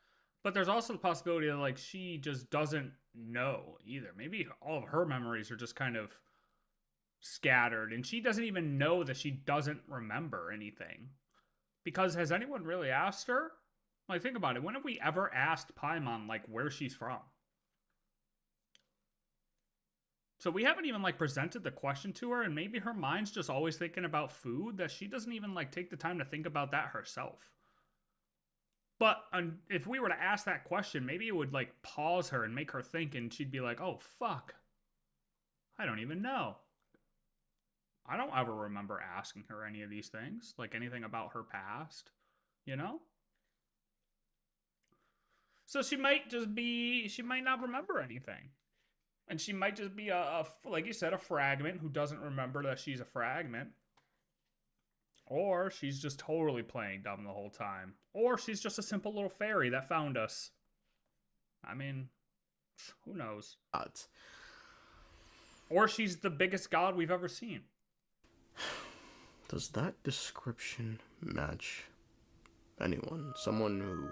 But there's also the possibility that, like, she just doesn't know either. Maybe all of her memories are just kind of scattered, and she doesn't even know that she doesn't remember anything. Because has anyone really asked her? Like, think about it. When have we ever asked Paimon, like, where she's from? So we haven't even, like, presented the question to her, and maybe her mind's just always thinking about food, that she doesn't even, like, take the time to think about that herself. But if we were to ask that question, maybe it would, like, pause her and make her think, and she'd be like, oh, fuck. I don't even know. I don't ever remember asking her any of these things, like anything about her past, you know? So she might just be, she might not remember anything. And she might just be like you said, a fragment who doesn't remember that she's a fragment. Or she's just totally playing dumb the whole time. Or she's just a simple little fairy that found us. I mean, who knows? Or she's the biggest god we've ever seen. Does that description match anyone? Someone who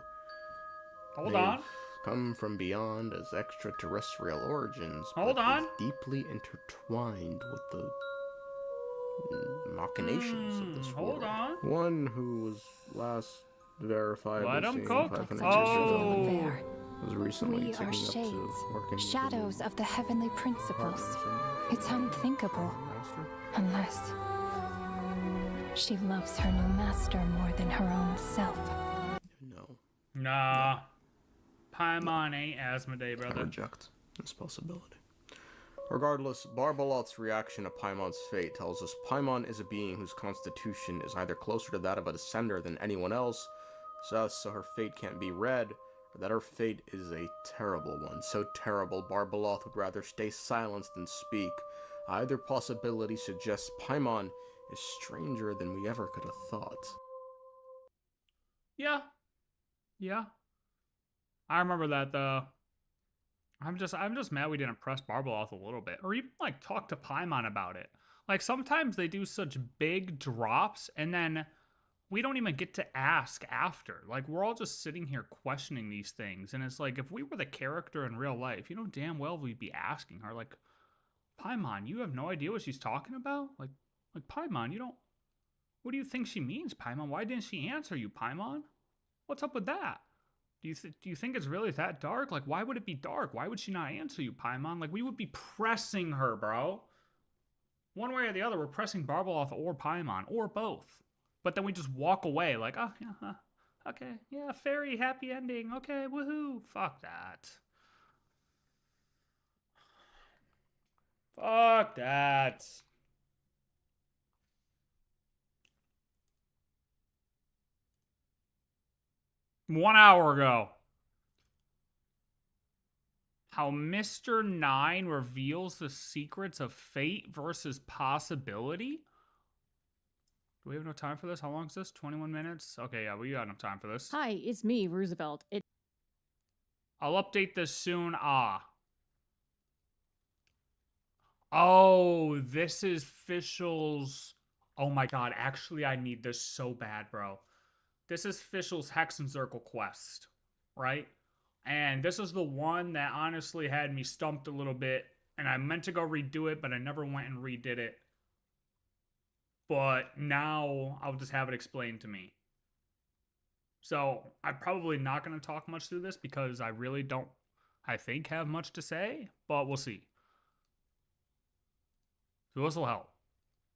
Hold on. Come from beyond as extraterrestrial origins, Hold but on. is deeply intertwined with the machinations of this world. Hold on. One who was last verified Let as him seeing cook. 500 Oh. years ago. Was recently We taking are up to shades, working with shadows of the heavenly principles. It's unthinkable. Unless she loves her new master more than her own self. No. Nah. Paimon ain't Asmodee, I brother. reject this possibility. Regardless, Barbeloth's reaction to Paimon's fate tells us Paimon is a being whose constitution is either closer to that of a descender than anyone else, so her fate can't be read, or that her fate is a terrible one. So terrible, Barbeloth would rather stay silent than speak. Either possibility suggests Paimon is stranger than we ever could have thought. Yeah. Yeah. I remember that, though. I'm just mad we didn't press Barbeloth a little bit. Or even, like, talk to Paimon about it. Like, sometimes they do such big drops, and then we don't even get to ask after. Like, we're all just sitting here questioning these things. And it's like, if we were the character in real life, you know damn well we'd be asking her, like, Paimon, you have no idea what she's talking about? Like Paimon, you don't... What do you think she means, Paimon? Why didn't she answer you, Paimon? What's up with that? Do you think it's really that dark? Like, why would it be dark? Why would she not answer you, Paimon? Like, we would be pressing her, bro. One way or the other, we're pressing Barbeloth or Paimon, or both. But then we just walk away like, oh, yeah, okay, yeah, fairy, happy ending, okay, woohoo. Fuck that. Fuck that. One hour ago. How Mr. 9 reveals the secrets of fate versus possibility? Do we have enough time for this? How long is this? 21 minutes? Okay, yeah, we got enough time for this. Hi, it's me, Roosevelt. I'll update this soon. Oh, this is Fischl's. Oh my god, actually I need this so bad, bro. This is Fischl's Hexen Circle quest, right? And this is the one that honestly had me stumped a little bit. And I meant to go redo it, but I never went and redid it. But now I'll just have it explained to me. So I'm probably not going to talk much through this because I really don't, I think, have much to say. But we'll see. So this will help.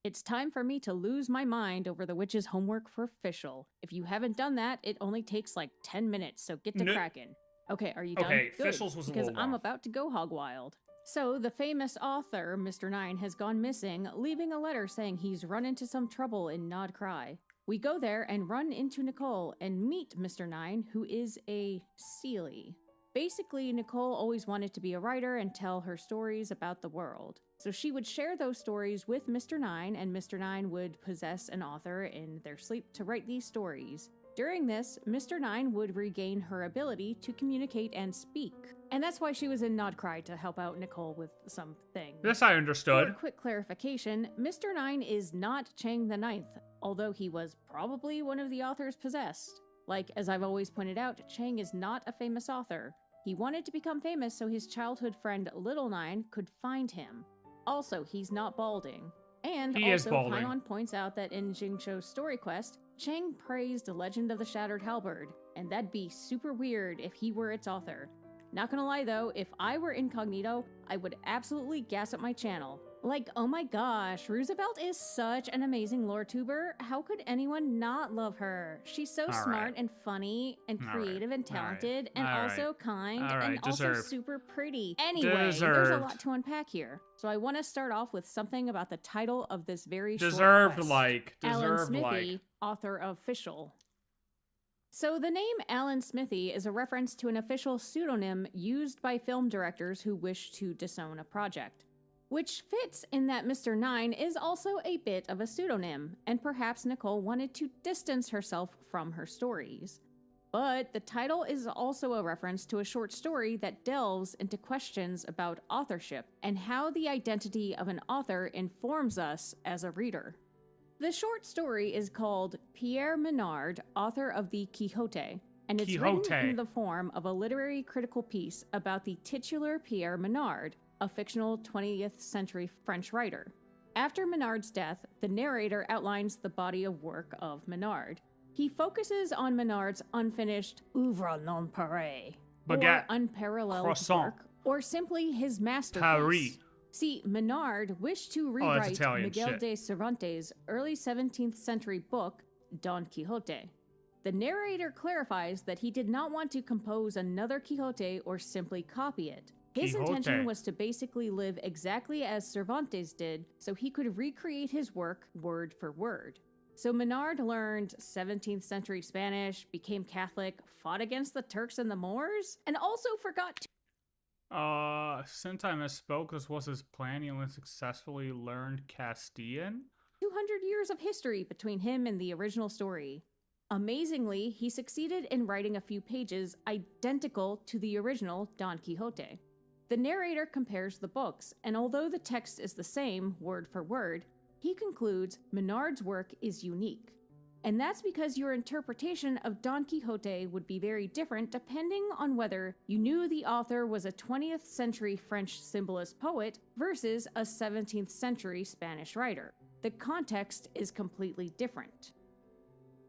It's time for me to lose my mind over the witch's homework for Fischl. If you haven't done that, it only takes like 10 minutes, so get to cracking. Okay, are you done? Okay, Good, Fischl's was a because little I'm rough. about to go hog wild. So, the famous author, Mr. Nine, has gone missing, leaving a letter saying he's run into some trouble in Nod KRAI. We go there and run into Nicole and meet Mr. Nine, who is a Seelie. Basically, Nicole always wanted to be a writer and tell her stories about the world. So she would share those stories with Mr. Nine, and Mr. Nine would possess an author in their sleep to write these stories. During this, Mr. Nine would regain her ability to communicate and speak. And that's why she was in Nod KRAI, to help out Nicole with something. This I understood. For a quick clarification, Mr. Nine is not Chang the Ninth, although he was probably one of the authors possessed. Like, as I've always pointed out, Chang is not a famous author. He wanted to become famous so his childhood friend Little Nine could find him. Also, he's not balding. And he also, balding. Paimon points out that in Jingcho's story quest, Chang praised Legend of the Shattered Halberd, and that'd be super weird if he were its author. Not gonna lie though, if I were incognito, I would absolutely gas up my channel. Like, oh my gosh, Roozevelt is such an amazing lore tuber. How could anyone not love her? She's so smart and funny and creative and talented and also kind and also super pretty. Anyway, there's a lot to unpack here. So I want to start off with something about the title of this very short quest. Alan Smithy, author of Fischl. So the name Alan Smithy is a reference to an official pseudonym used by film directors who wish to disown a project. Which fits in that Mr. Nine is also a bit of a pseudonym, and perhaps Nicole wanted to distance herself from her stories. But the title is also a reference to a short story that delves into questions about authorship and how the identity of an author informs us as a reader. The short story is called Pierre Menard, author of the Quixote, and it's written in the form of a literary critical piece about the titular Pierre Menard, a fictional 20th century French writer. After Menard's death, the narrator outlines the body of work of Menard. He focuses on Menard's unfinished oeuvre non parée, or unparalleled work, or simply his masterpiece. Paris. See, Menard wished to rewrite Miguel de Cervantes' early 17th century book, Don Quixote. The narrator clarifies that he did not want to compose another Quixote or simply copy it. His intention was to basically live exactly as Cervantes did, so he could recreate his work word for word. So Menard learned 17th century Spanish, became Catholic, fought against the Turks and the Moors, and also forgot to... Since I misspoke, this was his plan. He only successfully learned Castilian? 200 years of history between him and the original story. Amazingly, he succeeded in writing a few pages identical to the original Don Quixote. The narrator compares the books, and although the text is the same, word for word, he concludes Menard's work is unique. And that's because your interpretation of Don Quixote would be very different depending on whether you knew the author was a 20th century French symbolist poet versus a 17th century Spanish writer. The context is completely different.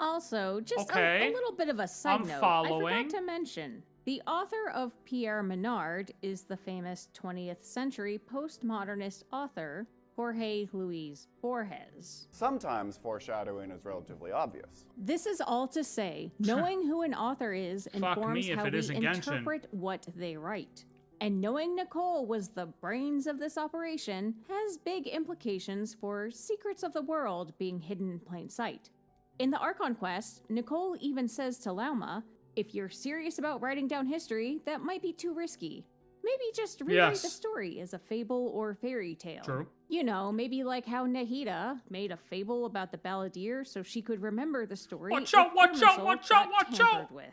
Also, just a little bit of a side note, I forgot to mention, the author of Pierre Menard is the famous 20th century postmodernist author Jorge Luis Borges. Sometimes foreshadowing is relatively obvious. This is all to say, knowing who an author is informs how we interpret what they write. And knowing Nicole was the brains of this operation has big implications for secrets of the world being hidden in plain sight. In the ARCHON quest, Nicole even says to Lauma, if you're serious about writing down history, that might be too risky. Maybe just rewrite the story as a fable or fairy tale. True. You know, maybe like how Nahida made a fable about the balladeer so she could remember the story. Watch out, watch out, watch out, watch out! With.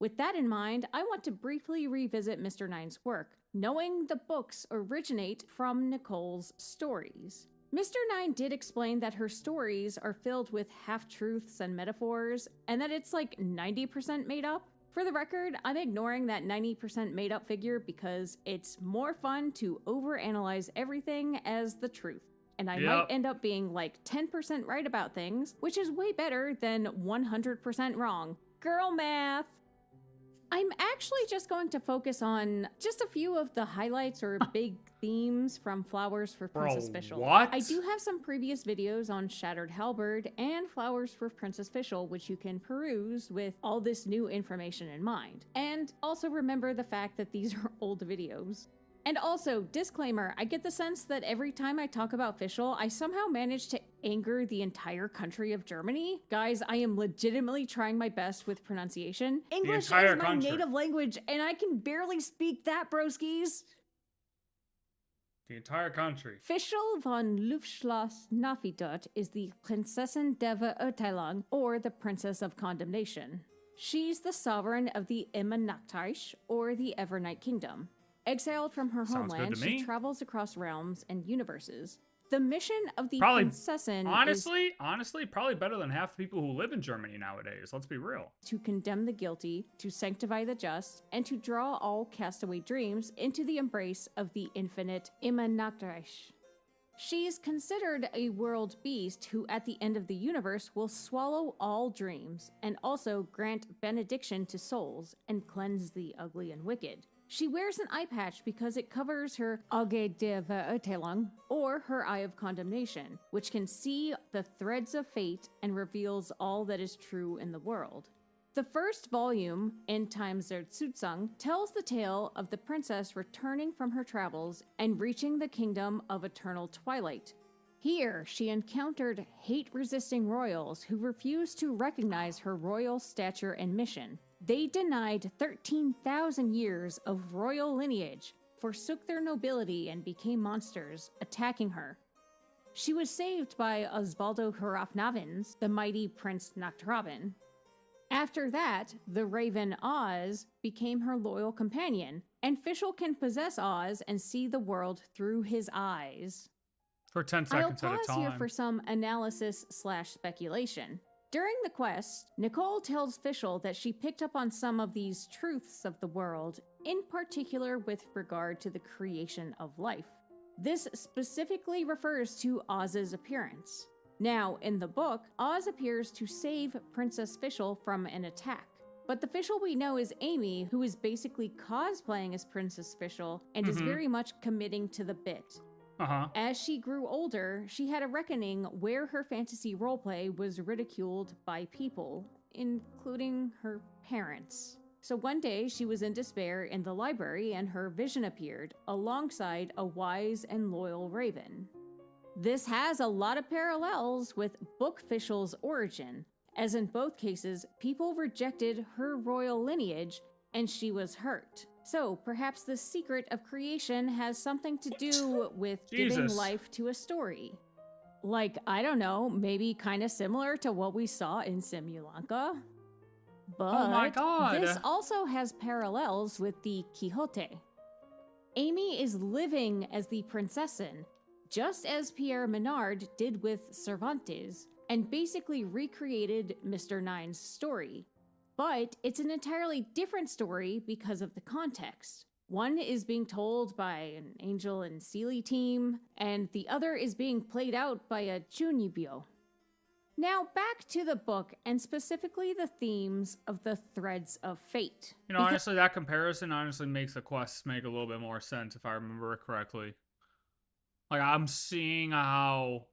With that in mind, I want to briefly revisit Mr. Nine's work, knowing the books originate from Nicole's stories. Mr. Nine did explain that her stories are filled with half-truths and metaphors, and that it's like 90% made up. For the record, I'm ignoring that 90% made up figure because it's more fun to overanalyze everything as the truth. And I might end up being like 10% right about things, which is way better than 100% wrong. Girl math! I'm actually just going to focus on just a few of the highlights or big themes from Flowers for Princess Fischl. What? I do have some previous videos on Shattered Halberd and Flowers for Princess Fischl, which you can peruse with all this new information in mind. And also remember the fact that these are old videos. And also, disclaimer, I get the sense that every time I talk about Fischl, I somehow manage to anger the entire country of Germany. Guys, I am legitimately trying my best with pronunciation. English is my native language, and I can barely speak that, broskies. The entire country. Fischl von Luftschloss Nafidot is the Prinzessin der Verurteilung, or the Princess of Condemnation. She's the sovereign of the Immernachtreich, or the Evernight Kingdom. Exiled from her homeland, she travels across realms and universes. The mission of the Prinzessin honestly, probably better than half the people who live in Germany nowadays. Let's be real. To condemn the guilty, to sanctify the just, and to draw all castaway dreams into the embrace of the infinite Immernachtreich. She's considered a world beast who at the end of the universe will swallow all dreams and also grant benediction to souls and cleanse the ugly and wicked. She wears an eye patch because it covers her Auge der Verurteilung, or her Eye of Condemnation, which can see the threads of fate and reveals all that is true in the world. The first volume, Endtimes der Zuzang, tells the tale of the princess returning from her travels and reaching the kingdom of eternal twilight. Here, she encountered hate-resisting royals who refused to recognize her royal stature and mission. They denied 13,000 years of royal lineage, forsook their nobility, and became monsters, attacking her. She was saved by Osvaldo Hrafnavins, the mighty Prince Nachtrabin. After that, the Raven Oz became her loyal companion, and Fischl can possess Oz and see the world through his eyes. For 10 seconds at a time. I'll pause here for some analysis/speculation. During the quest, Nicole tells Fischl that she picked up on some of these truths of the world, in particular with regard to the creation of life. This specifically refers to Oz's appearance. Now, in the book, Oz appears to save Princess Fischl from an attack. But the Fischl we know is Amy, who is basically cosplaying as Princess Fischl and is very much committing to the bit. As she grew older, she had a reckoning where her fantasy roleplay was ridiculed by people, including her parents. So one day she was in despair in the library and her vision appeared, alongside a wise and loyal raven. This has a lot of parallels with Book Fischl's origin, as in both cases, people rejected her royal lineage and she was hurt. So perhaps the secret of creation has something to do with giving life to a story. Like, I don't know, maybe kind of similar to what we saw in Simulanka. But oh my God. This also has parallels with the Quixote. Amy is living as the Prinzessin, just as Pierre Menard did with Cervantes, and basically recreated Mr. Nine's story. But it's an entirely different story because of the context. One is being told by an Angel and Seely team, and the other is being played out by a Chunibyo. Now back to the book, and specifically the themes of the Threads of Fate. You know, honestly, that comparison honestly makes the quests make a little bit more sense, if I remember it correctly. Like, I'm seeing how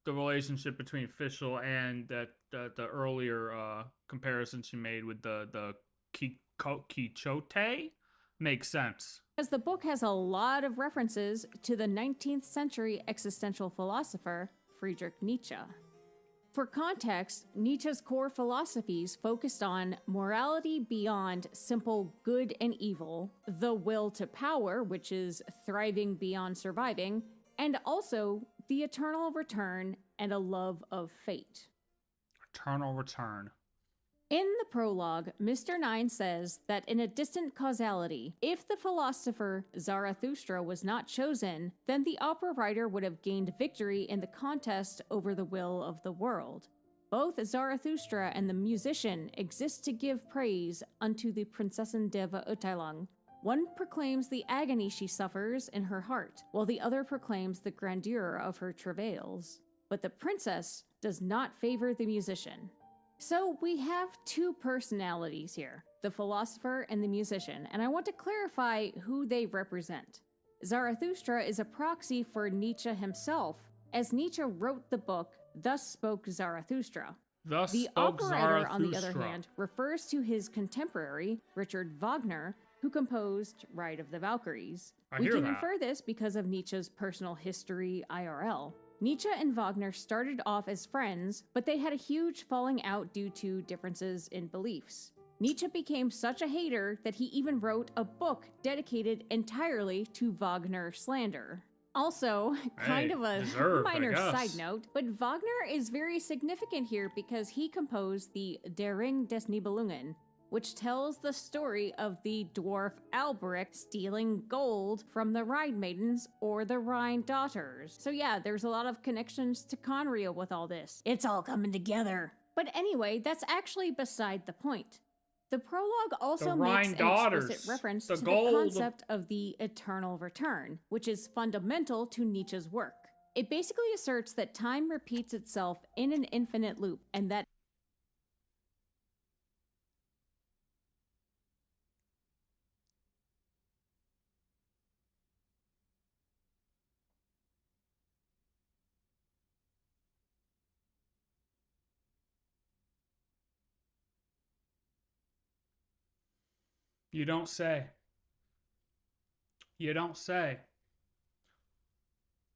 the relationship between Fischl and the earlier comparison she made with the Quixote makes sense. As the book has a lot of references to the 19th century existential philosopher Friedrich Nietzsche. For context, Nietzsche's core philosophies focused on morality beyond simple good and evil, the will to power, which is thriving beyond surviving, and also the eternal return and a love of fate. Eternal return. In the prologue, Mr. Nine says that in a distant causality, if the philosopher Zarathustra was not chosen, then the opera writer would have gained victory in the contest over the will of the world. Both Zarathustra and the musician exist to give praise unto the Prinzessin Deva Hytale. One proclaims the agony she suffers in her heart, while the other proclaims the grandeur of her travails. But the princess does not favor the musician. So we have two personalities here, the philosopher and the musician, and I want to clarify who they represent. Zarathustra is a proxy for Nietzsche himself, as Nietzsche wrote the book Thus Spoke Zarathustra. The operator, on the other hand, refers to his contemporary, Richard Wagner, who composed Ride of the Valkyries. We can infer this because of Nietzsche's personal history IRL. Nietzsche and Wagner started off as friends, but they had a huge falling out due to differences in beliefs. Nietzsche became such a hater that he even wrote a book dedicated entirely to Wagner slander. Also, kind of a minor side note, but Wagner is very significant here because he composed the Der Ring des Nibelungen, which tells the story of the dwarf Alberic stealing gold from the Rhine Maidens or the Rhine Daughters. So yeah, there's a lot of connections to Conrio with all this. It's all coming together. But anyway, that's actually beside the point. The prologue also makes an explicit reference to the concept of the eternal return, which is fundamental to Nietzsche's work. It basically asserts that time repeats itself in an infinite loop, and that You don't say. You don't say.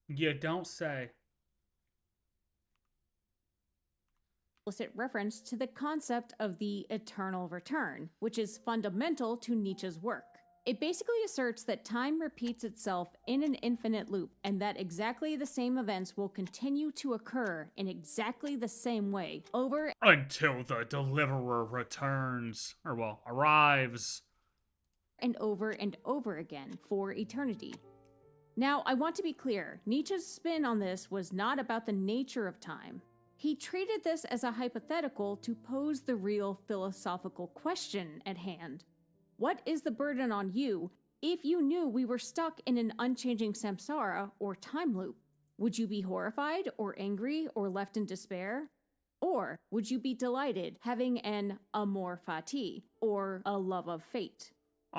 You don't say. Explicit reference to the concept of the eternal return, which is fundamental to Nietzsche's work. It basically asserts that time repeats itself in an infinite loop, and that exactly the same events will continue to occur in exactly the same way over until the deliverer returns, or well, arrives. And over again for eternity. Now, I want to be clear, Nietzsche's spin on this was not about the nature of time. He treated this as a hypothetical to pose the real philosophical question at hand. What is the burden on you if you knew we were stuck in an unchanging samsara or time loop? Would you be horrified or angry or left in despair? Or would you be delighted having an amor fati or a love of fate?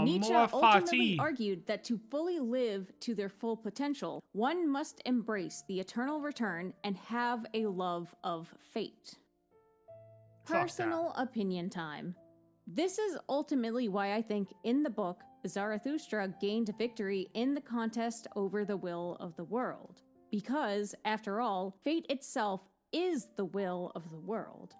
Nietzsche ultimately argued that to fully live to their full potential, one must embrace the eternal return and have a love of fate. Personal opinion time. This is ultimately why I think in the book, Zarathustra gained victory in the contest over the will of the world. Because, after all, fate itself is the will of the world.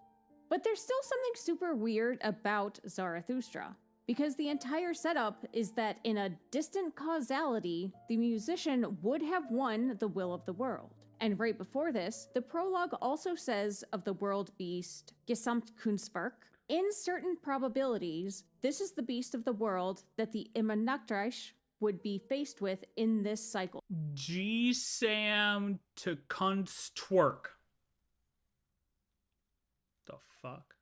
But there's still something super weird about Zarathustra. Because the entire setup is that in a distant causality, the musician would have won the will of the world. And right before this, the prologue also says of the world beast, Gesamtkunstwerk, in certain probabilities, this is the beast of the world that the Immanaktrish would be faced with in this cycle. G-Sam to Kunstwerk. The fuck?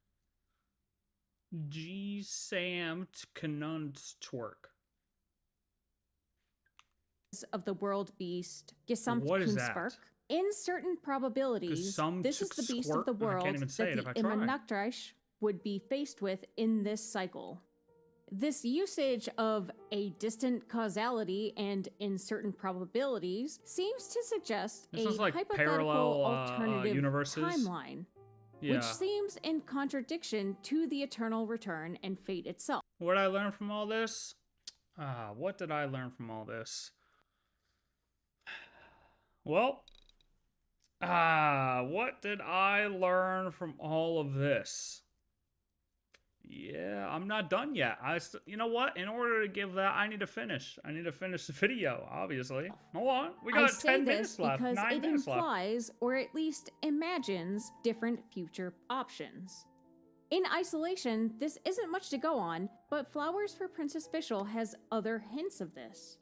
G-Samt Kunstwerk. Of the world beast, Gesamtkunstwerk. In certain probabilities, this is the beast of the world that the Immanaktrish would be faced with in this cycle. This usage of a distant causality and in certain probabilities seems to suggest a hypothetical alternative timeline. Yeah. Which seems in contradiction to the eternal return and fate itself. What did I learn from all this? What did I learn from all this? Well, what did I learn from all of this? Yeah, I'm not done yet. You know what? In order to give that, I need to finish. I need to finish the video, obviously. Hold on. We got 10 minutes left. Because 9 minutes left. Implies, or at least imagines, different future options. In isolation, this isn't much to go on, but Flowers for Princess Fischl has other hints of this.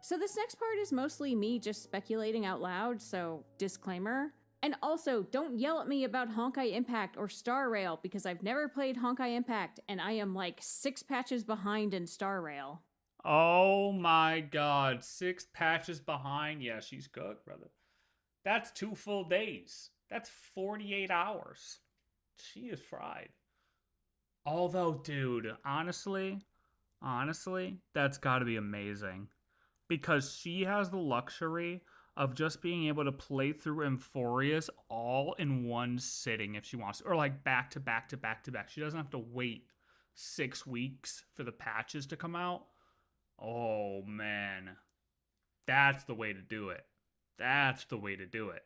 So this next part is mostly me just speculating out loud, so disclaimer. And also, don't yell at me about Honkai Impact or Star Rail, because I've never played Honkai Impact, and I am like 6 patches behind in Star Rail. Oh my god, 6 patches behind. Yeah, she's good, brother. That's 2 full days. That's 48 hours. She is fried. Although, dude, honestly, that's gotta be amazing. Because she has the luxury of just being able to play through Emphorius all in one sitting if she wants to. Or like back to back to back to back. She doesn't have to wait 6 weeks for the patches to come out. Oh, man. That's the way to do it. That's the way to do it.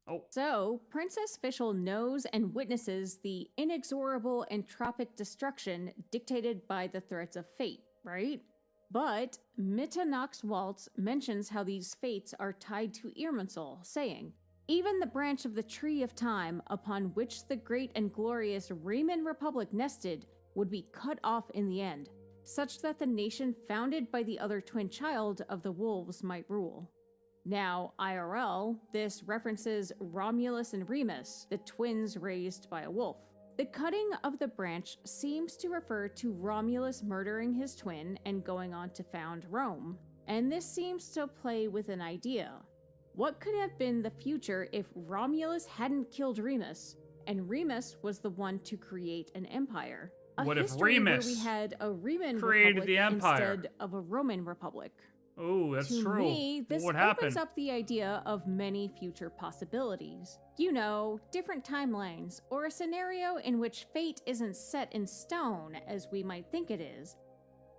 Oh. So, Princess Fischl knows and witnesses the inexorable entropic destruction dictated by the threads of fate, right? But Mitternacht's Waltz mentions how these fates are tied to Irminsul, saying, "Even the branch of the tree of time upon which the great and glorious Riemann Republic nested would be cut off in the end, such that the nation founded by the other twin child of the wolves might rule." Now, IRL, this references Romulus and Remus, the twins raised by a wolf. The cutting of the branch seems to refer to Romulus murdering his twin and going on to found Rome, and this seems to play with an idea. What could have been the future if Romulus hadn't killed Remus, and Remus was the one to create an empire? What if history Remus where we had a Riemann created Republic the empire instead of a Roman Republic? Oh, that's to true. me, this What opens happened? up the idea of many future possibilities. You know, different timelines, or a scenario in which fate isn't set in stone as we might think it is.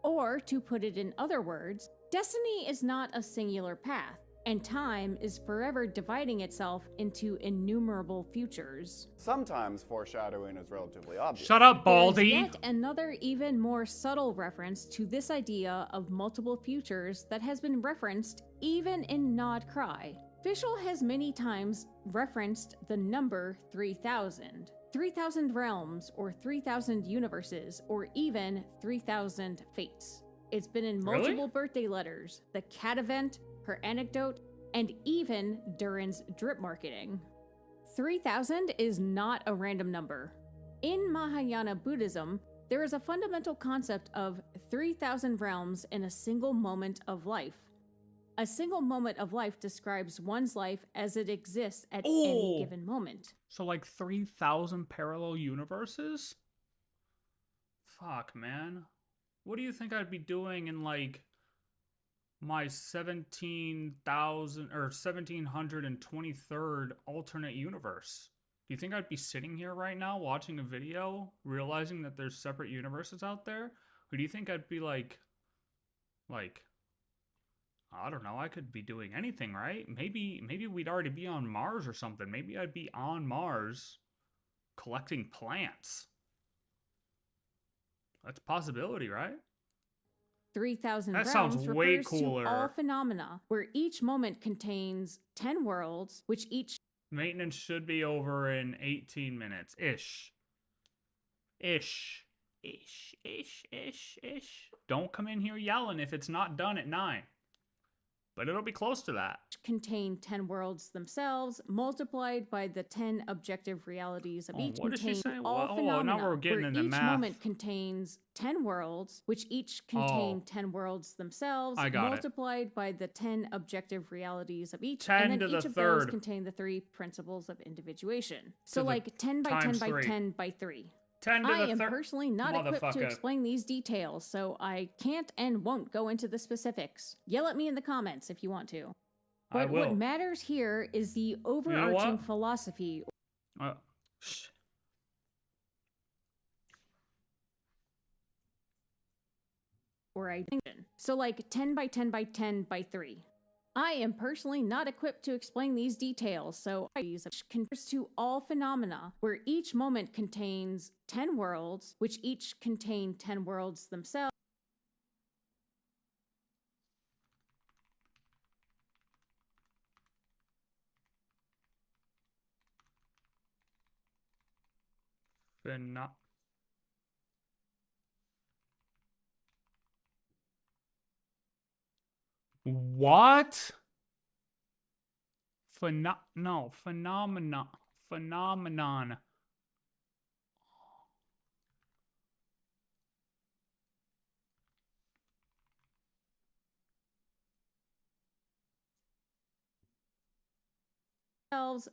Or, to put it in other words, destiny is not a singular path, and time is forever dividing itself into innumerable futures. Sometimes foreshadowing is relatively obvious. Shut up, There's Baldy! yet another even more subtle reference to this idea of multiple futures that has been referenced even in Nod Cry. Fischl has many times referenced the number 3000. 3000 realms, or 3000 universes, or even 3000 fates. It's been in multiple birthday letters, the cat event, her anecdote, and even Durin's drip marketing. 3000 is not a random number. In Mahayana Buddhism, there is a fundamental concept of 3000 realms in a single moment of life. A single moment of life describes one's life as it exists at any given moment. So like 3,000 parallel universes? Fuck, man. What do you think I'd be doing in like my 17,000 or 1723rd alternate universe? Do you think I'd be sitting here right now watching a video, realizing that there's separate universes out there? Or do you think I'd be like, I don't know, I could be doing anything, right? Maybe we'd already be on Mars or something. Maybe I'd be on Mars collecting plants. That's a possibility, right? 3000 That realms sounds way refers cooler. to all phenomena, where each moment contains 10 worlds, which each Maintenance should be over in 18 minutes. Ish. Don't come in here yelling if it's not done at 9. But it'll be close to that. contain 10 worlds themselves, multiplied by the 10 objective realities of each. What did she say? All Oh, phenomena, now we're getting where into each math. moment contains 10 worlds, which each contain 10 worlds themselves, I got it. multiplied by the 10 objective realities of each. 10 and then to the each of those third. contain the 3 principles of individuation. So To the like 10 by 10 times by 3. 10 by 3. 10 to I the am third. personally not equipped to Motherfucker. explain these details, so I can't and won't go into the specifics. Yell at me in the comments if you want to. I But will. what matters here is the overarching philosophy or idea. So like 10 by 10 by 10 by 3. I am personally not equipped to explain these details, so I confers to all phenomena, where each moment contains 10 worlds, which each contain 10 worlds themselves. What? Phenomenon.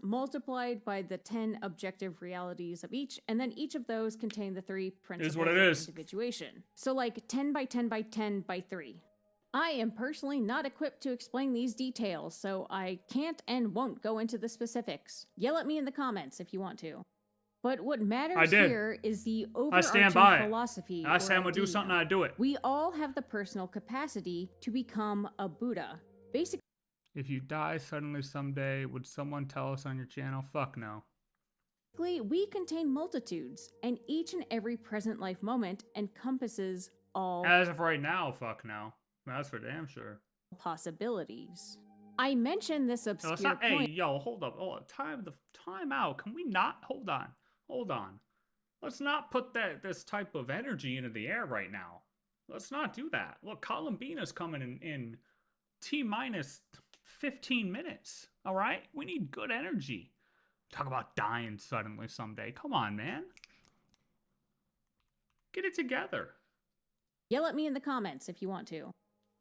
Multiplied by the 10 objective realities of each, and then each of those contain the 3 principles what it of is. individuation. So like 10 by 10 by 10 by 3. I am personally not equipped to explain these details, so I can't and won't go into the specifics. Yell at me in the comments if you want to. But what matters here is the overarching philosophy. I say I'm gonna do something, I do it. We all have the personal capacity to become a Buddha. Basically, if you die suddenly someday, would someone tell us on your channel? Fuck no. We contain multitudes, and each and every present life moment encompasses all. As of right now, fuck no. That's for damn sure. Possibilities. I mentioned this obscure point. Hey, yo, hold up. Time out. Can we not? Hold on. Let's not put this type of energy into the air right now. Let's not do that. Look, Columbina's coming in T-minus 15 minutes. All right? We need good energy. Talk about dying suddenly someday. Come on, man. Get it together. Yell at me in the comments if you want to.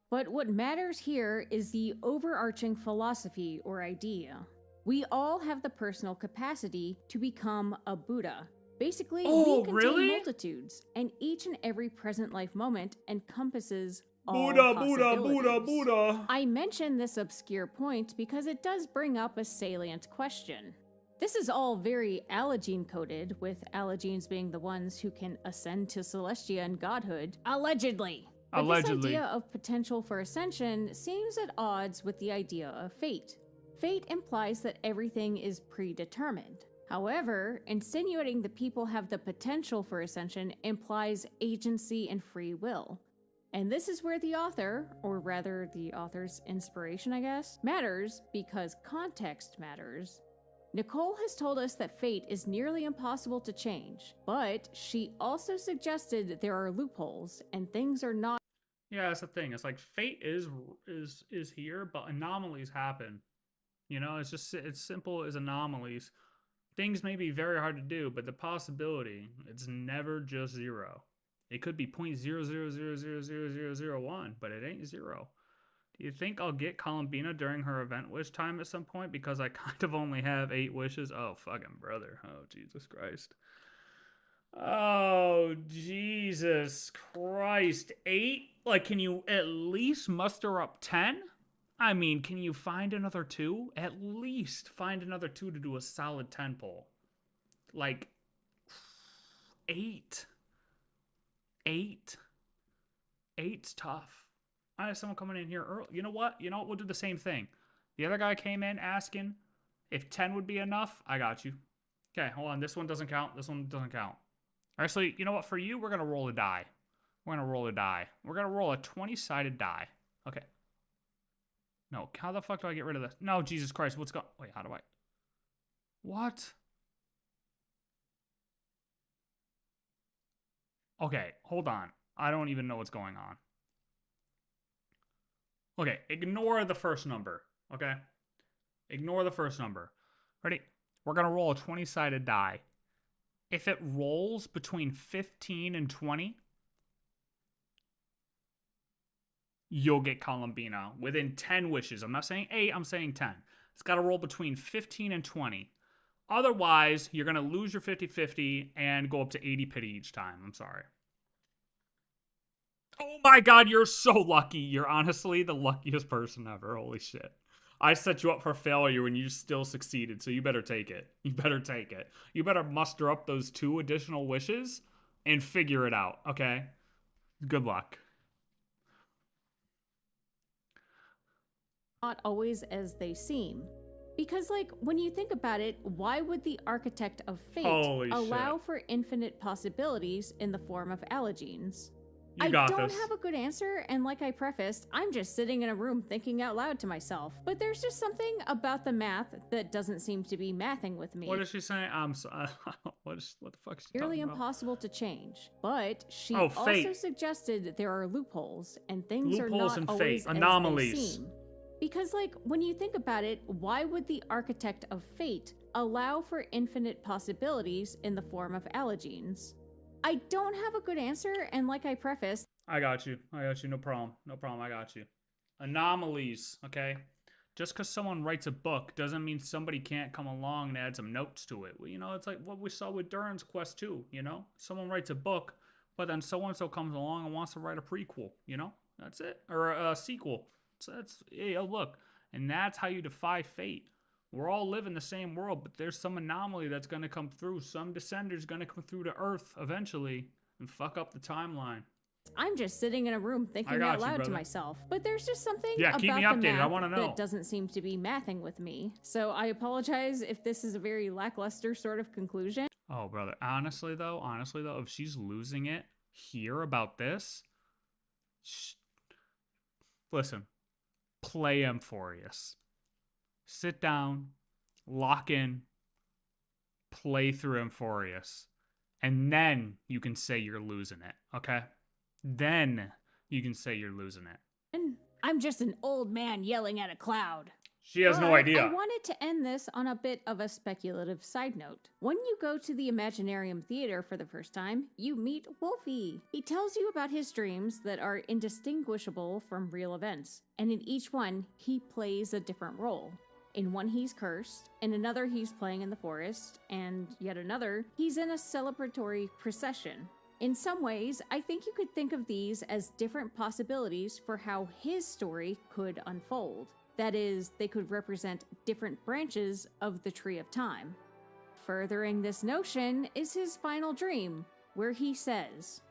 But what matters here is the overarching philosophy or idea. We all have the personal capacity to become a Buddha. Basically, we contain multitudes, and each and every present life moment encompasses all Buddha. I mention this obscure point because it does bring up a salient question. This is all very Allogene coded, with Allogenes being the ones who can ascend to Celestia and godhood. Allegedly. But this idea of potential for ascension seems at odds with the idea of fate. Fate implies that everything is predetermined. However, insinuating that people have the potential for ascension implies agency and free will. And this is where the author, or rather the author's inspiration, I guess, matters because context matters. Nicole has told us that fate is nearly impossible to change, but she also suggested there are loopholes and things are not. Yeah, that's the thing. It's like fate is here, but anomalies happen. You know, it's simple as anomalies. Things may be very hard to do, but the possibility, it's never just 0. It could be 0.000000001, but it ain't 0. Do you think I'll get Columbina during her event wish time at some point? Because I kind of only have 8 wishes. Oh, fucking brother. Oh, Jesus Christ. Oh, Jesus Christ. 8? Like, can you at least muster up 10? I mean, can you find another 2? At least find another 2 to do a solid 10 pull. Like, 8. 8's tough. I have someone coming in here early. You know what? We'll do the same thing. The other guy came in asking if 10 would be enough. I got you. Okay, hold on. This one doesn't count. This one doesn't count. Actually, you know what? For you, we're going to roll a die. We're going to roll a 20-sided die. Okay. No, how the fuck do I get rid of this? No, Jesus Christ. What's going... Wait, how do I... What? Okay, hold on. I don't even know what's going on. Okay, ignore the first number, okay? Ignore the first number. Ready? We're going to roll a 20-sided die. If it rolls between 15 and 20, you'll get Columbina within 10 wishes. I'm not saying 8, I'm saying 10. It's got to roll between 15 and 20. Otherwise, you're going to lose your 50-50 and go up to 80 pity each time. I'm sorry. Oh my god, you're so lucky. You're honestly the luckiest person ever. Holy shit. I set you up for failure when you still succeeded, so you better take it. You better take it. You better muster up those 2 additional wishes and figure it out, okay? Good luck. Not always as they seem. Because, like, when you think about it, why would the architect of fate allow for infinite possibilities in the form of allogenes? You got don't this. have a good answer, and like I prefaced, I'm just sitting in a room thinking out loud to myself. But there's just something about the math that doesn't seem to be mathing with me. What is she saying? I'm sorry. What the fuck is she Nearly talking about? impossible to change. But she Oh, also fate. suggested there are loopholes, and things are Loopholes not in always fate. as Anomalies. they seem. Because, like, when you think about it, why would the architect of fate allow for infinite possibilities in the form of allogenes? I don't have a good answer, and like I prefaced, I got you. No problem. I got you. Anomalies, okay? Just because someone writes a book doesn't mean somebody can't come along and add some notes to it. Well, you know, it's like what we saw with Durin's Quest 2, you know? Someone writes a book, but then so-and-so comes along and wants to write a prequel, you know? That's it. Or a sequel. So that's, hey, oh, look. And that's how you defy fate. We're all living the same world, but there's some anomaly that's going to come through. Some descender's going to come through to Earth eventually and fuck up the timeline. I'm just sitting in a room thinking out loud to myself. But there's just something about keep me the updated. math I wanna know. that doesn't seem to be mathing with me. So I apologize if this is a very lackluster sort of conclusion. Oh, brother. Honestly, though, if she's losing it here about this, listen, play Amphorius. Sit down, lock in, play through Amphorius, and then you can say you're losing it, okay? Then you can say you're losing it. And I'm just an old man yelling at a cloud. She has no idea. I wanted to end this on a bit of a speculative side note. When you go to the Imaginarium Theater for the first time, you meet Wolfie. He tells you about his dreams that are indistinguishable from real events, and in each one, he plays a different role. In one, he's cursed, in another, he's playing in the forest, and yet another, he's in a celebratory procession. In some ways, I think you could think of these as different possibilities for how his story could unfold. That is, they could represent different branches of the Tree of Time. Furthering this notion is his final dream, where he says,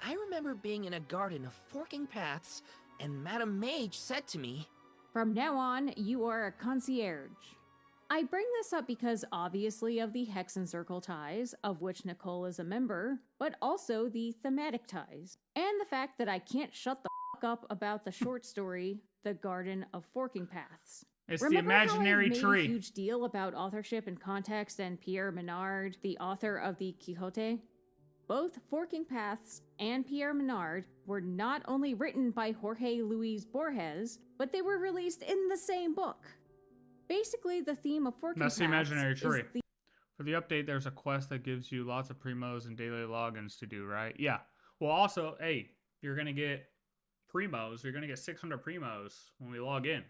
I remember being in a garden of forking paths, and Madame Mage said to me, from now on, you are a concierge. I bring this up because obviously of the Hex and Circle ties, of which Nicole is a member, but also the thematic ties, and the fact that I can't shut the fuck up about the short story, The Garden of Forking Paths. It's Remember the imaginary how I made tree. a huge deal about authorship and context and Pierre Menard, the author of the Quixote? Both Forking Paths and Pierre Menard were not only written by Jorge Luis Borges, but they were released in the same book. Basically, the theme of Forking Paths That's the imaginary tree. is For the update, there's a quest that gives you lots of primos and daily logins to do, right? Yeah. Well, also, hey, you're going to get primos. You're going to get 600 primos when we log in.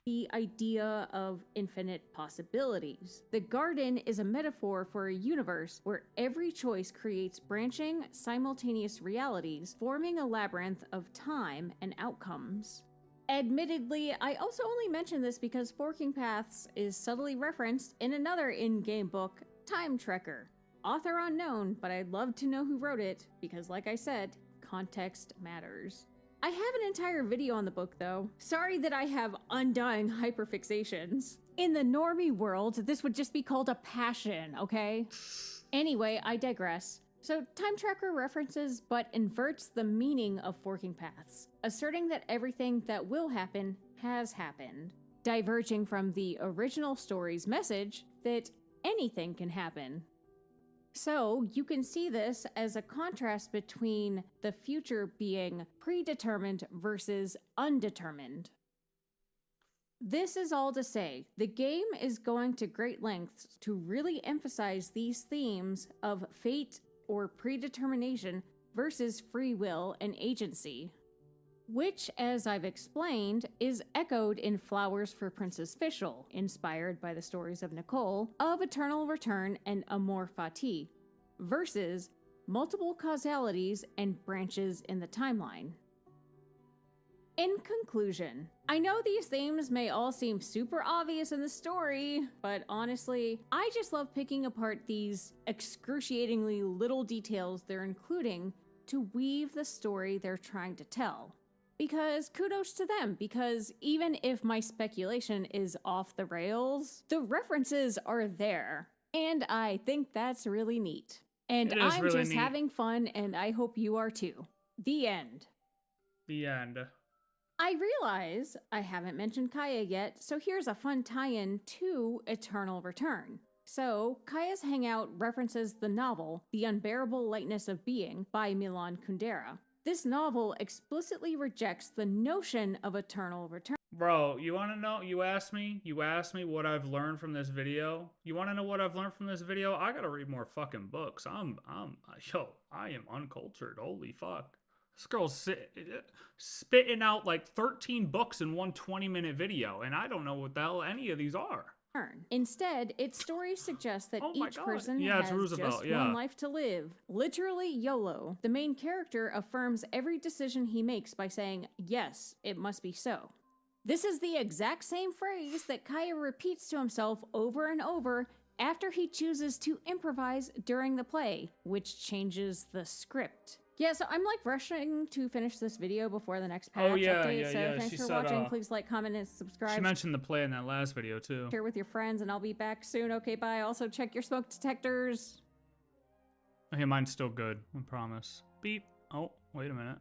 the idea of infinite possibilities. The garden is a metaphor for a universe where every choice creates branching, simultaneous realities, forming a labyrinth of time and outcomes. Admittedly, I also only mention this because Forking Paths is subtly referenced in another in-game book, Time Trekker. Author unknown, but I'd love to know who wrote it, because like I said, context matters. I have an entire video on the book though. Sorry that I have undying hyperfixations. In the normie world, this would just be called a passion, okay? Anyway, I digress. So, Time Trekker references but inverts the meaning of Forking Paths, asserting that everything that will happen has happened, diverging from the original story's message that anything can happen. So, you can see this as a contrast between the future being predetermined versus undetermined. This is all to say, the game is going to great lengths to really emphasize these themes of fate or predetermination versus free will and agency, which, as I've explained, is echoed in Flowers for Princess Fischl, inspired by the stories of Nicole, of Eternal Return and Amor Fati, versus multiple causalities and branches in the timeline. In conclusion, I know these themes may all seem super obvious in the story, but honestly, I just love picking apart these excruciatingly little details they're including to weave the story they're trying to tell. Because kudos to them, because even if my speculation is off the rails, the references are there, and I think that's really neat. And It is I'm really just neat. having fun, and I hope you are too. The end. The end. I realize I haven't mentioned Kaya yet, so here's a fun tie-in to Eternal Return. So, Kaya's Hangout references the novel The Unbearable Lightness of Being by Milan Kundera. This novel explicitly rejects the notion of eternal return. Bro, you want to know? You asked me what I've learned from this video. You want to know what I've learned from this video? I gotta read more fucking books. I am uncultured. Holy fuck. This girl's spitting out like 13 books in one 20-minute video, and I don't know what the hell any of these are. Instead, its story suggests that each person it's has Roosevelt, just one life to live. Literally YOLO. The main character affirms every decision he makes by saying, yes, it must be so. This is the exact same phrase that Kaya repeats to himself over and over after he chooses to improvise during the play, which changes the script. Yeah, so I'm like rushing to finish this video before the next patch update, so thanks for watching. Please like, comment, and subscribe. She mentioned the play in that last video too. Share with your friends, and I'll be back soon. Okay, bye. Also, check your smoke detectors. Okay, mine's still good, I promise. Beep. Oh, wait a minute.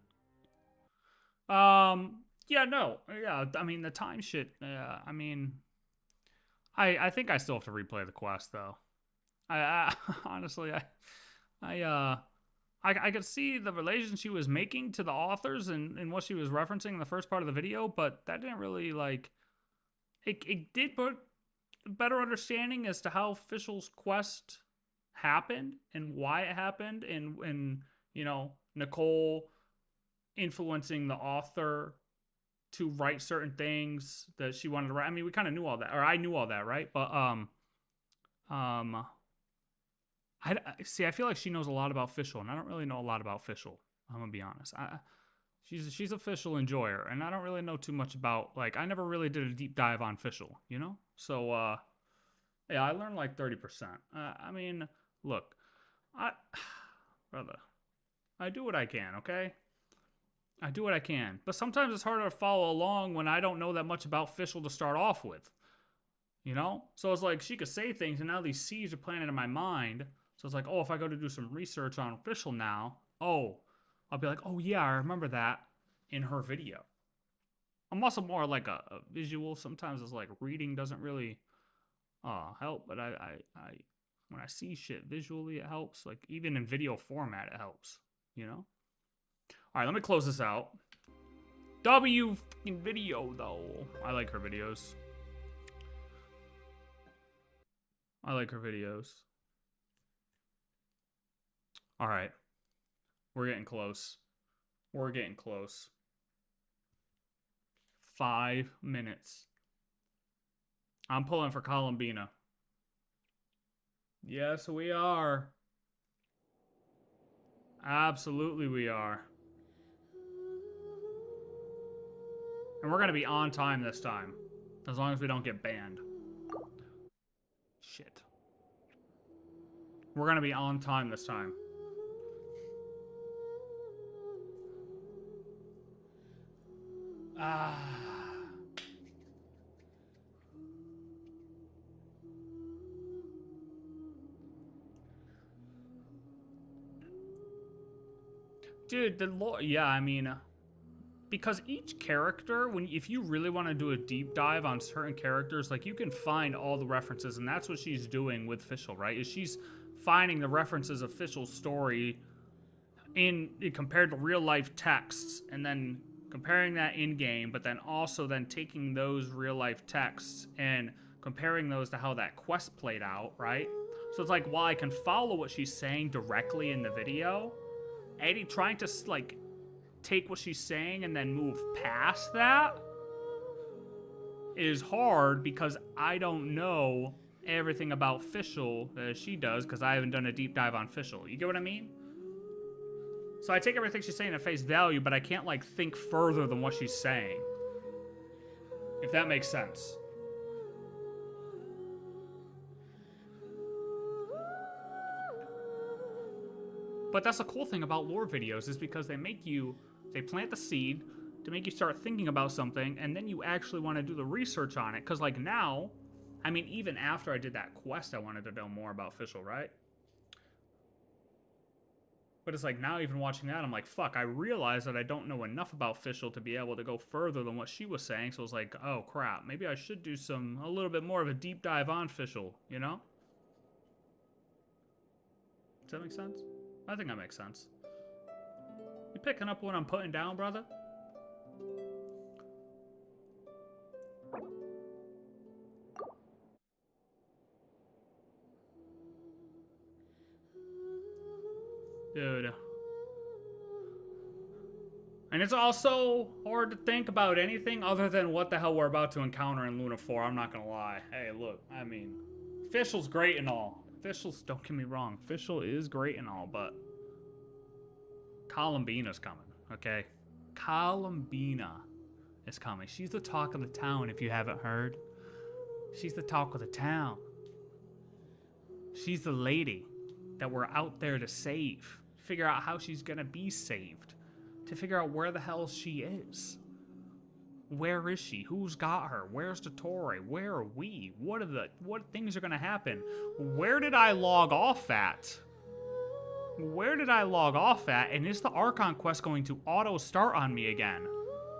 Yeah, no. Yeah, I mean, the time shit, I mean, I think I still have to replay the quest, though. I honestly, I could see the relation she was making to the authors and what she was referencing in the first part of the video, but that didn't really, like, it did put a better understanding as to how Fischl's quest happened and why it happened, and you know, Nicole influencing the author to write certain things that she wanted to write. I mean, we kind of knew all that, or I knew all that, right? But I feel like she knows a lot about Fischl, and I don't really know a lot about Fischl. I'm gonna be honest. She's a Fischl enjoyer, and I don't really know too much about, like, I never really did a deep dive on Fischl, you know? So yeah, I learned like 30%. I mean, look, brother, I do what I can, okay? I do what I can. But sometimes it's harder to follow along when I don't know that much about Fischl to start off with. You know? So it's like she could say things, and now these seeds are planted in my mind. So it's like, oh, if I go to do some research on Fischl now, oh, I'll be like, oh yeah, I remember that in her video. I'm also more like a visual. Sometimes it's like reading doesn't really help, but I when I see shit visually, it helps. Like even in video format, it helps. You know? All right, let me close this out. W fucking video though. I like her videos. I like her videos. All right. We're getting close. We're getting close. 5 minutes. I'm pulling for Columbina. Yes, we are. Absolutely we are. And we're going to be on time this time. As long as we don't get banned. Shit. We're going to be on time this time. Dude, the lore, yeah, I mean, because each character, if you really want to do a deep dive on certain characters, like, you can find all the references, and that's what she's doing with Fischl, right? Is she's finding the references of Fischl's story compared to real life texts, and then comparing that in game, but then also then taking those real life texts and comparing those to how that quest played out, right? So it's like, while I can follow what she's saying directly in the video, Eddie trying to, like, take what she's saying and then move past that is hard because I don't know everything about Fischl that she does because I haven't done a deep dive on Fischl. You get what I mean? So I take everything she's saying at face value, but I can't, like, think further than what she's saying. If that makes sense. But that's the cool thing about lore videos, is because they plant the seed to make you start thinking about something, and then you actually want to do the research on it. Because, like, now, I mean, even after I did that quest, I wanted to know more about Fischl, right? But it's like, now even watching that, I'm like, fuck, I realize that I don't know enough about Fischl to be able to go further than what she was saying. So it's like, oh crap, maybe I should do a little bit more of a deep dive on Fischl, you know? Does that make sense? I think that makes sense. You picking up what I'm putting down, brother? Dude. And it's also hard to think about anything other than what the hell we're about to encounter in Luna 4, I'm not gonna lie. Hey, look, I mean, Fischl's great and all. Fischl's, don't get me wrong, Fischl is great and all, but Columbina's coming, okay? Columbina is coming. She's the talk of the town, if you haven't heard. She's the talk of the town. She's the lady that we're out there to save. Figure out how she's gonna be saved. To figure out where the hell she is. Where is she? Who's got her? Where's Dottore? Where are we? What things are gonna happen? Where did I log off at? Where did I log off at? And is the Archon quest going to auto start on me again?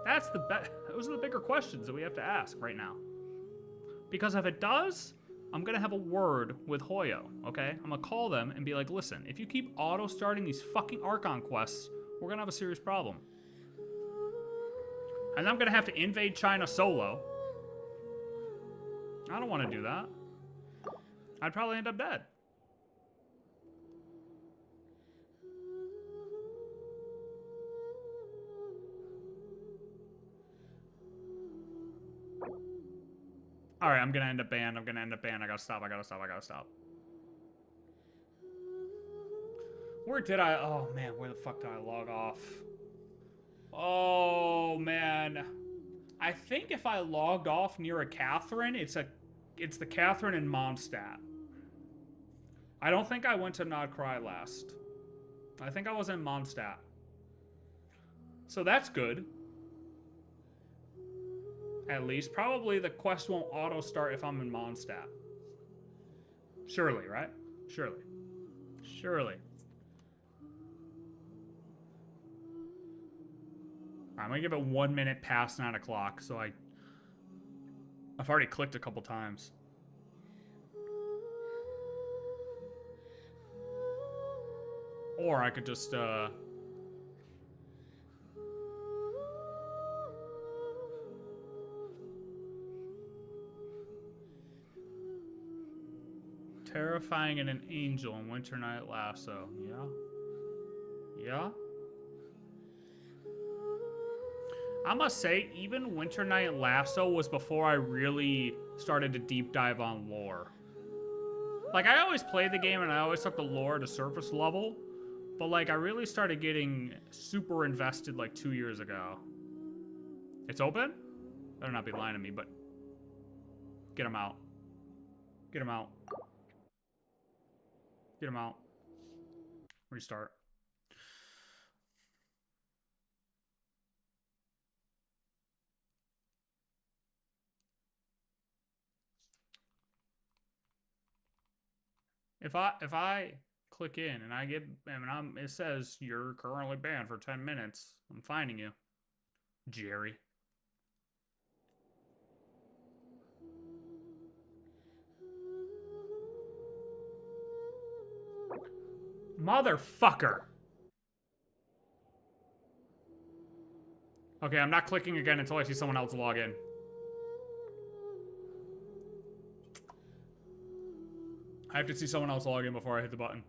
Those are the bigger questions that we have to ask right now. Because if it does, I'm gonna have a word with Hoyo, okay? I'm gonna call them and be like, listen, if you keep auto starting these fucking Archon quests, we're gonna have a serious problem. And I'm gonna have to invade China solo. I don't wanna do that. I'd probably end up dead. Alright, I'm gonna end up banned. I gotta stop. Where did I? Oh man, where the fuck did I log off? Oh man. I think if I logged off near a Catherine, it's the Catherine in Mondstadt. I don't think I went to KRAI last. I think I was in Mondstadt. So that's good. At least. Probably the quest won't auto start if I'm in Mondstadt. Surely, right? Surely. I'm gonna give it 1 minute past 9 o'clock, so I've already clicked a couple times. Or I could just, Terrifying and an Angel in Winter Night Lasso. Yeah? I must say, even Winter Night Lasso was before I really started to deep dive on lore. Like, I always played the game and I always took the lore to surface level, but like, I really started getting super invested like 2 years ago. It's open? Better not be lying to me, but get him out. Get him out. Get him out. Restart. If I click in and it says you're currently banned for 10 minutes, I'm fining you, Jerry. Motherfucker. Okay, I'm not clicking again until I see someone else log in. I have to see someone else log in before I hit the button.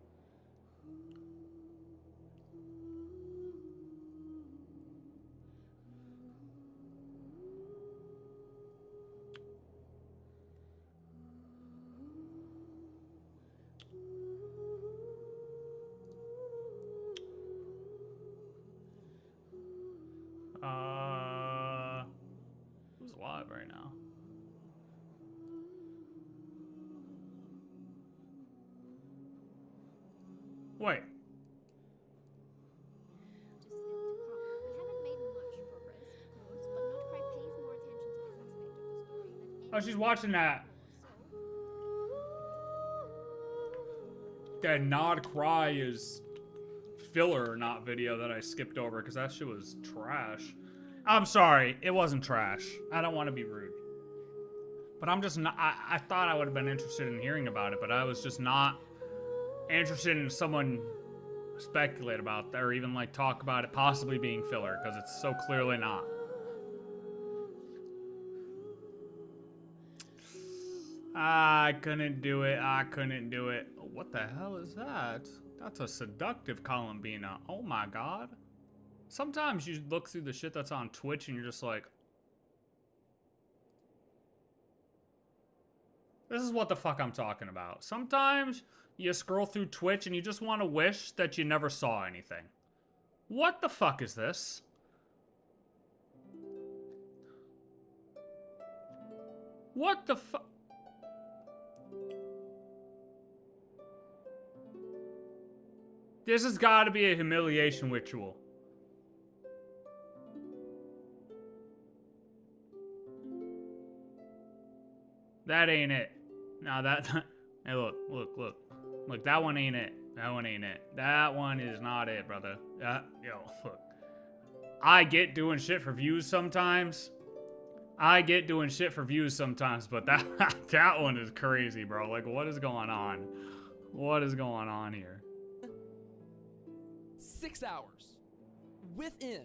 Who's live right now? Wait. Oh, she's watching that. That KRAI is filler or not video that I skipped over because that shit was trash. I'm sorry, it wasn't trash. I don't want to be rude. But I'm just not, I thought I would have been interested in hearing about it, but I was just not interested in someone speculate about that or even like talk about it possibly being filler because it's so clearly not. I couldn't do it. I couldn't do it. What the hell is that? That's a seductive Columbina. Oh my god. Sometimes you look through the shit that's on Twitch and you're just like, this is what the fuck I'm talking about. Sometimes you scroll through Twitch and you just want to wish that you never saw anything. What the fuck is this? What the fuck? This has got to be a humiliation ritual. That ain't it. No, that... Hey, look. Look, that one ain't it. That one ain't it. That one is not it, brother. Yo, look. I get doing shit for views sometimes. But that, that one is crazy, bro. Like, what is going on? What is going on here? 6 hours. Within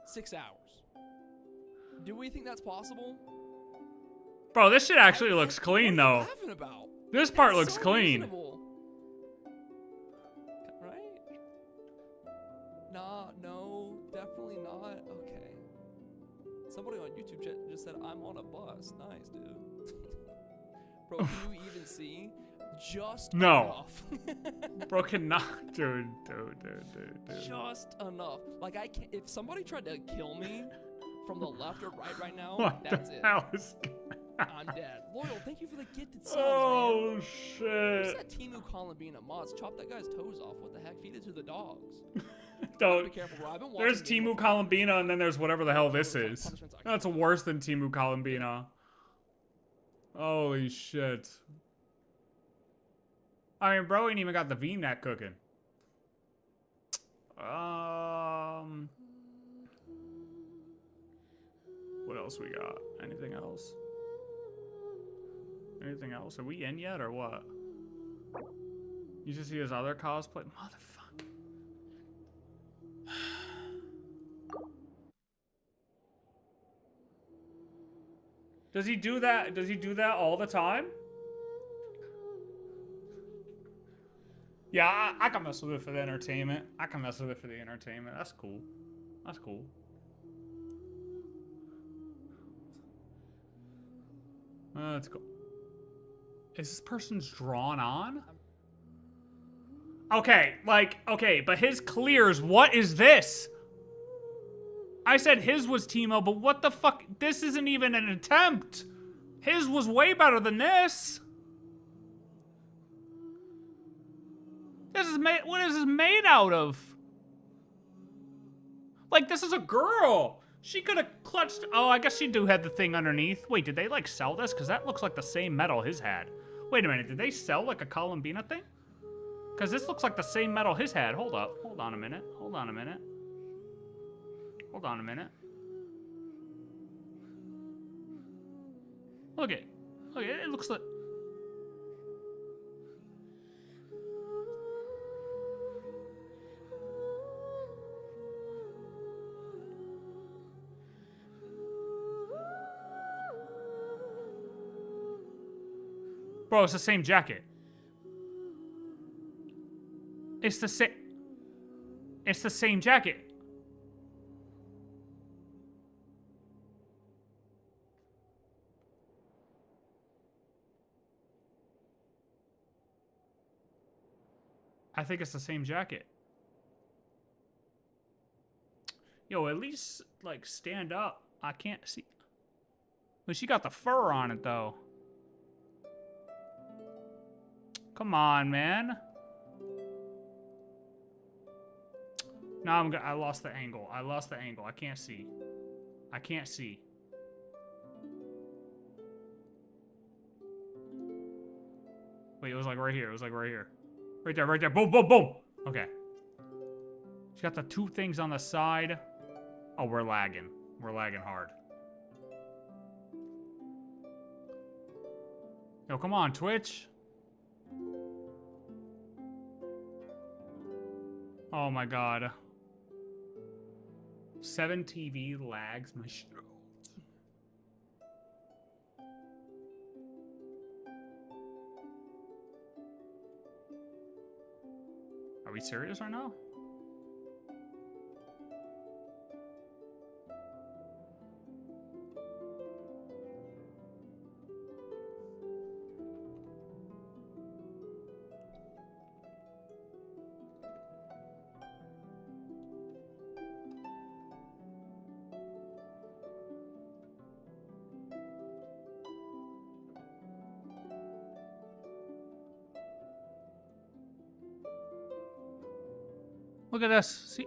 6 hours. Do we think that's possible? Bro, this shit actually looks clean, though. What are you laughing about? This part It's looks so clean. reasonable. Right? Nah, no, definitely not. Okay. Somebody on YouTube just said, I'm on a bus. Nice, dude. Bro, can you even see? Just No. enough. Bro cannot. Dude. Just enough. Like, I can't. If somebody tried to kill me from the left or right now, What that's the it. hell is I'm dead. Loyal, thank you for the gifted subs, Oh, man. shit. What's that Timu Columbina mods? Chop that guy's toes off. What the heck? Feed it to the dogs. Don't. Be careful, bro. I've been There's watching Timu Columbina, and then there's whatever the hell this is. That's worse than Timu Columbina. Holy shit. I mean, bro ain't even got the V-neck cooking. What else we got? Anything else? Anything else? Are we in yet, or what? You just see his other cosplay? Motherfucker. Does he do that? Does he do that all the time? Yeah, I can mess with it for the entertainment. That's cool. That's cool. That's cool. Is this person's drawn on? Okay, but his clears, what is this? I said his was Teemo, but what the fuck? This isn't even an attempt. His was way better than this. This is made, what is this made out of? Like, this is a girl. She could have clutched, oh, I guess she do have the thing underneath. Wait, did they like sell this? Because that looks like the same metal his had. Wait a minute, did they sell like a Columbina thing? Because this looks like the same metal his had. Hold up, hold on a minute. Look it, it looks like... Bro, it's the same jacket. It's the same jacket. I think it's the same jacket. Yo, at least, like, stand up. I can't see. But she got the fur on it, though. Come on, man. No, I lost the angle. I can't see. Wait, it was like right here. Right there. Boom, boom, boom. Okay. got the two things on the side. Oh, we're lagging. We're lagging hard. Yo, come on, Twitch. Oh my god. 7 TV lags my shit. Are we serious right now? Look at this. See?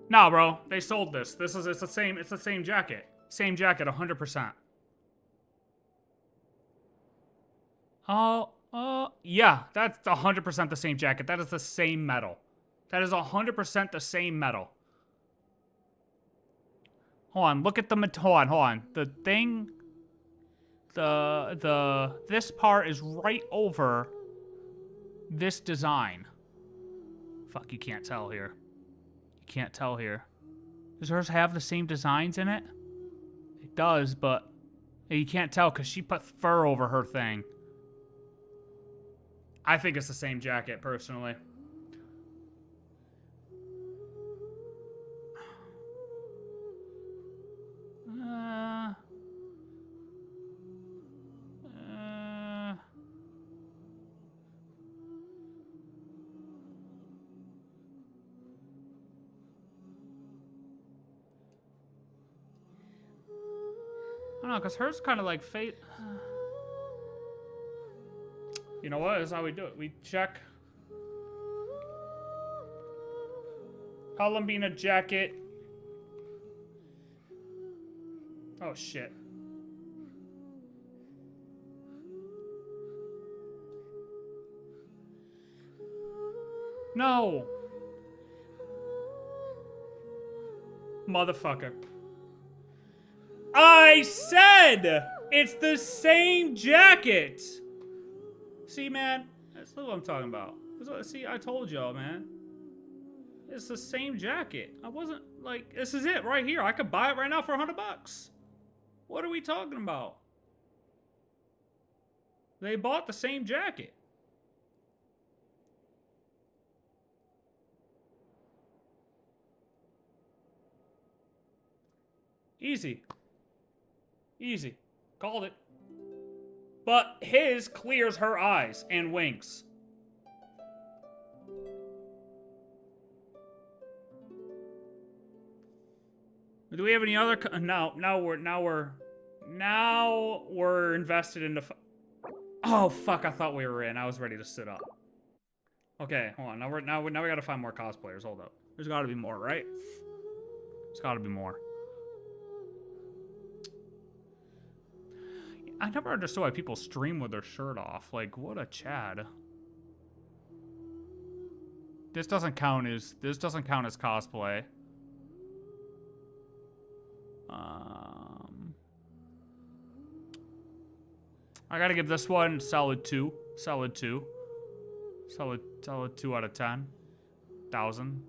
Nah, bro. They sold this. It's the same jacket. Same jacket, 100%. Yeah, that's 100% the same jacket. That is the same metal. That is 100% the same metal. Hold on, look at the hold on. The thing, this part is right over this design. Fuck, you can't tell here. You can't tell here. Does hers have the same designs in it? It does, but you can't tell because she put fur over her thing. I think it's the same jacket, personally. I don't know, because hers kind of like fate. You know what? This is how we do it. We check. Columbina jacket. Oh, shit. No. Motherfucker. I said it's the same jacket. See, man, that's what I'm talking about. See, I told y'all, man. It's the same jacket. I wasn't like, this is it right here. I could buy it right now for $100. What are we talking about? They bought the same jacket. Easy. Easy. Called it. But his clears her eyes and winks. Do we have any other? Now we're invested in the. Oh fuck! I thought we were in. I was ready to sit up. Okay, hold on. Now we gotta find more cosplayers. Hold up. There's got to be more, right? There's got to be more. I never understood why people stream with their shirt off. Like, what a Chad. This doesn't count as cosplay. I gotta give this one solid 2. Solid 2. Solid 2 out of 10. 1,000.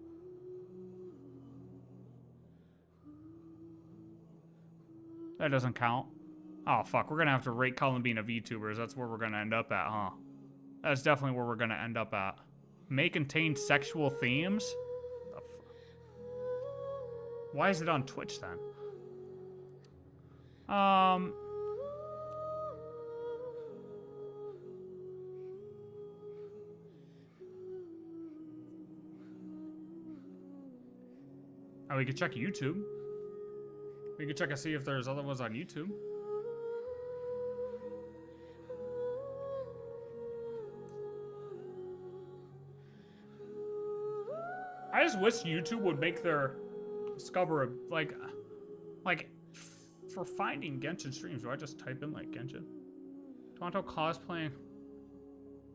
That doesn't count. Oh, fuck. We're going to have to rate Columbina VTubers. That's where we're going to end up at, huh? That's definitely where we're going to end up at. May contain sexual themes? Why is it on Twitch, then? Oh, we could check YouTube. We could check and see if there's other ones on YouTube. I just wish YouTube would make their discover like for finding Genshin streams. Do I just type in like Genshin? Toronto cosplaying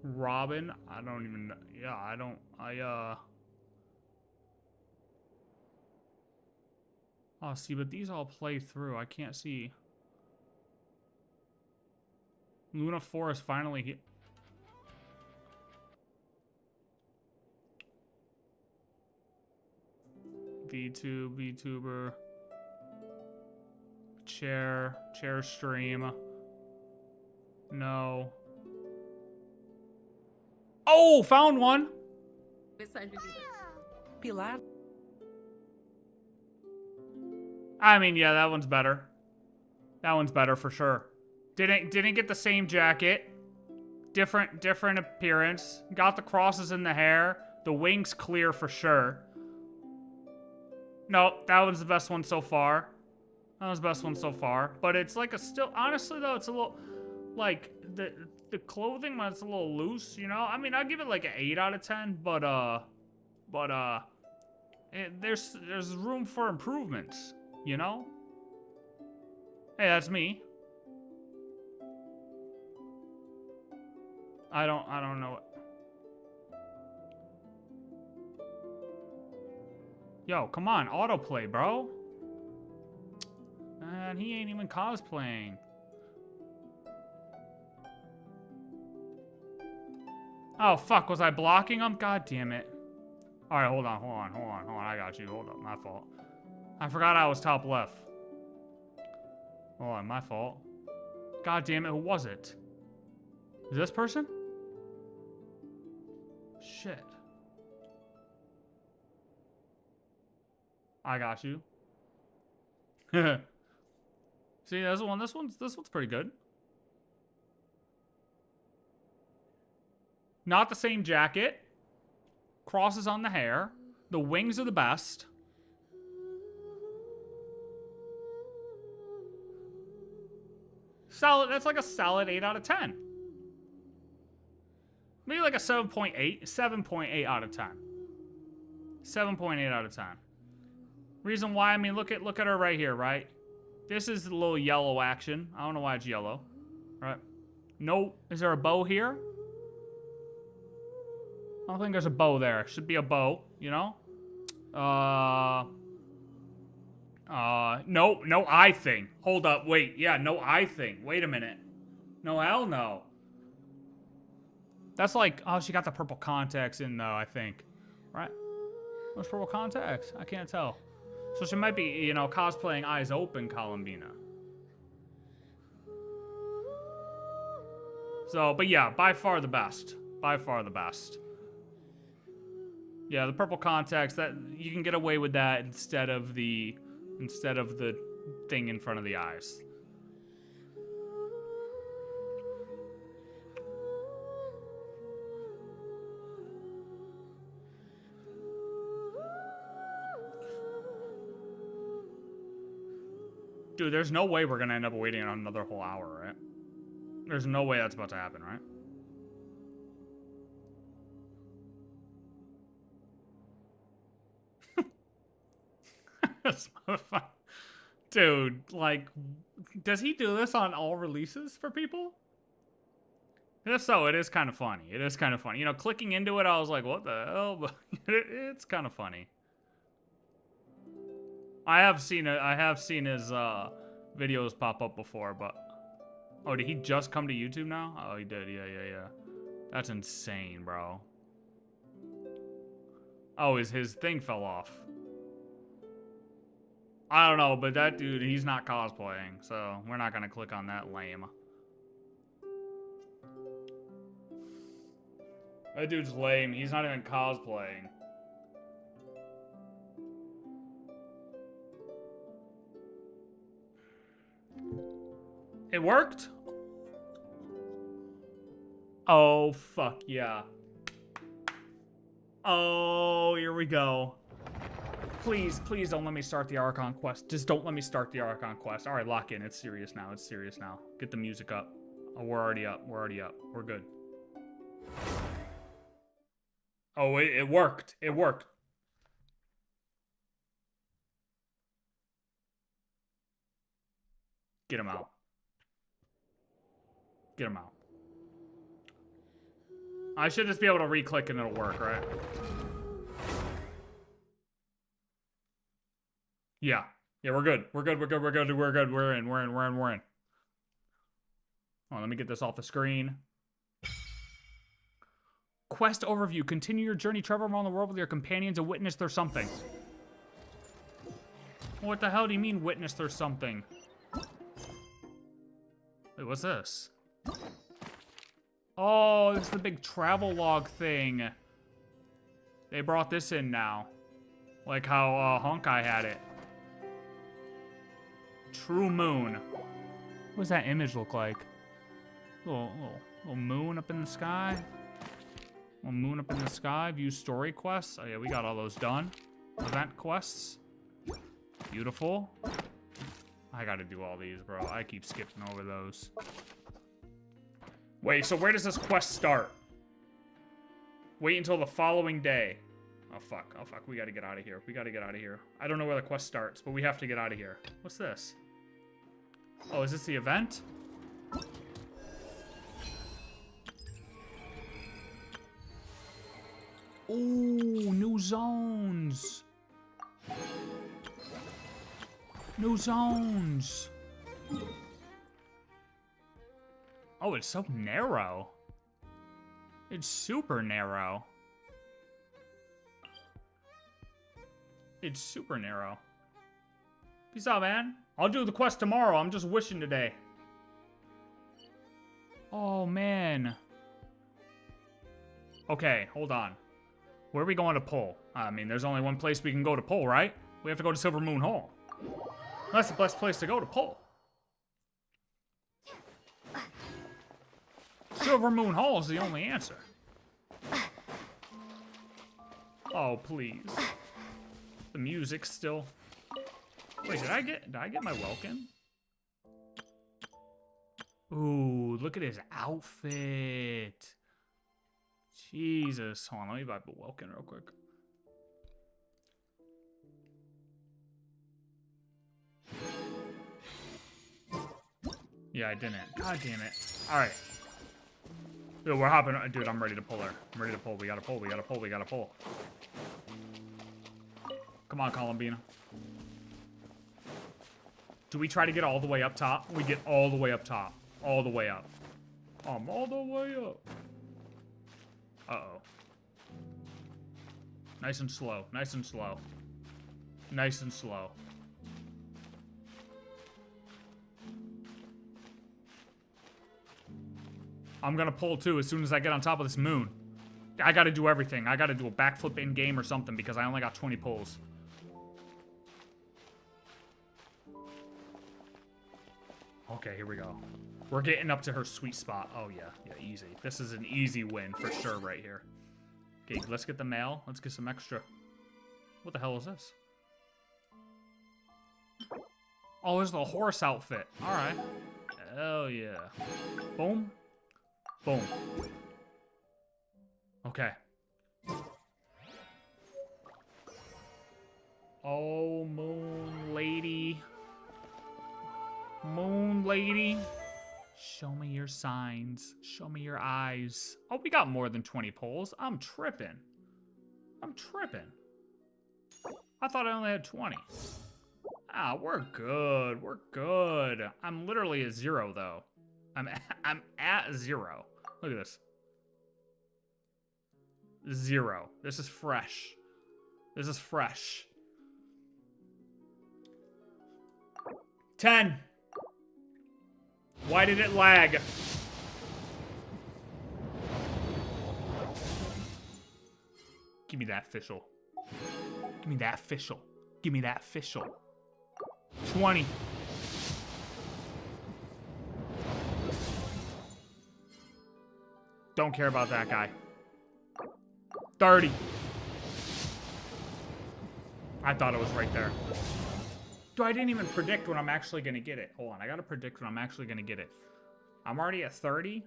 Robin? I don't even know. Yeah, Oh, see, but these all play through. I can't see. Luna 4 is finally here. VTuber. Chair stream. No. Oh, found one. I mean, yeah, that one's better. That one's better for sure. Didn't get the same jacket. Different appearance. Got the crosses in the hair. The wings clear for sure. No, that was the best one so far. That was the best one so far. But it's like a still, honestly though, it's a little, like, the clothing, it's a little loose, you know? I mean, I'd give it like an 8 out of 10, but there's room for improvements, you know? Hey, that's me. I don't know. Yo, come on, autoplay, bro. Man, he ain't even cosplaying. Oh, fuck, was I blocking him? God damn it. Alright, hold on, I got you, hold up, my fault. I forgot I was top left. Hold on, my fault. God damn it, who was it? Is this person? Shit. I got you. See, this one's pretty good. Not the same jacket. Crosses on the hair. The wings are the best. Solid, that's like a solid 8 out of 10. Maybe like a 7.8. 7.8 out of 10. 7.8 out of 10. Reason why, I mean, look at her right here, right? This is a little yellow action. I don't know why it's yellow. Right? No, is there a bow here? I don't think there's a bow there. Should be a bow, you know? No eye thing. Hold up, wait. Yeah, no eye thing. Wait a minute. No, hell no. That's like, oh, she got the purple contacts in though, I think. Right? What's purple contacts? I can't tell. So she might be, you know, cosplaying Eyes Open Columbina. So, but yeah, by far the best. By far the best. Yeah, the purple contacts, that you can get away with that instead of the thing in front of the eyes. Dude, there's no way we're gonna end up waiting another whole hour, right? There's no way that's about to happen, right? This motherfucker. Dude, like, does he do this on all releases for people? If so, it is kind of funny. It is kind of funny. You know, clicking into it, I was like, what the hell? But it's kind of funny. I have seen his videos pop up before, but... Oh, did he just come to YouTube now? Oh, he did. Yeah. That's insane, bro. Oh, his thing fell off. I don't know, but that dude, he's not cosplaying, so we're not gonna click on that lame. That dude's lame. He's not even cosplaying. It worked? Oh, fuck yeah. Oh, here we go. Please don't let me start the Archon quest. Just don't let me start the Archon quest. All right, lock in. It's serious now. It's serious now. Get the music up. Oh, we're already up. We're good. Oh, it worked. It worked. Get him out. Get him out. I should just be able to re-click and it'll work, right? Yeah. Yeah, we're good. We're good. We're good. We're good. We're good. We're in. We're in. We're in. We're in. Oh, let me get this off the screen. Quest overview. Continue your journey. Travel around the world with your companions and witness their something. What the hell do you mean witness their something? Wait, what's this? Oh, this is the big travel log thing. They brought this in now. Like how Honkai had it. True moon. What does that image look like? Little moon up in the sky. Little moon up in the sky. View story quests. Oh yeah, we got all those done. Event quests. Beautiful. I gotta do all these, bro. I keep skipping over those. Wait, so where does this quest start? Wait until the following day. Oh fuck, oh fuck, we gotta get out of here. We gotta get out of here. I don't know where the quest starts, but we have to get out of here. What's this? Oh, is this the event? Ooh, new zones. New zones. Oh, it's so narrow. It's super narrow. It's super narrow. Peace out, man. I'll do the quest tomorrow. I'm just wishing today. Oh, man. Okay, hold on. Where are we going to pull? I mean, there's only one place we can go to pull, right? We have to go to Silver Moon Hall. That's the best place to go to pull. Silver Moon Hall is the only answer. Oh, please. The music still. Wait, did I get my Welkin? Ooh, look at his outfit. Jesus. Hold on, let me buy the Welkin real quick. Yeah, I didn't. God damn it. Alright. Dude, we're hopping. Dude, I'm ready to pull her. I'm ready to pull. We gotta pull. We gotta pull. We gotta pull. Come on, Columbina. Do we try to get all the way up top? We get all the way up top. All the way up. I'm all the way up. Uh-oh. Nice and slow. Nice and slow. Nice and slow. I'm gonna pull too as soon as I get on top of this moon. I gotta do everything. I gotta do a backflip in game or something because I only got 20 pulls. Okay, here we go. We're getting up to her sweet spot. Oh yeah, yeah, easy. This is an easy win for sure right here. Okay, let's get the mail. Let's get some extra. What the hell is this? Oh, it's the horse outfit. All right. Hell yeah. Boom. Boom. Okay. Oh, moon lady. Moon lady. Show me your signs. Show me your eyes. Oh, we got more than 20 pulls. I'm tripping. I'm tripping. I thought I only had 20. Ah, we're good. We're good. I'm literally at 0 though. I'm at 0. Look at this. 0. This is fresh. This is fresh. 10. Why did it lag? Give me that official. Give me that official. Give me that official. 20. Don't care about that guy. 30. I thought it was right there. Dude, I didn't even predict when I'm actually going to get it. Hold on, I got to predict when I'm actually going to get it. I'm already at 30.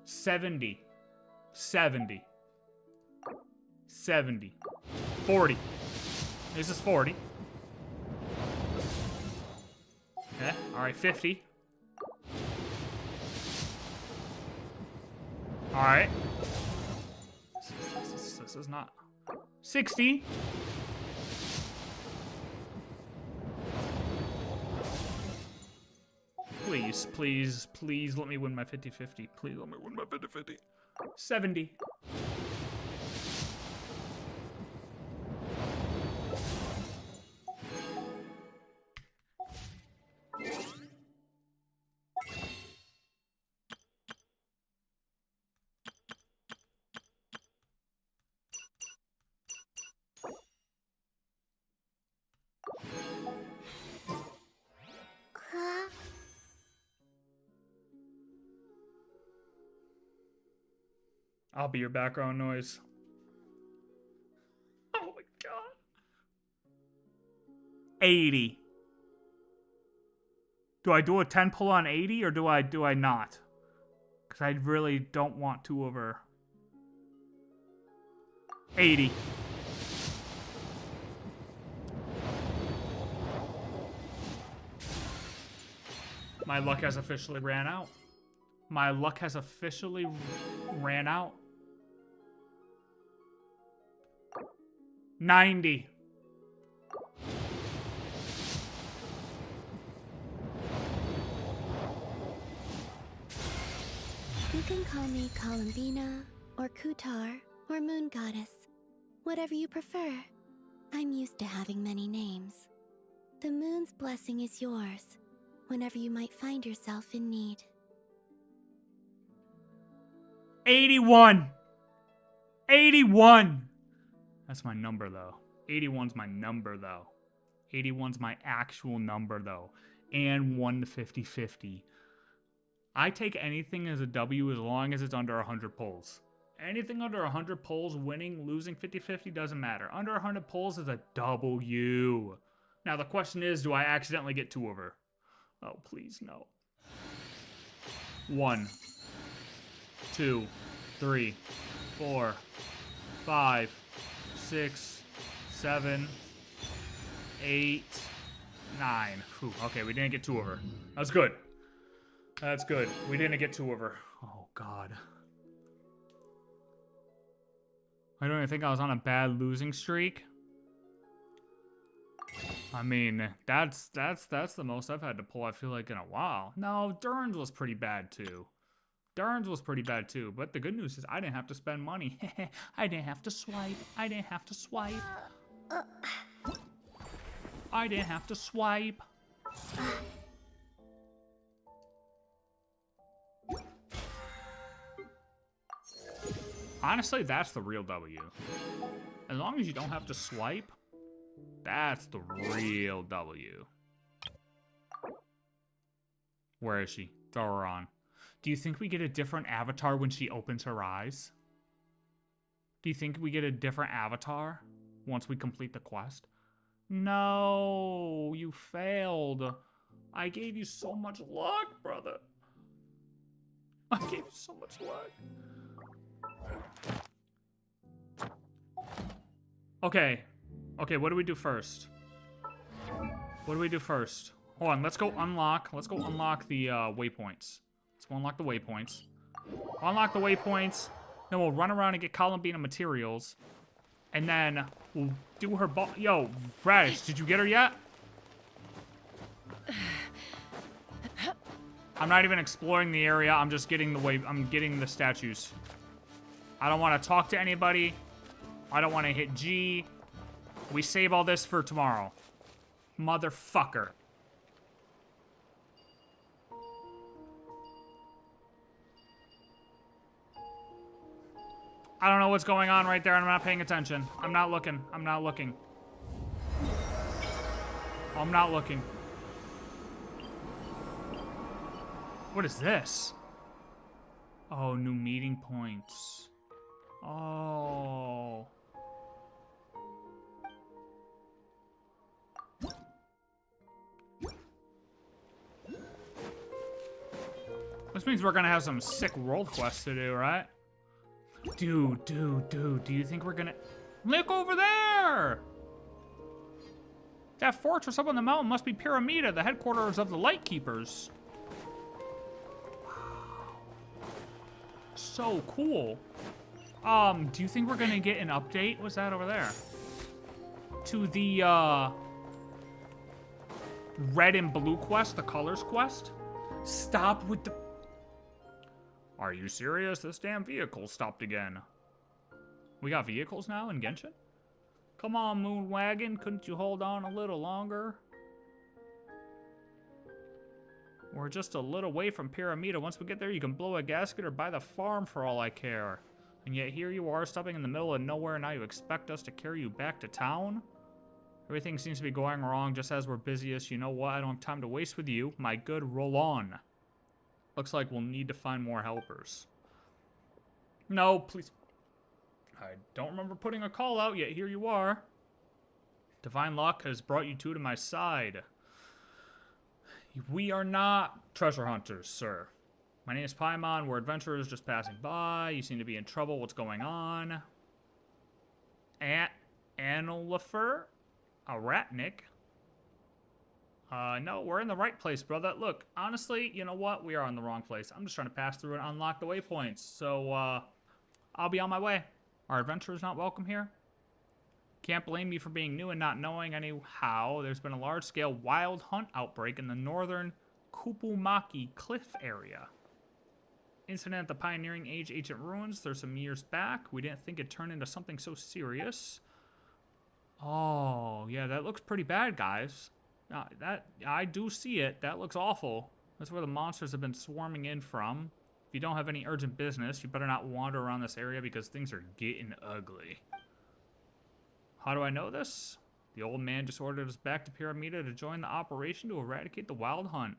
70. 70. 70. 40. This is 40. Okay, alright, 50. Alright. This is not... 60. Please, please, please let me win my 50-50. Please let me win my 50-50. 70. I'll be your background noise. Oh my god. 80. Do I do a 10 pull on 80 or do I not? Because I really don't want to over 80. My luck has officially ran out. My luck has officially ran out. 90. You can call me Columbina, or Kutar, or Moon Goddess. Whatever you prefer. I'm used to having many names. The moon's blessing is yours, whenever you might find yourself in need. 81. 81. That's my number, though. 81's my number, though. 81's my actual number, though. And 1 to 50-50. I take anything as a W as long as it's under 100 pulls. Anything under 100 pulls, winning, losing 50-50 doesn't matter. Under 100 pulls is a W. Now, the question is, do I accidentally get 2 over? Oh, please, no. 1, 2, 3, 4, 5, 6, 7, 8, 9. Whew, okay, we didn't get 2 over. That's good. That's good. We didn't get 2 over. Oh, God. I don't even think I was on a bad losing streak. I mean, that's the most I've had to pull, I feel like, in a while. No, Dern's was pretty bad, too. Dern's was pretty bad, too. But the good news is I didn't have to spend money. I didn't have to swipe. I didn't have to swipe. I didn't have to swipe. Honestly, that's the real W. As long as you don't have to swipe, that's the real W. Where is she? Throw her on. Do you think we get a different avatar when she opens her eyes? Do you think we get a different avatar once we complete the quest? No, you failed. I gave you so much luck, brother. I gave you so much luck. Okay. Okay, what do we do first? What do we do first? Hold on, let's go unlock. Let's go unlock the waypoints. Let's go unlock the waypoints. Unlock the waypoints. Then we'll run around and get Columbina materials. And then we'll do her ball. Yo, Radish, did you get her yet? I'm not even exploring the area. I'm just getting I'm getting the statues. I don't want to talk to anybody. I don't want to hit G. We save all this for tomorrow. Motherfucker. I don't know what's going on right there, and I'm not paying attention. I'm not looking. I'm not looking. I'm not looking. What is this? Oh, new meeting points. Oh. This means we're gonna have some sick world quests to do, right? Dude, do you think we're gonna... Look over there! That fortress up on the mountain must be Pyramida, the headquarters of the Lightkeepers. Wow. So cool. Do you think we're gonna get an update? What's that over there? To the, red and blue quest, the colors quest? Stop with the... Are you serious? This damn vehicle stopped again. We got vehicles now in Genshin? Come on, Moon Wagon. Couldn't you hold on a little longer? We're just a little way from Pyramida. Once we get there, you can blow a gasket or buy the farm for all I care. And yet here you are, stopping in the middle of nowhere, and now you expect us to carry you back to town? Everything seems to be going wrong just as we're busiest. You know what? I don't have time to waste with you. My good, roll on. Looks like we'll need to find more helpers. No, please. I don't remember putting a call out, yet here you are. Divine luck has brought you two to my side. We are not treasure hunters, sir. My name is Paimon. We're adventurers just passing by. You seem to be in trouble. What's going on? Anolifer? A Ratnik? No, we're in the right place, brother. Look, honestly, you know what? We are in the wrong place. I'm just trying to pass through and unlock the waypoints. So, I'll be on my way. Are adventurers not welcome here? Can't blame me for being new and not knowing anyhow. There's been a large-scale wild hunt outbreak in the northern Kupumaki Cliff area. Incident at the Pioneering Age Ancient Ruins. There's some years back. We didn't think it'd turn into something so serious. Oh, yeah, that looks pretty bad, guys. I do see it. That looks awful. That's where the monsters have been swarming in from. If you don't have any urgent business, you better not wander around this area because things are getting ugly. How do I know this? The old man just ordered us back to Pyramida to join the operation to eradicate the wild hunt.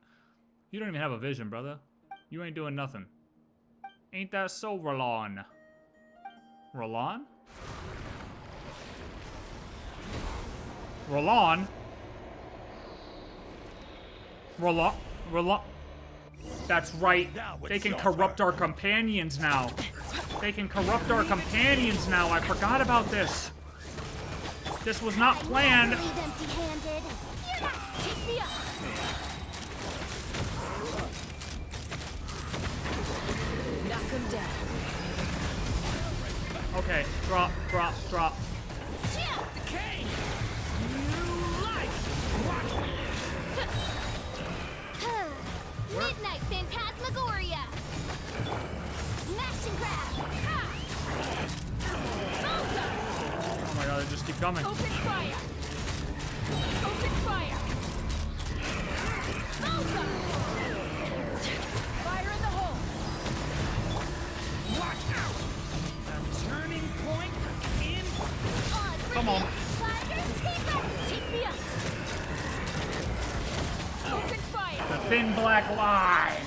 You don't even have a vision, brother. You ain't doing nothing. Ain't that so, Roland? Roland? Roland? Roland? That's right. They can corrupt our companions now. They can corrupt our companions now. I forgot about this. This was not planned. Knock him down. Okay, drop. Midnight Phantasmagoria! Smash and grab! Oh my god, they just keep coming. Open fire! Open fire! Fire in the hole! Watch out! A turning point in... Come on. Take me up! Open fire! The thin black line.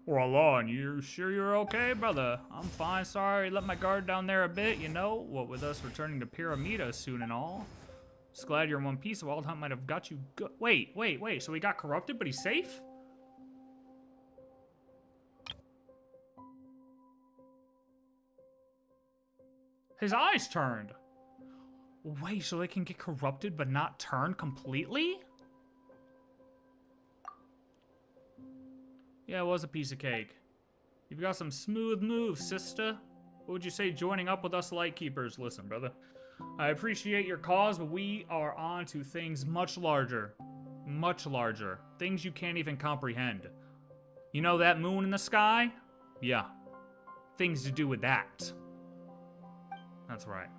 Roland, you sure you're okay, brother? I'm fine, sorry. Let my guard down there a bit, you know? What with us returning to Pyramida soon and all. Just glad you're in one piece. A wild hunt might have got you good. Wait. So he got corrupted, but he's safe? His eyes turned. Wait, so they can get corrupted but not turn completely? Yeah, it was a piece of cake. You've got some smooth moves, sister. What would you say joining up with us Lightkeepers? Listen, brother. I appreciate your cause, but we are on to things much larger. Much larger. Things you can't even comprehend. You know that moon in the sky? Yeah. Things to do with that. That's right.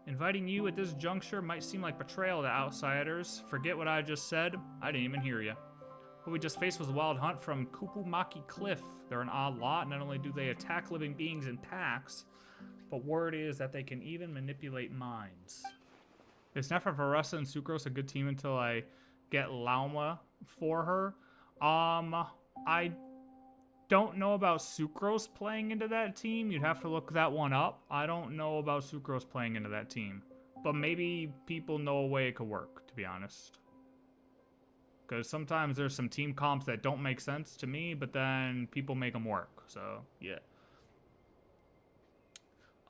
Inviting you at this juncture might seem like betrayal to outsiders. Forget what I just said. I didn't even hear you. What we just faced was a wild hunt from Kupumaki Cliff. They're an odd lot. Not only do they attack living beings in packs, but word is that they can even manipulate minds. Is Nefervaressa and Sucrose a good team until I get Lauma for her? I don't know about Sucrose playing into that team. You'd have to look that one up. I don't know about Sucrose playing into that team. But maybe people know a way it could work, to be honest. Because sometimes there's some team comps that don't make sense to me, but then people make them work. So, yeah.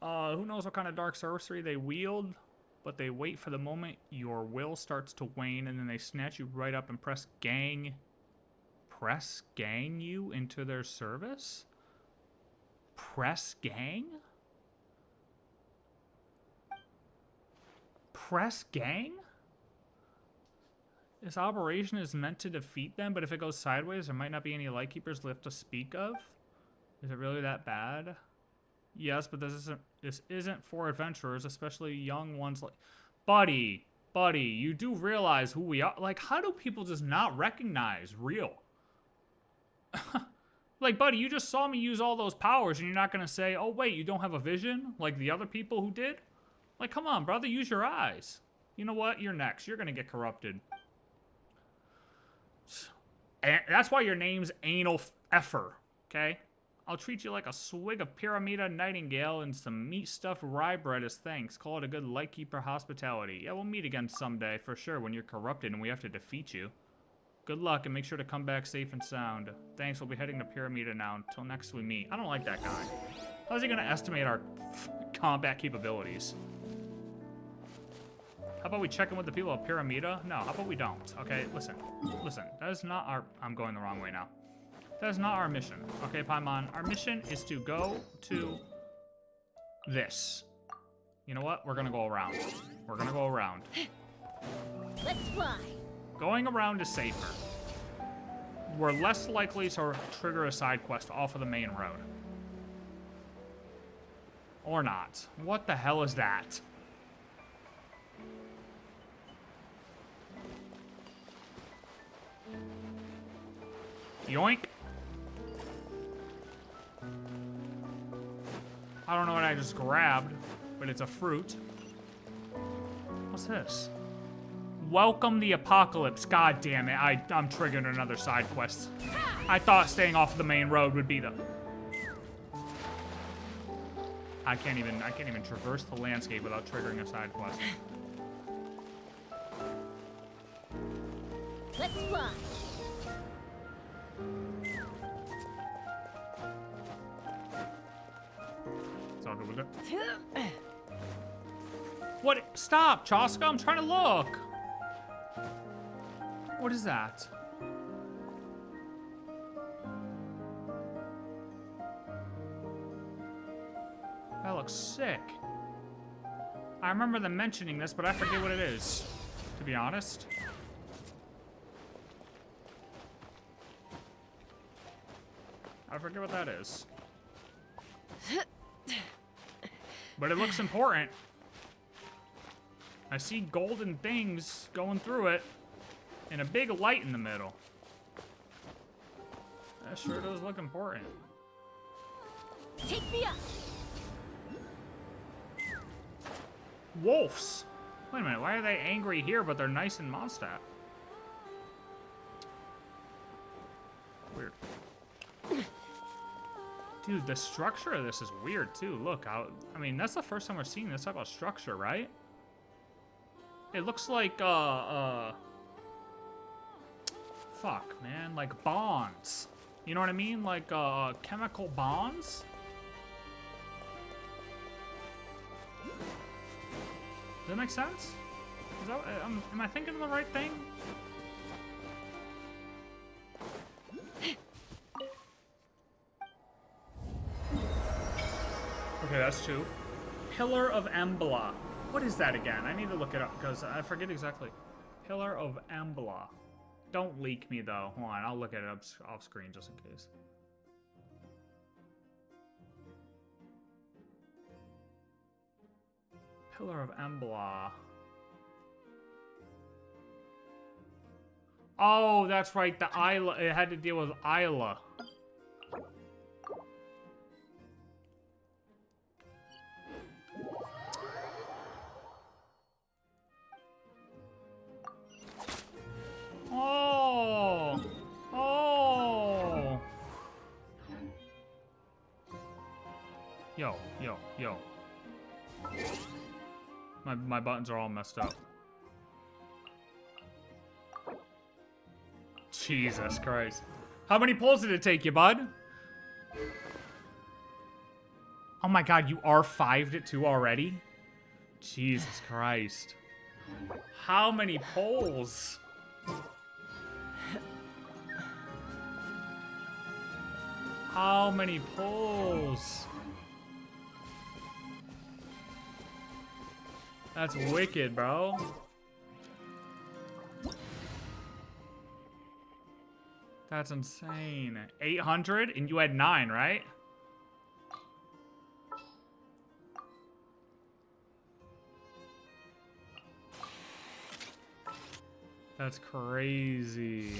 Who knows what kind of dark sorcery they wield, but they wait for the moment your will starts to wane, and then they snatch you right up and press gang you into their service? Press gang? Press gang? This operation is meant to defeat them, but if it goes sideways, there might not be any Lightkeepers left to speak of. Is it really that bad? Yes, but this isn't for adventurers, especially young ones like... Buddy, you do realize who we are. Like, how do people just not recognize real? Like, buddy, you just saw me use all those powers and you're not gonna say, oh wait, you don't have a vision? Like the other people who did? Like, come on, brother, use your eyes. You know what? You're next. You're gonna get corrupted. And that's why your name's Anal Effer, okay? I'll treat you like a swig of Pyramida Nightingale and some meat-stuffed rye bread as thanks. Call it a good Lightkeeper hospitality. Yeah, we'll meet again someday, for sure, when you're corrupted and we have to defeat you. Good luck, and make sure to come back safe and sound. Thanks, we'll be heading to Pyramida now. Until next we meet. I don't like that guy. How's he gonna estimate our combat capabilities? How about we check in with the people of Pyramida? No, how about we don't? Okay, listen. That is not our... I'm going the wrong way now. That is not our mission. Okay, Paimon, our mission is to go to this. You know what? We're gonna go around. We're gonna go around. Let's fly. Going around is safer. We're less likely to trigger a side quest off of the main road. Or not. What the hell is that? Yoink. I don't know what I just grabbed, but it's a fruit. What's this? Welcome the apocalypse. God damn it. I'm triggering another side quest. I thought staying off the main road would be the... I can't even traverse the landscape without triggering a side quest. Let's fly. It's all good with it. What? Stop, Chaska. I'm trying to look. What is that? That looks sick. I remember them mentioning this, but I forget what it is, to be honest. I forget what that is. But it looks important. I see golden things going through it, and a big light in the middle. That sure does look important. Take me up. Wolves. Wait a minute, why are they angry here, but they're nice in Mondstadt? Weird. Dude, the structure of this is weird, too. Look, I mean, that's the first time we're seeing this type of structure, right? It looks like, fuck, man, like bonds. You know what I mean? Like, chemical bonds? Does that make sense? Is that, am I thinking of the right thing? Okay, that's two. Pillar of Embla. What is that again? I need to look it up because I forget exactly. Pillar of Embla. Don't leak me though. Hold on, I'll look at it up off screen just in case. Pillar of Embla. Oh, that's right. The Isla. It had to deal with Isla. Oh. Oh. Yo. My buttons are all messed up. Jesus Christ. How many pulls did it take you, bud? Oh my god, you R5'd it too already? Jesus Christ. How many pulls? How many pulls? That's wicked, bro. That's insane. 800? And you had 9, right? That's crazy.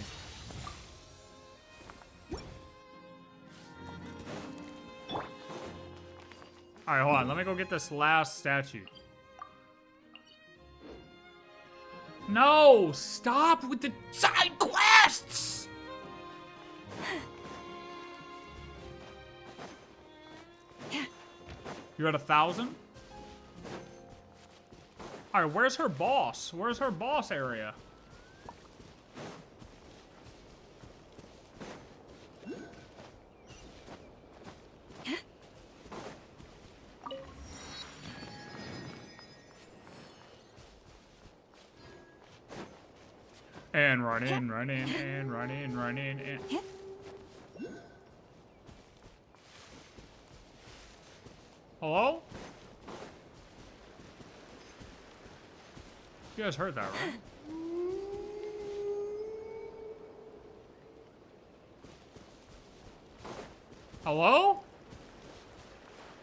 Alright, hold on. Let me go get this last statue. No! Stop with the side quests! You're at 1,000? Alright, where's her boss? Where's her boss area? And run in, run in, and run in, run in, and... Hello? You guys heard that, right? Hello?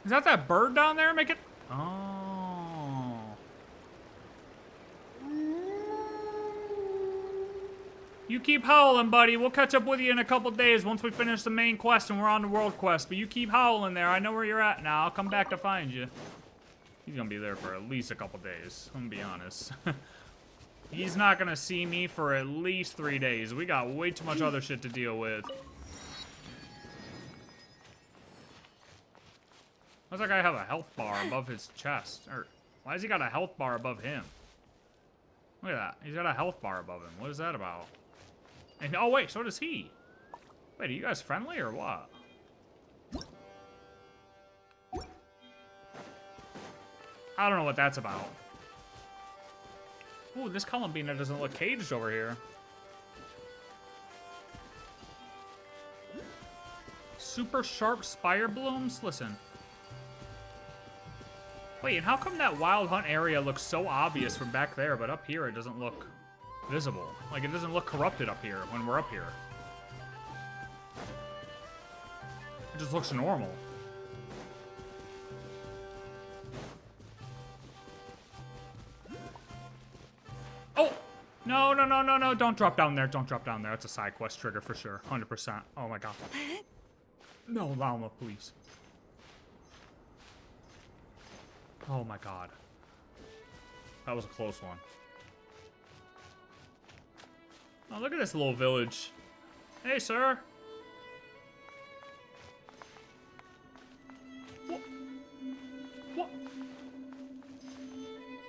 Is that bird down there making... Oh. You keep howling, buddy. We'll catch up with you in a couple days once we finish the main quest and we're on the world quest. But you keep howling there. I know where you're at now. I'll come back to find you. He's gonna be there for at least a couple days. I'm gonna be honest. He's not gonna see me for at least 3 days. We got way too much other shit to deal with. Why does that guy have a health bar above his chest? Or why has he got a health bar above him? Look at that. He's got a health bar above him. What is that about? And oh wait, so does he. Wait, are you guys friendly or what? I don't know what that's about. Ooh, this Columbina doesn't look caged over here. Super sharp spire blooms? Listen. Wait, and how come that wild hunt area looks so obvious from back there, but up here it doesn't look visible? Like, it doesn't look corrupted up here when we're up here. It just looks normal. Oh! No, no, no, no, no. Don't drop down there. Don't drop down there. That's a side quest trigger for sure. 100%. Oh my god. No, Llama, please. Oh my god. That was a close one. Oh, look at this little village. Hey, sir. What? What?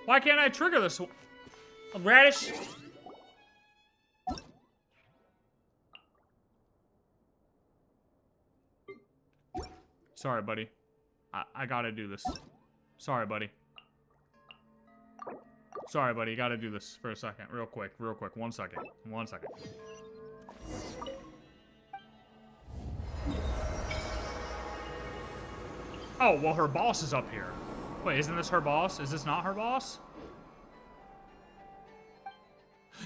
Why can't I trigger this? Radish? Sorry, buddy. I gotta do this. Sorry, buddy. Sorry, buddy. Gotta do this for a second. Real quick. Real quick. 1 second. 1 second. Oh, well, her boss is up here. Wait, isn't this her boss? Is this not her boss?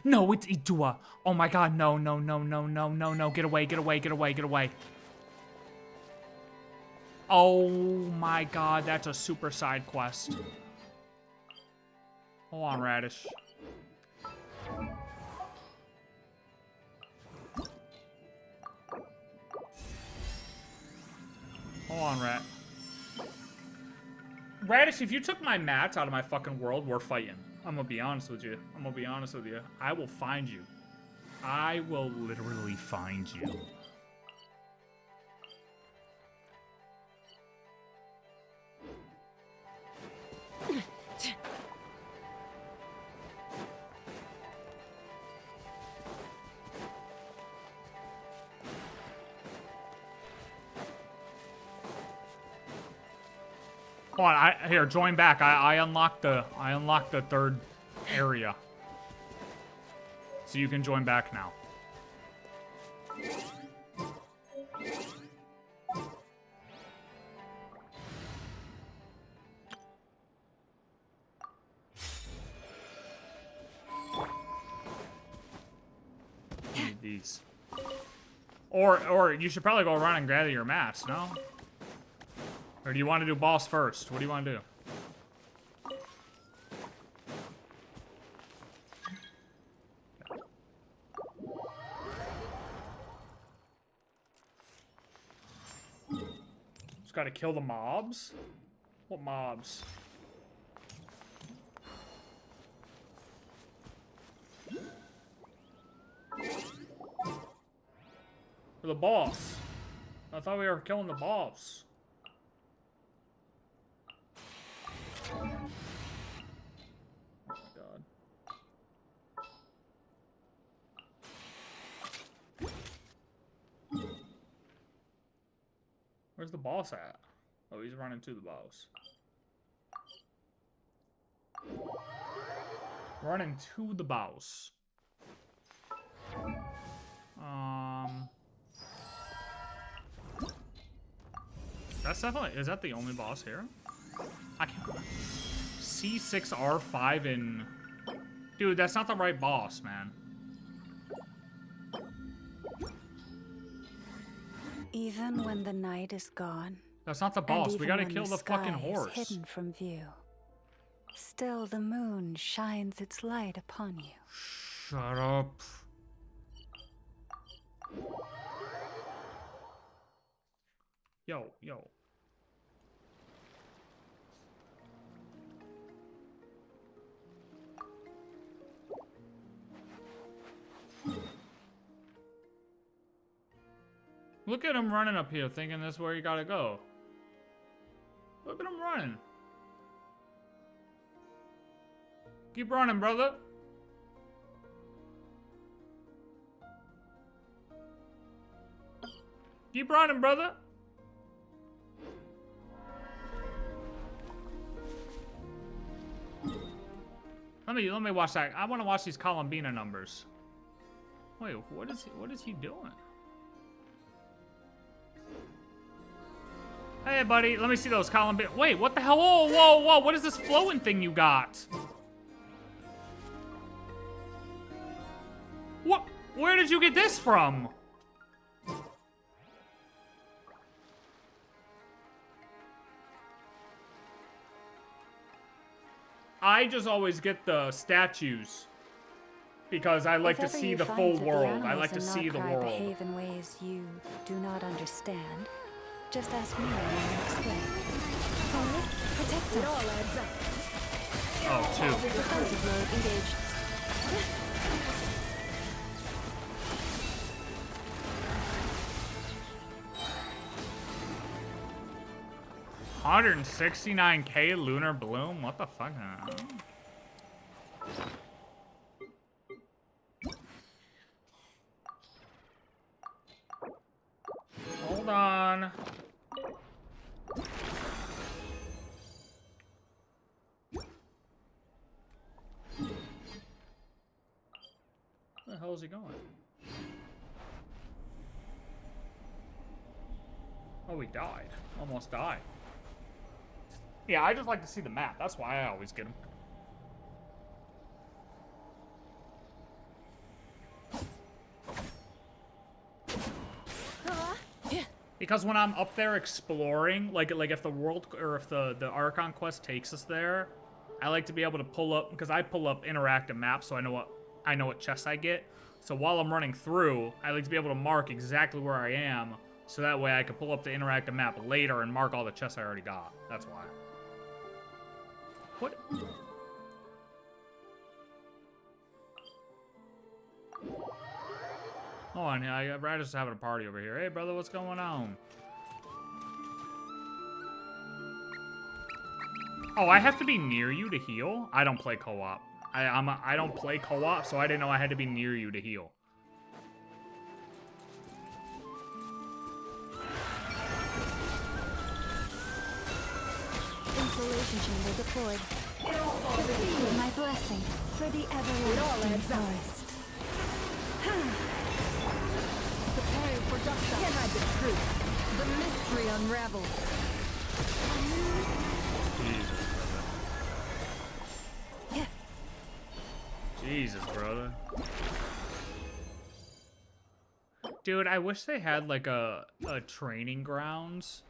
No, it's Itua. Oh my god, no, no, no, no, no, no, no. Get away, get away, get away, get away. Oh my god, that's a super side quest. Hold on, Radish. Hold on, Rat. Radish, if you took my mats out of my fucking world, we're fighting. I'm gonna be honest with you. I'm gonna be honest with you. I will find you. I will literally find you. Hold on, here, join back. I unlocked the third area. So you can join back now. Need these. Or you should probably go around and gather your mats, no? Or do you want to do boss first? What do you want to do? Just gotta kill the mobs? What mobs? For the boss. I thought we were killing the boss. Oh my god. Where's the boss at? Oh, he's running to the boss. Running to the boss. That's definitely... Is that the only boss here? I can't... C6R5 in... Dude, that's not the right boss, man. Even when the night is gone... That's not the boss. We gotta kill the fucking horse. Hidden from view. Still the moon shines its light upon you. Shut up. Yo. Look at him running up here, thinking this is where you gotta go. Look at him running. Keep running, brother. Keep running, brother. Let me watch that. I want to watch these Columbina numbers. Wait, what is he doing? Hey, buddy, let me see those Columbina. Wait, what the hell? Whoa! What is this flowing thing you got? What? Where did you get this from? I just always get the statues because I like to see the full world. I like to see the world. Behave in ways you do not understand. Just ask me when I explain. Protect it all adds up. Oh, two. Defensive mode engaged. 169K lunar bloom? What the fuck? Hold on. Where the hell is he going? Oh, he died. Almost died. Yeah, I just like to see the map. That's why I always get him. Because when I'm up there exploring, like if the world or if the Archon quest takes us there, I like to be able to pull up, because I pull up interactive maps, so I know what chests I get. So while I'm running through, I like to be able to mark exactly where I am, so that way I can pull up the interactive map later and mark all the chests I already got. That's why. What? Hold on, yeah, Radis having a party over here. Hey, brother, what's going on? Oh, I have to be near you to heal? I don't play co-op. I don't play co-op, so I didn't know I had to be near you to heal. Insulation chamber deployed. Receive my blessing for the everlasting forest. Preparing for dust. Can't hide the truth. The mystery unravels. Jesus, brother. Dude, I wish they had like a training grounds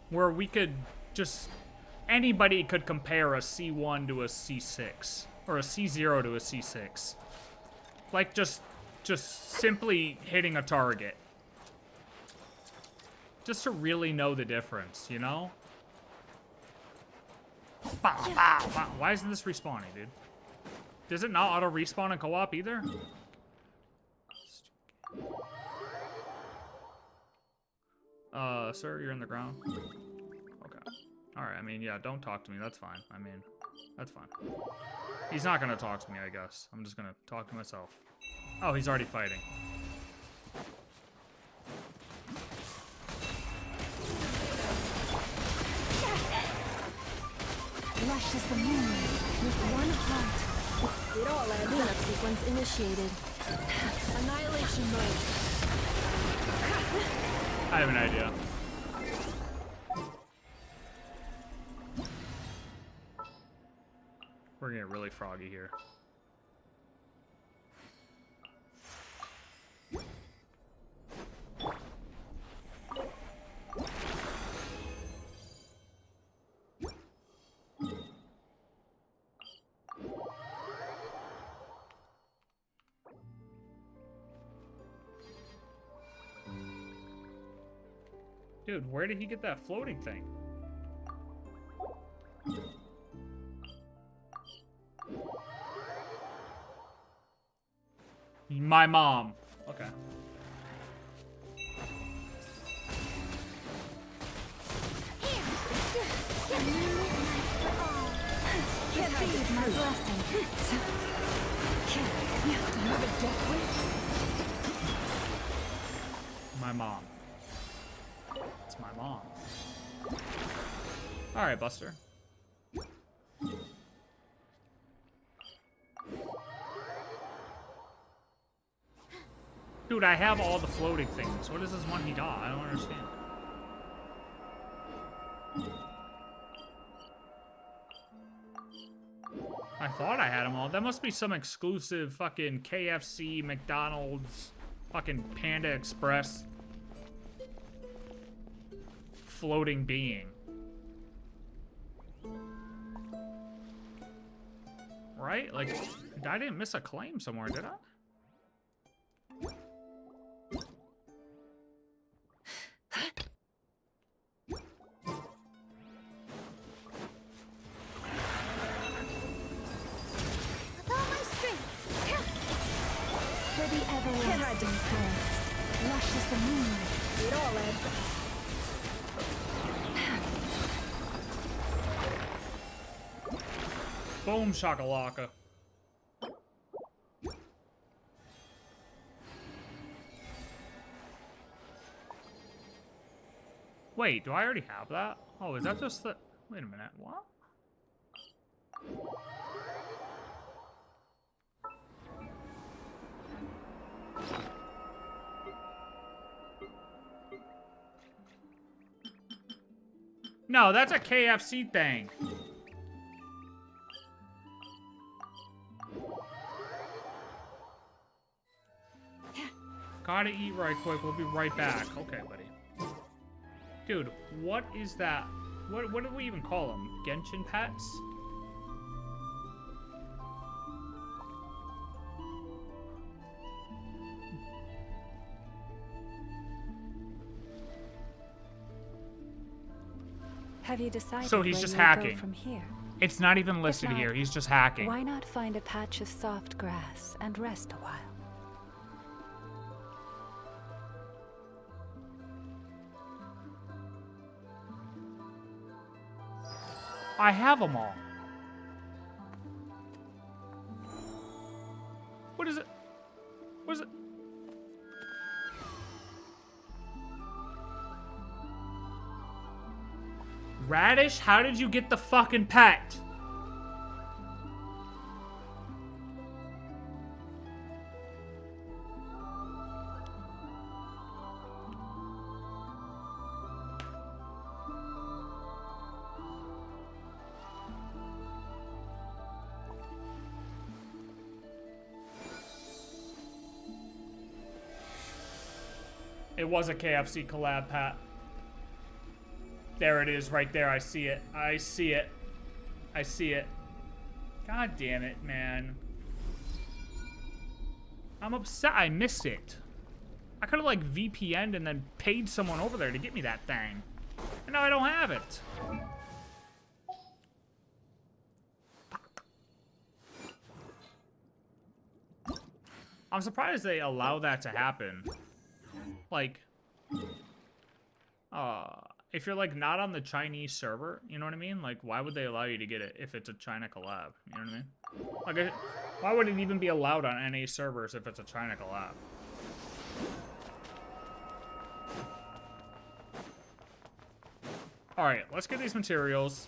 where we could just, anybody could compare a C1 to a C6 or a C0 to a C6. Like just simply hitting a target. Just to really know the difference, you know? Bow, bow, bow. Why isn't this respawning, dude? Does it not auto respawn in co-op either? Sir, you're in the ground. Okay. Alright, I mean, yeah, don't talk to me. That's fine. I mean, that's fine. He's not gonna talk to me, I guess. I'm just gonna talk to myself. Oh, he's already fighting. Lush as the moonlight with one heart. It all ends. Cleanup sequence initiated. Annihilation mode. I have an idea. We're gonna get really froggy here. Dude, where did he get that floating thing? My mom. Okay. Receive my blessing. Another death wish? My mom. It's my mom. Alright, Buster. Dude, I have all the floating things. What is this one he got? I don't understand. I thought I had them all. That must be some exclusive fucking KFC, McDonald's, fucking Panda Express floating being. Right? Like, I didn't miss a claim somewhere, did I? For the everlasting forest, lush as the moonlight. It all ends. Boom shakalaka. Wait, do I already have that? Oh, is that just the... Wait a minute, what? No, that's a KFC thing. Gotta eat right quick. We'll be right back. Okay, buddy. Dude, what is that? What do we even call them? Genshin pets? Have you decided So he's where just you will hacking. go from here? It's not even If listed not, here. He's just hacking. Why not find a patch of soft grass and rest a while? I have them all. What is it? What is it? Radish, how did you get the fucking pet? It was a KFC collab, Pat. There it is, right there. I see it. I see it. I see it. God damn it, man. I'm upset I missed it. I could have, like, VPN'd and then paid someone over there to get me that thing. And now I don't have it. I'm surprised they allow that to happen. Like, if you're, like, not on the Chinese server, you know what I mean? Like, why would they allow you to get it if it's a China collab? You know what I mean? Like, why would it even be allowed on NA servers if it's a China collab? Alright, let's get these materials.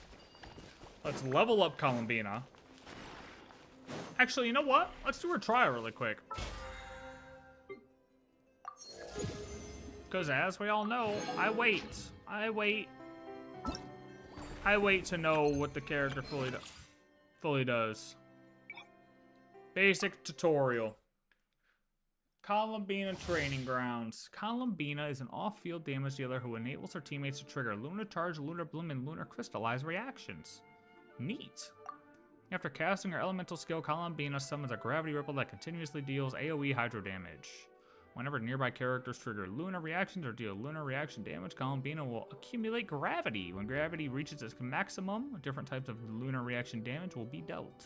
Let's level up Columbina. Actually, you know what? Let's do her trial really quick. Because as we all know, I wait to know what the character fully does. Basic tutorial. Columbina Training Grounds. Columbina is an off-field damage dealer who enables her teammates to trigger Lunar Charge, Lunar Bloom, and Lunar Crystallize reactions. Neat. After casting her elemental skill, Columbina summons a gravity ripple that continuously deals AoE hydro damage. Whenever nearby characters trigger lunar reactions or deal lunar reaction damage, Columbina will accumulate gravity. When gravity reaches its maximum, different types of lunar reaction damage will be dealt.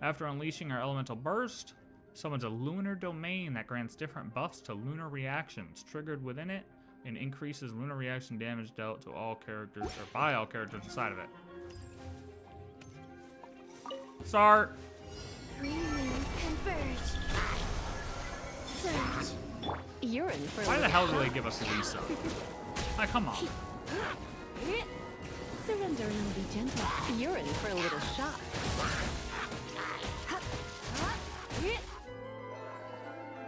After unleashing her elemental burst, summons a lunar domain that grants different buffs to lunar reactions triggered within it and increases lunar reaction damage dealt to all characters or by all characters inside of it. Start. 3 moons converge. Surge. You're in for Why the hell do they give us Lisa? Like, come on. Surrender and be gentle. You're in for a little shock.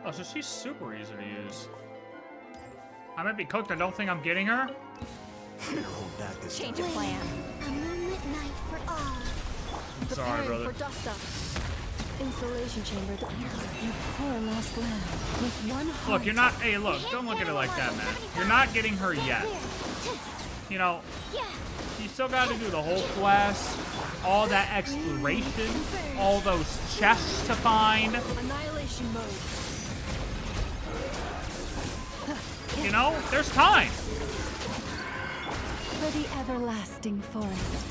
Oh, so she's super easy to use. I might be cooked. I don't think I'm getting her. Hold back this Change of plan. A moonlit night for all. Sorry, brother. For dust up. Insulation chamber. You poor lost lamb. With one heart. Look, you're not. Hey, look, don't look at it like that, man. You're not getting her yet. You know, you still got to do the whole quest, all that exploration, all those chests to find. Annihilation mode. You know, there's time. For the everlasting forest.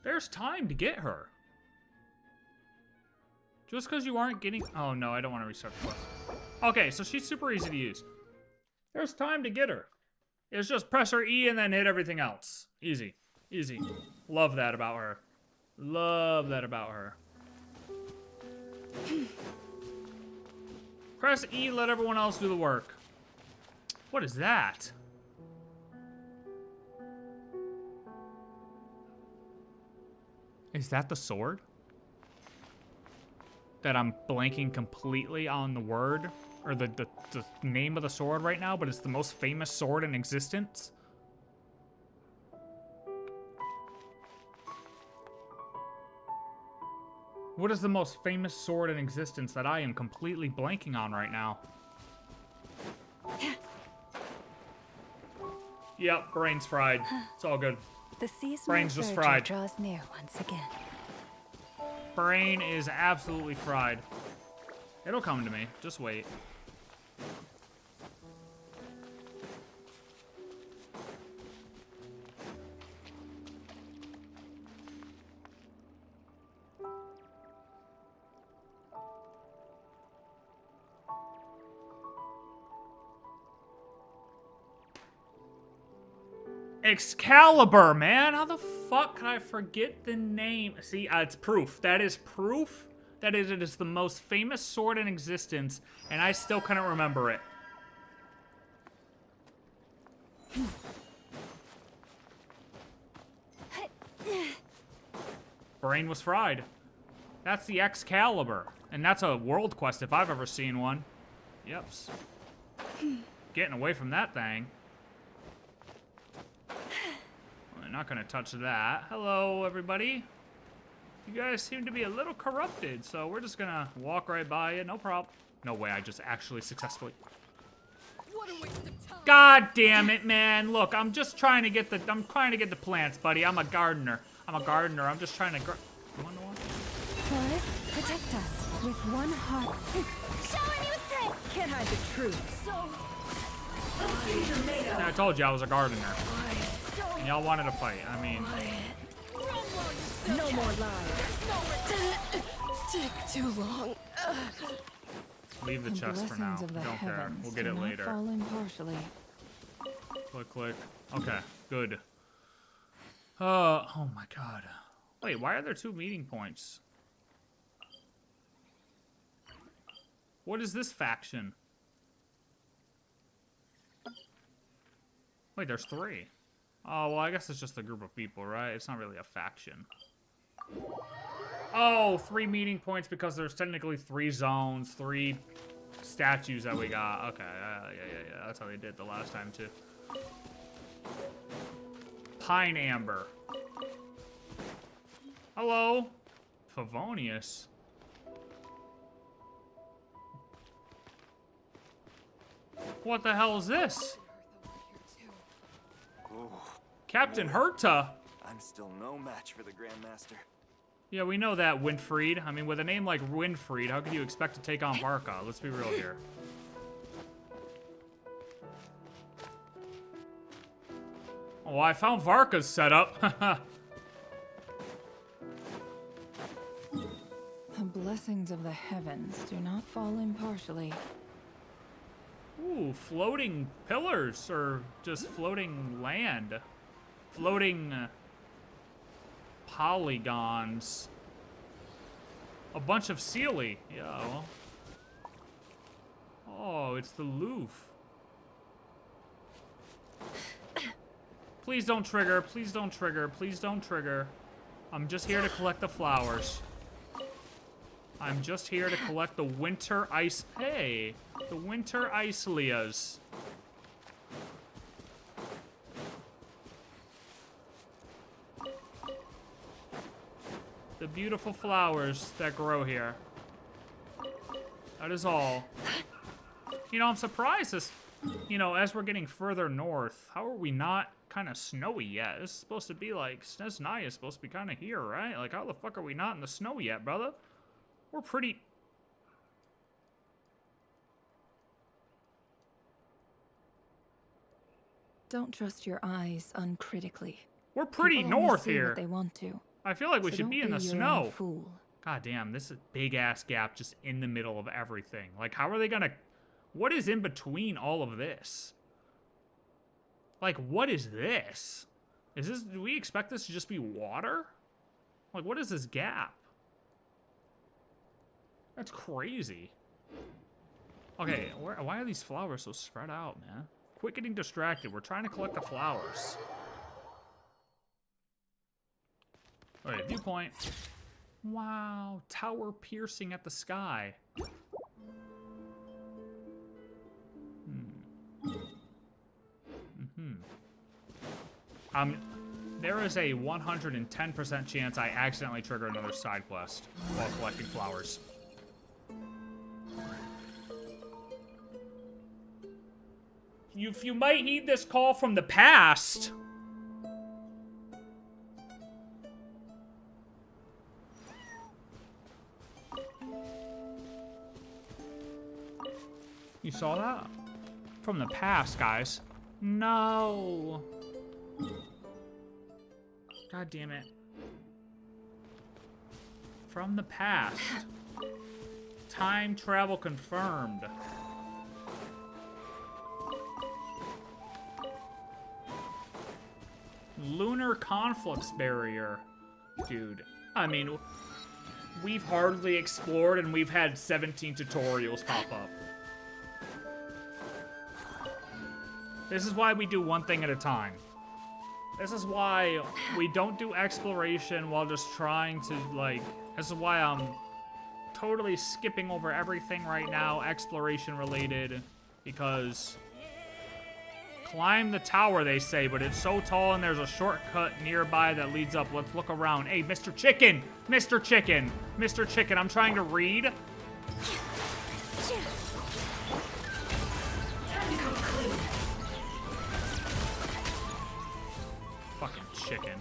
There's time to get her. Just because you aren't getting... Oh, no, I don't want to restart the quest. Okay, so she's super easy to use. There's time to get her. It's just press her E and then hit everything else. Easy. Easy. Love that about her. Love that about her. Press E, let everyone else do the work. What is that? Is that the sword? That I'm blanking completely on the word or the name of the sword right now, but it's the most famous sword in existence. What is the most famous sword in existence that I am completely blanking on right now? Yep, brain's fried. It's all good. The season Brain's just fried. draws near once again. Brain is absolutely fried. It'll come to me. Just wait. Excalibur, man. How the fuck can I forget the name? See, it's proof. That is proof that it is the most famous sword in existence, and I still couldn't remember it. Brain was fried. That's the Excalibur, and that's a world quest if I've ever seen one. Yep. Getting away from that thing. I'm not gonna touch that. Hello, everybody. You guys seem to be a little corrupted, so we're just gonna walk right by you. No problem. No way, I just actually successfully... God damn it, man. Look, I'm just trying to get the plants, buddy. I'm a gardener. I'm just trying to You want to watch? Taurus, protect us with one heart. Shower me with strength! Can't hide the truth. I told you I was a gardener. And y'all wanted to fight. I mean... No more lies. Took too long. Leave the chest for now. Don't care. We'll get it later. Fall impartially. Click, click. Okay, good. Oh my god. Wait, why are there 2 meeting points? What is this faction? Wait, there's 3. Oh, well, I guess it's just a group of people, right? It's not really a faction. Oh, 3 meeting points because there's technically 3 zones, 3 statues that we got. Okay, yeah. That's how they did the last time, too. Pine Amber. Hello. Favonius. What the hell is this? Captain Herta? I'm still no match for the Grandmaster. Yeah, we know that, Winfried. I mean, with a name like Winfried, how could you expect to take on Varka? Let's be real here. Oh, I found Varka's setup. The blessings of the heavens do not fall impartially. Ooh, floating pillars, or just floating land. Floating polygons. A bunch of Sealy. Yeah, well. Oh, it's the Louvre. Please don't trigger. Please don't trigger. Please don't trigger. I'm just here to collect the flowers. I'm just here to collect the winter ice. Hey, the winter icelias. The beautiful flowers that grow here. That is all. You know, I'm surprised this, you know, as we're getting further north, how are we not kind of snowy yet? This is supposed to be like, Snezhnaya is supposed to be kind of here, right? Like, how the fuck are we not in the snow yet, brother? We're pretty... Don't trust your eyes uncritically. We're pretty People only north see here. what they want to. I feel like we So should be don't in the your own snow. Fool. God damn, this is big ass gap just in the middle of everything. Like, how are they gonna... What is in between all of this? Like, what is this? Is this... Do we expect this to just be water? Like, what is this gap? That's crazy. Okay, why are these flowers so spread out, man? Quit getting distracted. We're trying to collect the flowers. Alright, viewpoint. Wow, tower piercing at the sky. There is a 110% chance I accidentally trigger another side quest while collecting flowers. You might heed this call from the past. You saw that? From the past, guys. No. God damn it. From the past. Time travel confirmed. Lunar conflicts barrier. Dude, I mean, we've hardly explored and we've had 17 tutorials pop up. This is why we do one thing at a time. This is why we don't do exploration while just trying to, like... This is why I'm totally skipping over everything right now, exploration related, because... Climb the tower, they say, but it's so tall and there's a shortcut nearby that leads up. Let's look around. Hey, Mr. Chicken! Mr. Chicken! Mr. Chicken, I'm trying to read. Fucking chicken.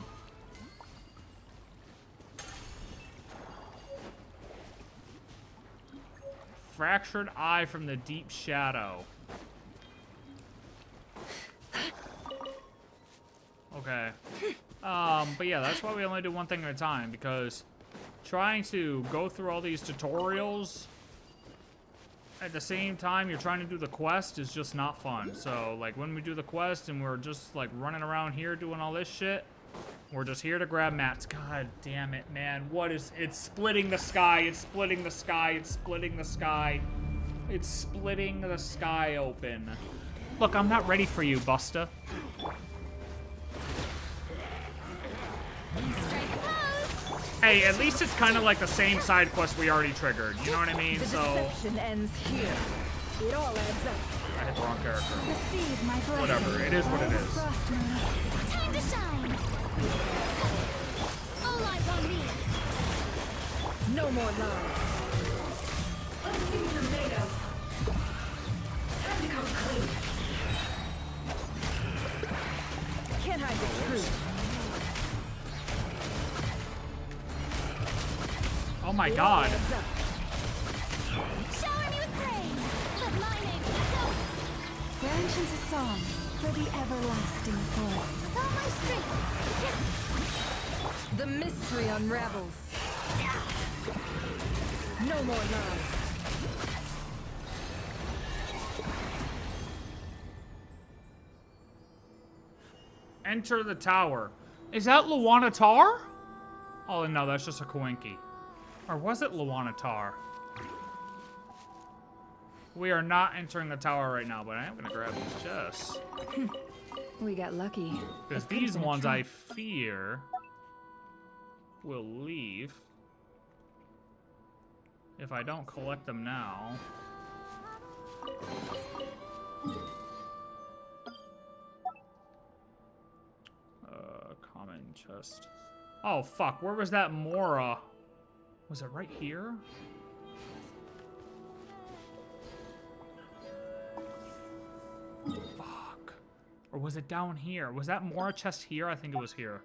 Fractured eye from the deep shadow. Okay. But yeah, that's why we only do one thing at a time, because trying to go through all these tutorials at the same time you're trying to do the quest is just not fun. So, like, when we do the quest and we're just, like, running around here doing all this shit, we're just here to grab mats. God damn it, man. What is... It's splitting the sky. It's splitting the sky. It's splitting the sky. It's splitting the sky open. Look, I'm not ready for you, Busta. Hey, at least it's kind of like the same side quest we already triggered. You know what I mean? The So... deception ends here. It all adds up. I hit the wrong character. Receive my blessing. Whatever. It is what it is. Time to shine. All eyes on me. No more lies. Let's see what you're made of. Time to come clean. Can't hide the truth. Oh my god. Shower me with praise. Let my name go. Branch into song for the everlasting forest. All my strength. The mystery unravels. No more lies. Enter the tower. Is that Luanatar? Oh no, that's just a Coinky. Or was it Luanatar? We are not entering the tower right now, but I am gonna grab these chests. We got lucky. Because It could've these been a ones trap. I fear will leave if I don't collect them now. Common chest. Oh fuck, where was that Mora? Was it right here? Fuck. Or was it down here? Was that Mora chest here? I think it was here.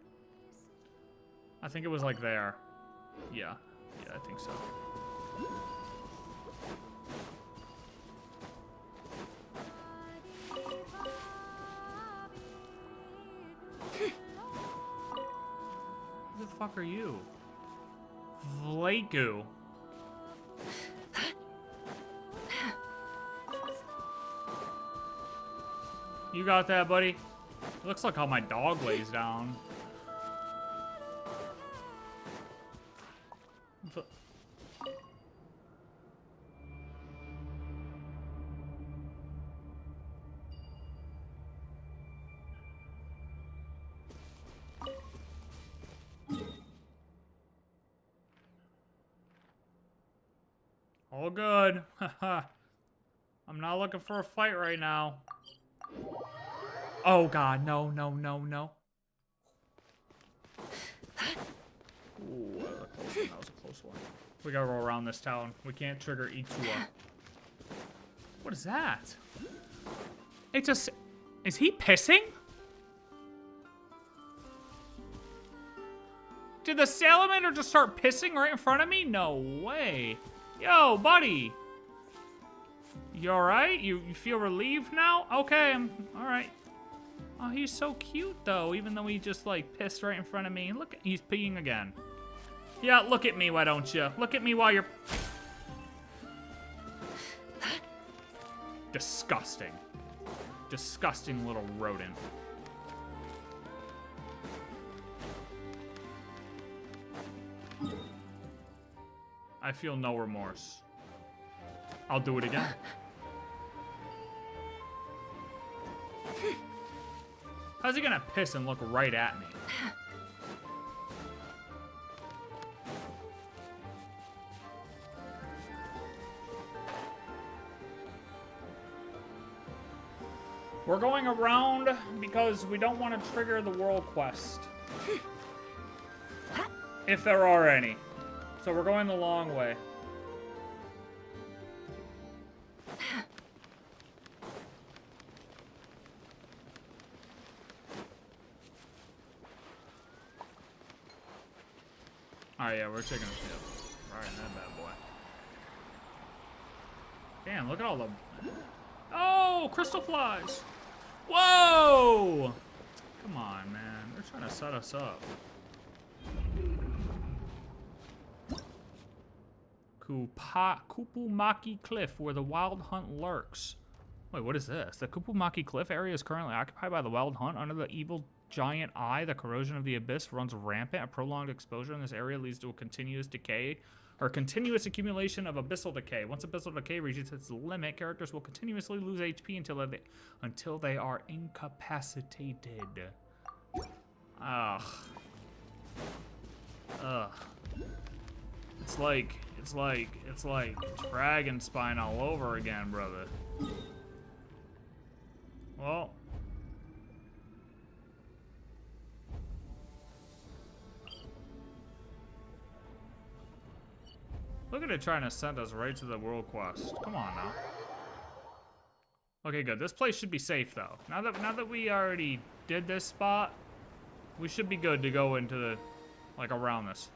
I think it was like there. Yeah. Yeah, I think so. Who the fuck are you? Vlaku. You got that, buddy? It looks like how my dog lays down. All good. I'm not looking for a fight right now. Oh god, no, no, no, no. Ooh, that was a close one. We gotta roll around this town. We can't trigger Itua. What is that? It's just... Is he pissing? Did the salamander just start pissing right in front of me? No way. Yo, buddy. You alright? You feel relieved now? Okay, I'm alright. Oh, he's so cute, though, even though he just, like, pissed right in front of me. Look, he's peeing again. Yeah, look at me, why don't you? Look at me while you're... Disgusting. Disgusting little rodent. I feel no remorse. I'll do it again. How's he gonna piss and look right at me? We're going around because we don't want to trigger the world quest. If there are any. So we're going the long way. Alright, yeah, we're taking a ship. Right in that bad boy. Damn, look at all the... Oh, crystal flies! Whoa! Come on, man. They're trying to set us up. Kupumaki Cliff, where the wild hunt lurks. Wait, what is this? The Kupumaki Cliff area is currently occupied by the wild hunt. Under the evil giant eye, the corrosion of the abyss runs rampant. A prolonged exposure in this area leads to a continuous decay, or continuous accumulation of abyssal decay. Once abyssal decay reaches its limit, characters will continuously lose HP until they are incapacitated. Ugh. Ugh. It's like Dragon Spine all over again, brother. Well. Look at it trying to send us right to the world quest. Come on now. Okay, good. This place should be safe though. Now that we already did this spot, we should be good to go into the, like, around this.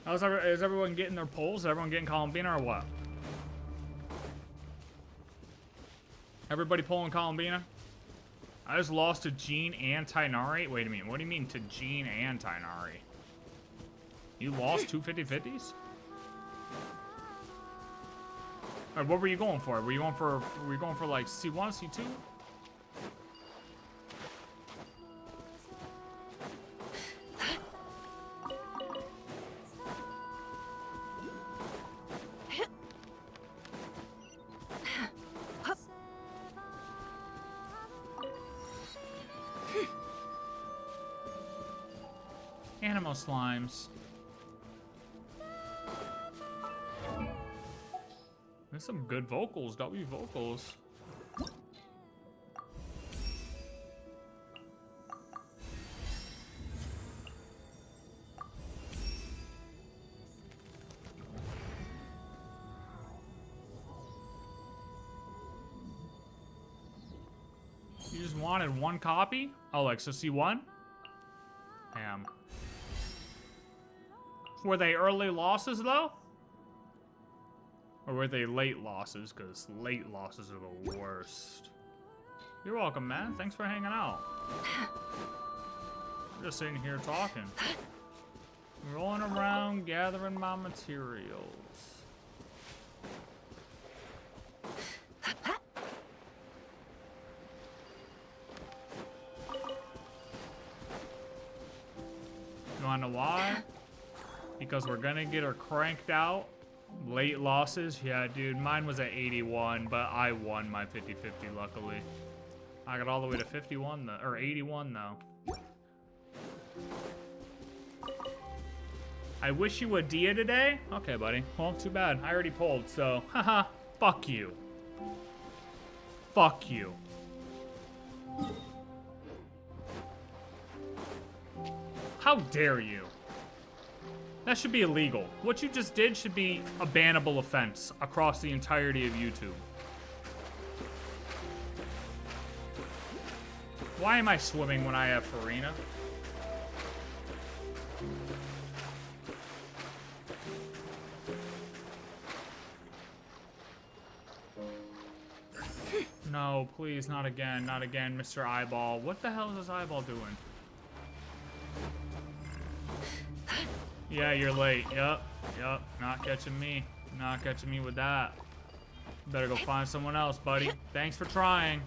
Is everyone getting their pulls? Is everyone getting Columbina or what? Everybody pulling Columbina? I just lost to Jean and Tainari. Wait a minute, what do you mean to Jean and Tainari? You lost two 50-50s? Alright, what were you going for? Were you going for like C1, C2? Animal slimes. There's some good vocals, W vocals. You just wanted one copy? Oh, like, so C1? Damn. Were they early losses, though? Or were they late losses? Because late losses are the worst. You're welcome, man. Thanks for hanging out. I'm just sitting here talking. Rolling around, gathering my materials. You wanna know why? Because we're gonna get her cranked out. Late losses, yeah, dude. Mine was at 81, but I won my 50-50, luckily. I got all the way to 51, though, or 81, though. I wish you a Dia today? Okay, buddy. Well, too bad. I already pulled, so, haha, fuck you. Fuck you. How dare you? That should be illegal. What you just did should be a bannable offense across the entirety of YouTube. Why am I swimming when I have Farina? No, please, not again, not again, Mr. Eyeball. What the hell is this eyeball doing? Yeah, you're late. Yup. Not catching me. Not catching me with that. Better go find someone else, buddy. Thanks for trying.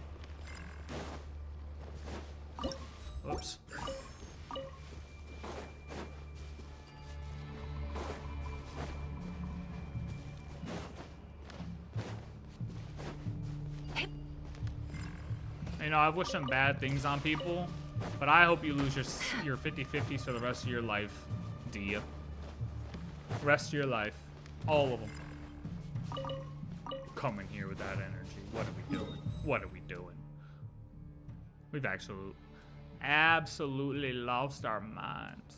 Oops. You know, I've wished some bad things on people, but I hope you lose your 50-50s for the rest of your life, Dia. Rest of your life. All of them. Coming here with that energy. What are we doing? What are we doing? We've absolutely lost our minds.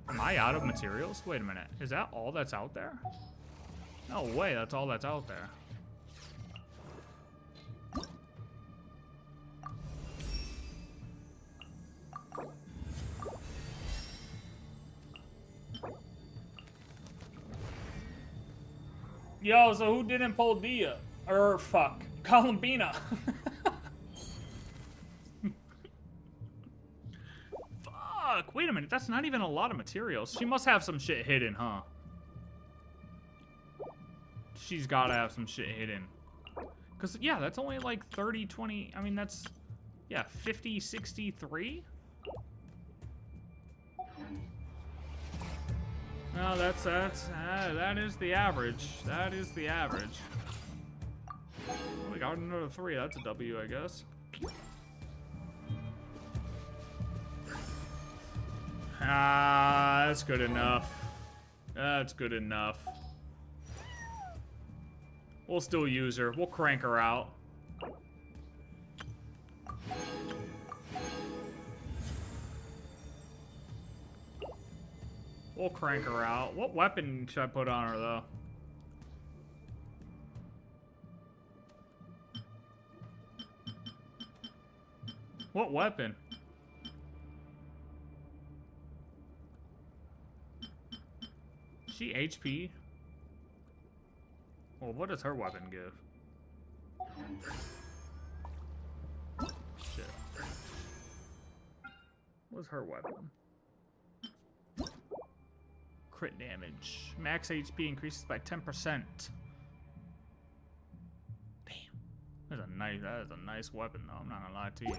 Am I out of materials? Wait a minute. Is that all that's out there? No way, that's all that's out there. Yo, so who didn't pull Dia? Or fuck, Columbina. Fuck, wait a minute, that's not even a lot of materials. She must have some shit hidden, huh? She's gotta have some shit hidden. Cause yeah, that's only like 30, 20, I mean that's, yeah, 50, 63? No, that is the average. That is the average. We got another 3, that's a W, I guess. Ah, that's good enough. That's good enough. We'll still use her. We'll crank her out. We'll crank her out. What weapon should I put on her, though? What weapon? She HP? Well, what does her weapon give? Shit. What's her weapon? Crit damage. Max HP increases by 10%. Damn. That is a nice weapon though, I'm not gonna lie to you.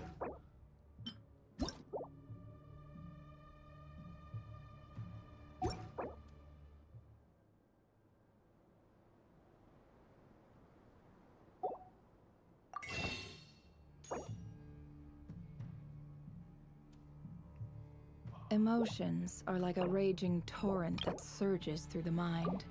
Emotions are like a raging torrent that surges through the mind.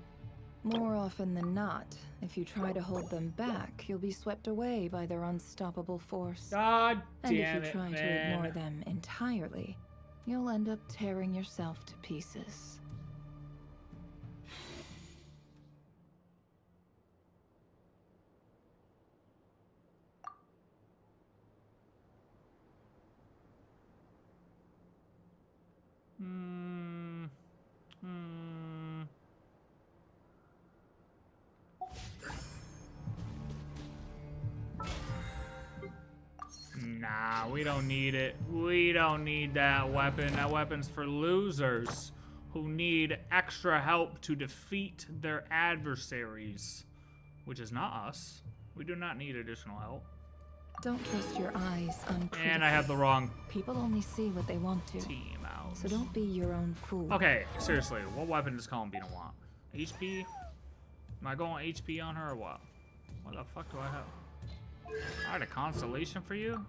More often than not, if you try to hold them back, you'll be swept away by their unstoppable force. God and damn if you try to ignore them entirely, you'll end up tearing yourself to pieces. Nah, we don't need it. We don't need that weapon. That weapon's for losers who need extra help to defeat their adversaries, which is not us. We do not need additional help. Don't trust your eyes uncritically. And I have the wrong People only see what they want to. team out. So don't be your own fool. Okay, seriously, what weapon does Columbina want? HP? Am I going HP on her or what? What the fuck do I have? I had a constellation for you?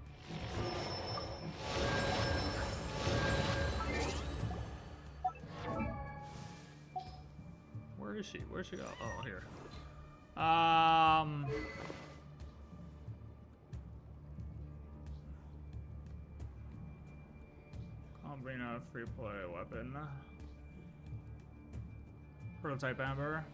Where is she? Where'd she go? Oh, here. Columbina free play weapon. Prototype Amber.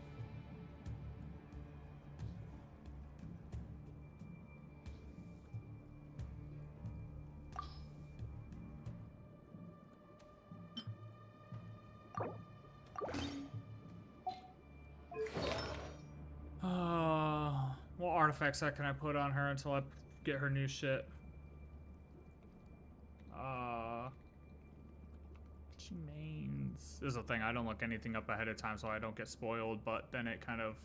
What artifact set can I put on her until I get her new shit? Mains. This is the thing, I don't look anything up ahead of time so I don't get spoiled, but then it kind of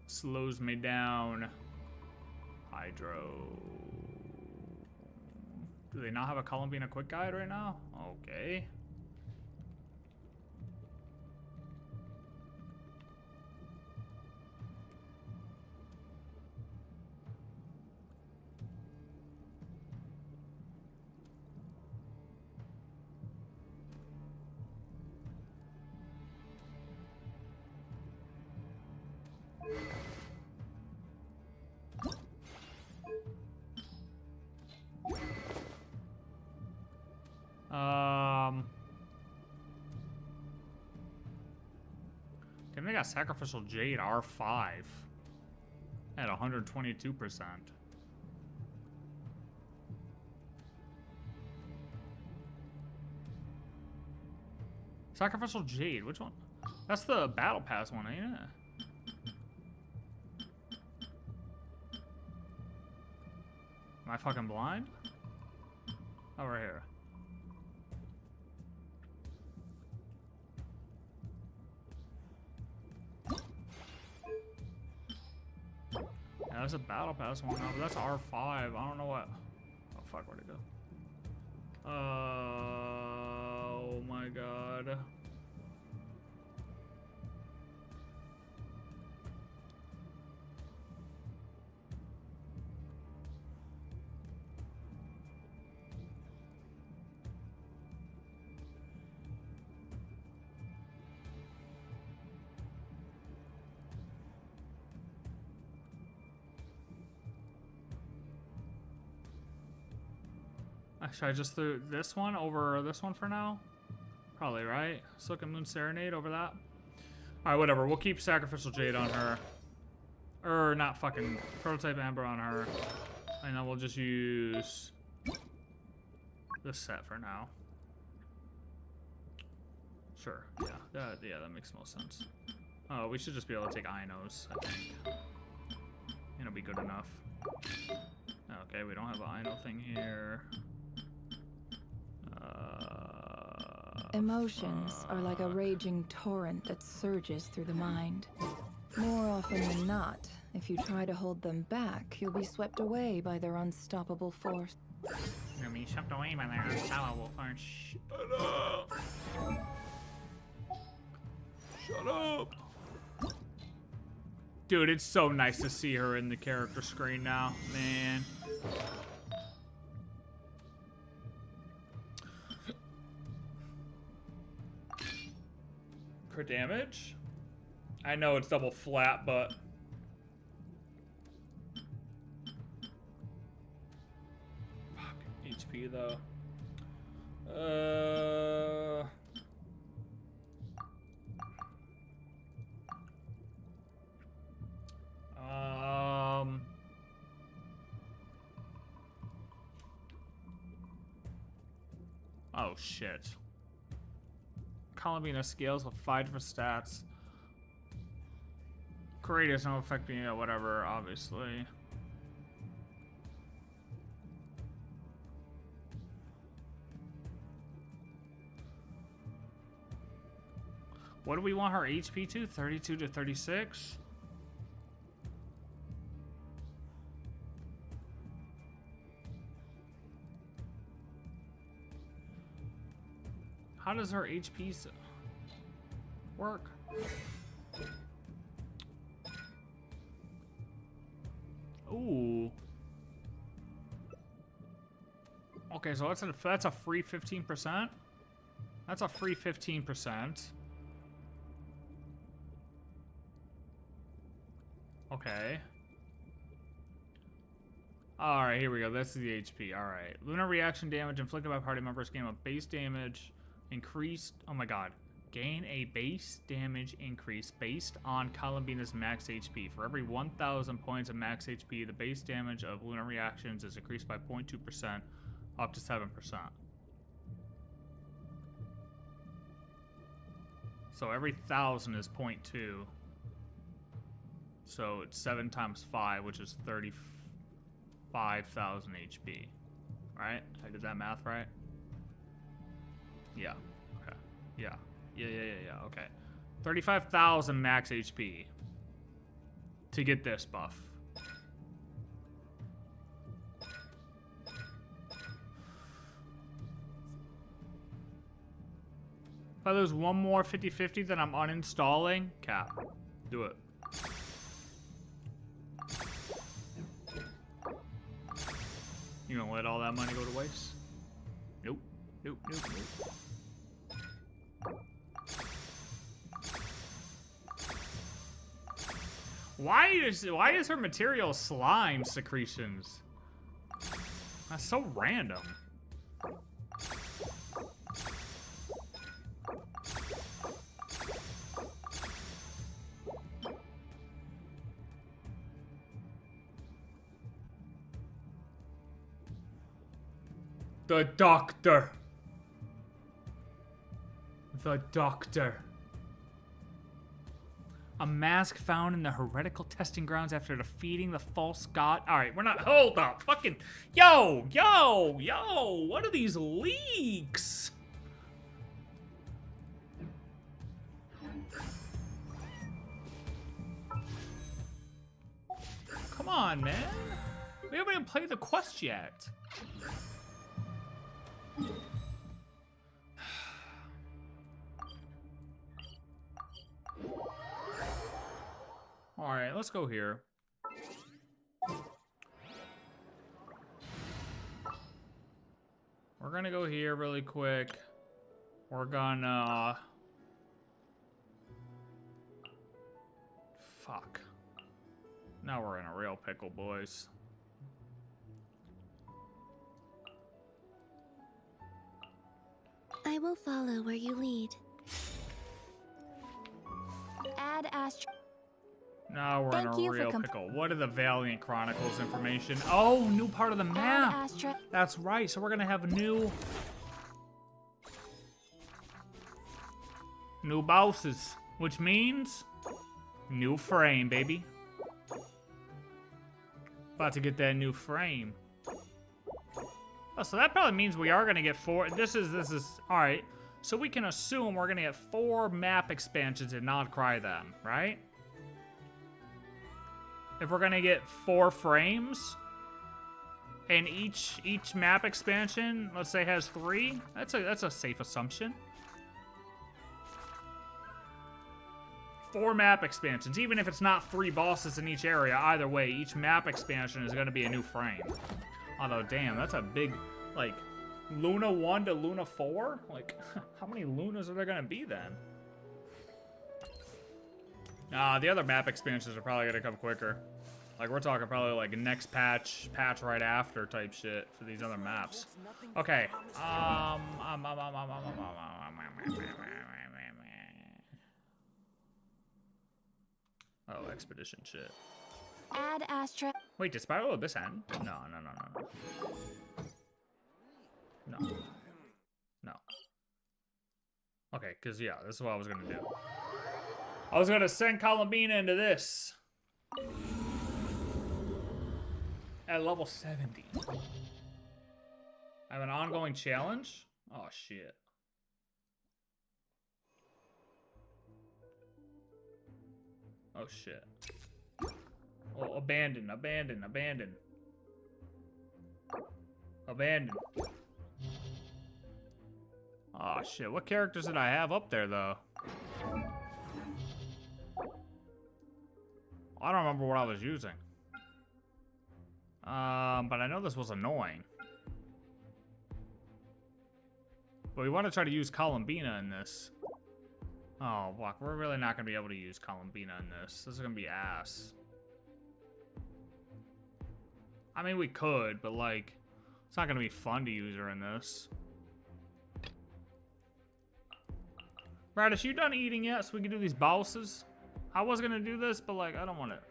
slows me down. Hydro. Do they not have a Columbina quick guide right now? Okay. Then they got Sacrificial Jade R5 at 122%. Sacrificial Jade, which one? That's the Battle Pass one, ain't it? Am I fucking blind? Oh, right here. Yeah, there's a battle pass one now, but that's R5. I don't know what. Oh fuck, where'd it go? Oh my god. Should I just throw this one over this one for now? Probably, right? Silken Moon Serenade over that? Alright, whatever. We'll keep Sacrificial Jade on her. Or not fucking Prototype Amber on her. And then we'll just use this set for now. Sure. Yeah, that makes most sense. Oh, we should just be able to take Inos, I think. And it'll be good enough. Okay, we don't have an Ino thing here. Emotions are like a raging torrent that surges through the mind. More often than not, if you try to hold them back, you'll be swept away by their unstoppable force. You're being swept away by their unstoppable force. Shut up! Shut up! Dude, it's so nice to see her in the character screen now, man. Crit damage? I know it's double flat, but... Fuck, HP though. Oh shit. Columbina scales with 5 different stats. KRAI does not affect me, whatever, obviously. What do we want her HP to? 32 to 36? How does her HP work? Ooh. Okay, so that's a free 15%. That's a free 15%. Okay. Alright, here we go. This is the HP. Alright. Lunar reaction damage inflicted by party members gain a base damage increased. Oh my god. Gain a base damage increase based on Columbina's max HP. For every 1,000 points of max HP, the base damage of lunar reactions is increased by 0.2% up to 7%. So every 1,000 is 0.2. So it's 7 times 5, which is 35,000 HP. Right? I did that math right? Yeah. Okay. Yeah. Yeah. Okay. 35,000 max HP to get this buff. If I lose one more 50-50, then I'm uninstalling. Cap. Do it. You gonna let all that money go to waste? Nope. Nope. Why is her material slime secretions? That's so random. The doctor. The doctor. A mask found in the heretical testing grounds after defeating the false god. All right, we're not. Hold up, fucking, yo, what are these leaks? Come on, man. We haven't even played the quest yet. All right, let's go here. We're gonna go here really quick. We're gonna... Fuck. Now we're in a real pickle, boys. I will follow where you lead. Add Astro. Now we're Thank in a you for real pickle. What are the Valiant Chronicles information? Oh, new part of the map. That's right. So we're gonna have new bosses, which means new frame, baby. About to get that new frame. Oh, so that probably means we are gonna get 4. This is all right. So we can assume we're gonna get 4 map expansions and not cry them, right? If we're gonna get 4 frames, and each map expansion, let's say, has 3, that's a safe assumption. 4 map expansions, even if it's not 3 bosses in each area. Either way, each map expansion is gonna be a new frame. Although, damn, that's a big, like, Luna 1 to Luna 4? Like, how many Lunas are there gonna be then? Nah, the other map expansions are probably gonna come quicker. Like, we're talking probably like next patch right after type shit for these other maps. Okay. Oh, expedition shit. Add Astra. Wait, did Spiral Abyss end? No. No. Okay, because, yeah, this is what I was going to do. I was going to send Columbina into this. At level 70. I have an ongoing challenge? Oh, shit. Oh, shit. Oh, abandon. Oh, shit. What characters did I have up there, though? I don't remember what I was using. But I know this was annoying. But we want to try to use Columbina in this. Oh, fuck. We're really not going to be able to use Columbina in this. This is going to be ass. I mean, we could, but, like, it's not going to be fun to use her in this. Radish, you done eating yet so we can do these bosses? I was going to do this, but, like, I don't want it.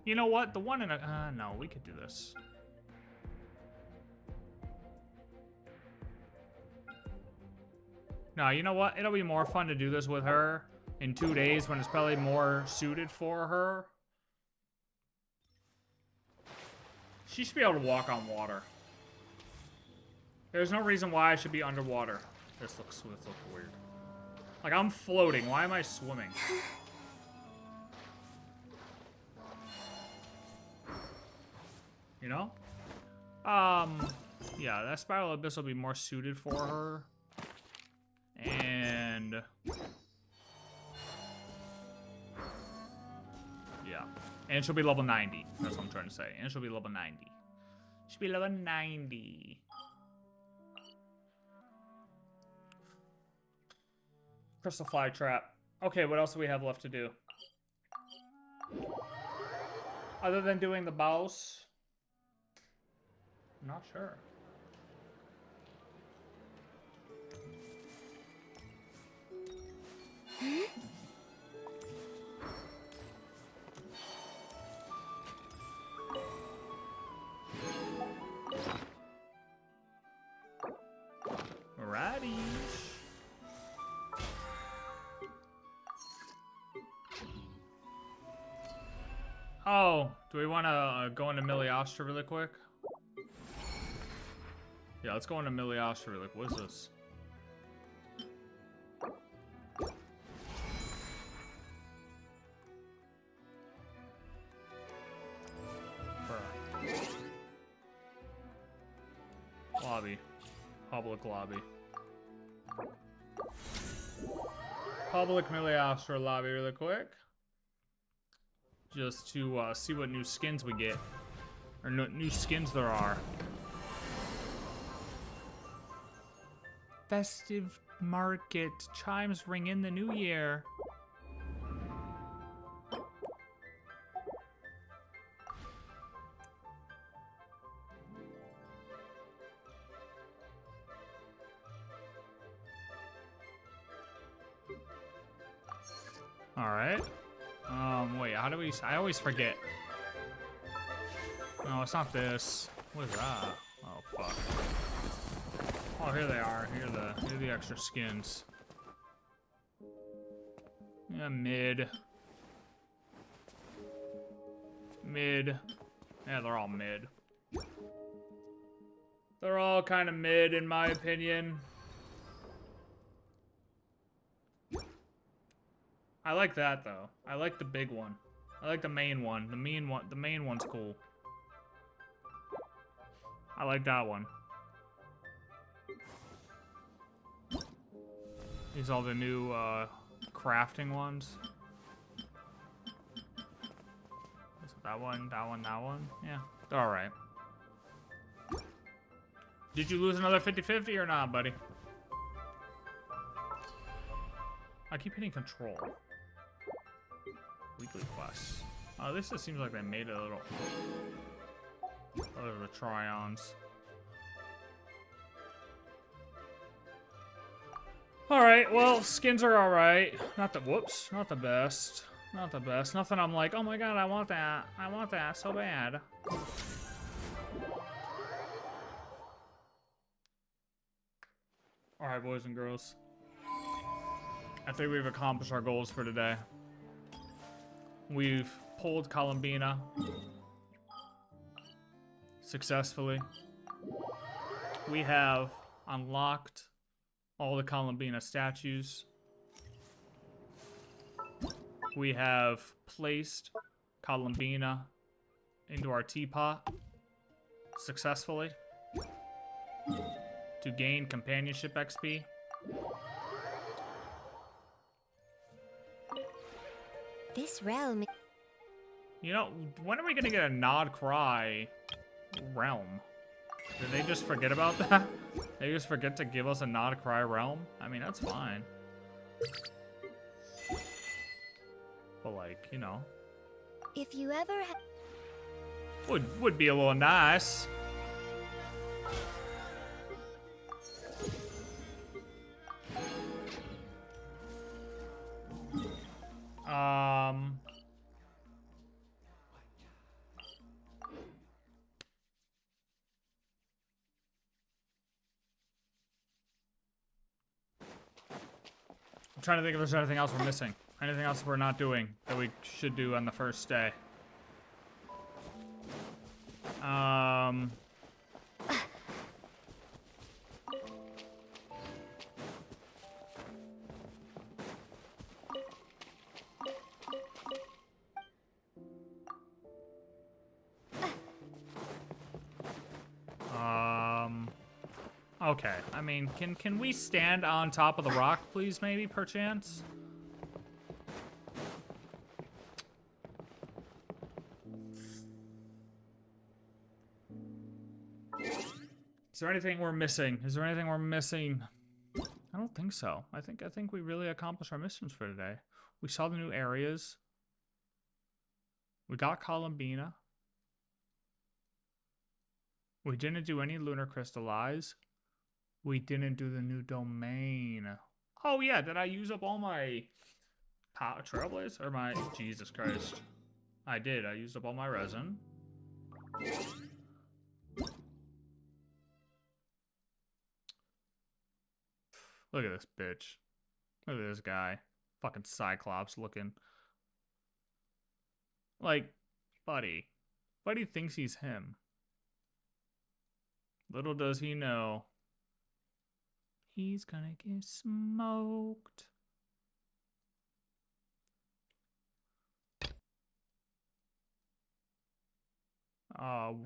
You know what? The one in a... no, we could do this. No, you know what? It'll be more fun to do this with her in 2 days when it's probably more suited for her. She should be able to walk on water. There's no reason why I should be underwater. This looks weird. Like, I'm floating. Why am I swimming? You know? Yeah, that Spiral Abyss will be more suited for her. And... yeah. And she'll be level 90. That's what I'm trying to say. And she'll be level 90. She'll be level 90. Crystal Fly Trap. Okay, what else do we have left to do? Other than doing the boss? I'm not sure. Alrighty. Oh, do we want to go into Miliostra really quick? Yeah, let's go into Miliostra really quick. What is this? Bruh. Lobby. Public lobby. Public Miliostra lobby really quick. Just to see what new skins we get. Or new skins there are. Festive market. Chimes ring in the new year. Alright. Wait, how do we... I always forget. No, it's not this. What is that? Oh, fuck. Oh, here they are. Here are the extra skins. Yeah, mid. Mid. Yeah, they're all mid. They're all kind of mid, in my opinion. I like that though. I like the big one. I like the main one. The main one's cool. I like that one. These are all the new crafting ones. That one, that one, that one. Yeah, they're all right. Did you lose another 50-50 or not, buddy? I keep hitting control. Weekly quests. Oh, this just seems like they made a little... Those are the try-ons. Alright, well, skins are alright. Not the... Whoops. Not the best. Not the best. Nothing I'm like, oh my god, I want that. I want that so bad. Alright, boys and girls. I think we've accomplished our goals for today. We've pulled Columbina successfully. We have unlocked all the Columbina statues. We have placed Columbina into our teapot successfully to gain companionship XP. This realm... You know, when are we gonna get a Nod Cry realm? Did they just forget about that? They just forget to give us a Nod Cry realm? I mean, that's fine. But like, you know. If you ever Would be a little nice. I'm trying to think if there's anything else we're missing. Anything else we're not doing that we should do on the first day. Okay, I mean, can we stand on top of the rock, please, maybe, perchance? Is there anything we're missing? Is there anything we're missing? I don't think so. I think we really accomplished our missions for today. We saw the new areas. We got Columbina. We didn't do any lunar crystallize. We didn't do the new domain. Oh yeah, did I use up all my Trailblaze? Or my... Jesus Christ. I did. I used up all my resin. Look at this bitch. Look at this guy. Fucking Cyclops looking. Like, Buddy. Buddy thinks he's him. Little does he know, he's gonna get smoked.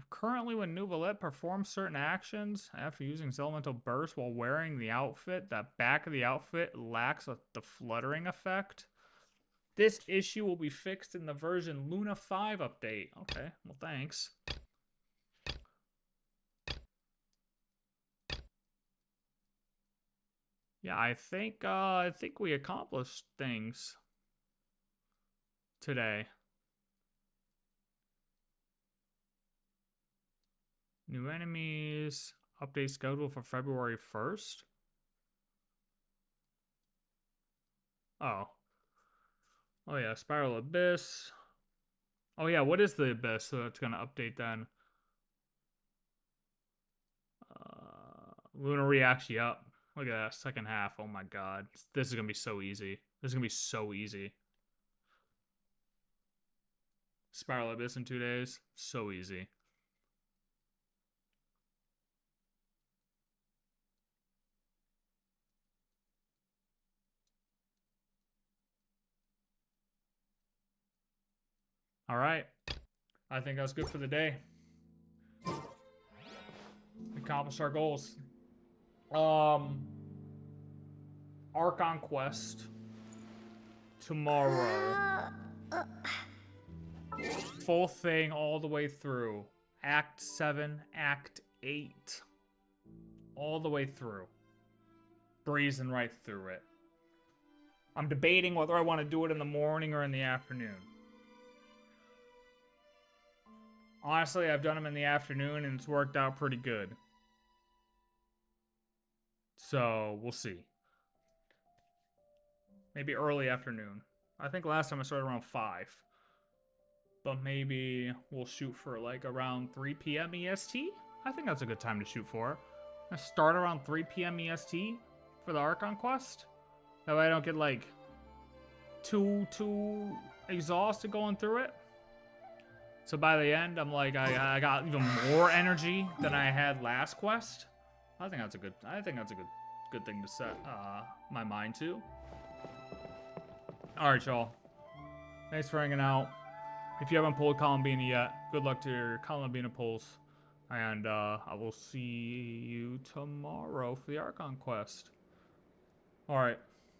Currently when Nouvellette performs certain actions after using his elemental burst while wearing the outfit, that back of the outfit lacks the fluttering effect. This issue will be fixed in the version Luna 5 update. Okay, well thanks. Yeah, I think we accomplished things today. New enemies, update scheduled for February 1st. Oh. Oh yeah, Spiral Abyss. Oh yeah, what is the Abyss? So it's gonna update then. Lunar Reacts, yep. Look at that, second half. Oh my god. This is gonna be so easy. This is gonna be so easy. Spiral Abyss in 2 days. So easy. Alright. I think that's good for the day. Accomplished our goals. Archon quest tomorrow. Full thing all the way through. Act 7, Act 8. All the way through. Breezing right through it. I'm debating whether I want to do it in the morning or in the afternoon. Honestly, I've done them in the afternoon and it's worked out pretty good. So, we'll see. Maybe early afternoon. I think last time I started around 5. But maybe we'll shoot for like around 3 p.m. EST? I think that's a good time to shoot for. I start around 3 p.m. EST for the Archon quest. That way I don't get like too exhausted going through it. So by the end, I'm like, I got even more energy than I had last quest. I think that's a good thing to set my mind to. All right, y'all. Thanks for hanging out. If you haven't pulled Columbina yet, good luck to your Columbina pulls. And I will see you tomorrow for the Archon quest. All right.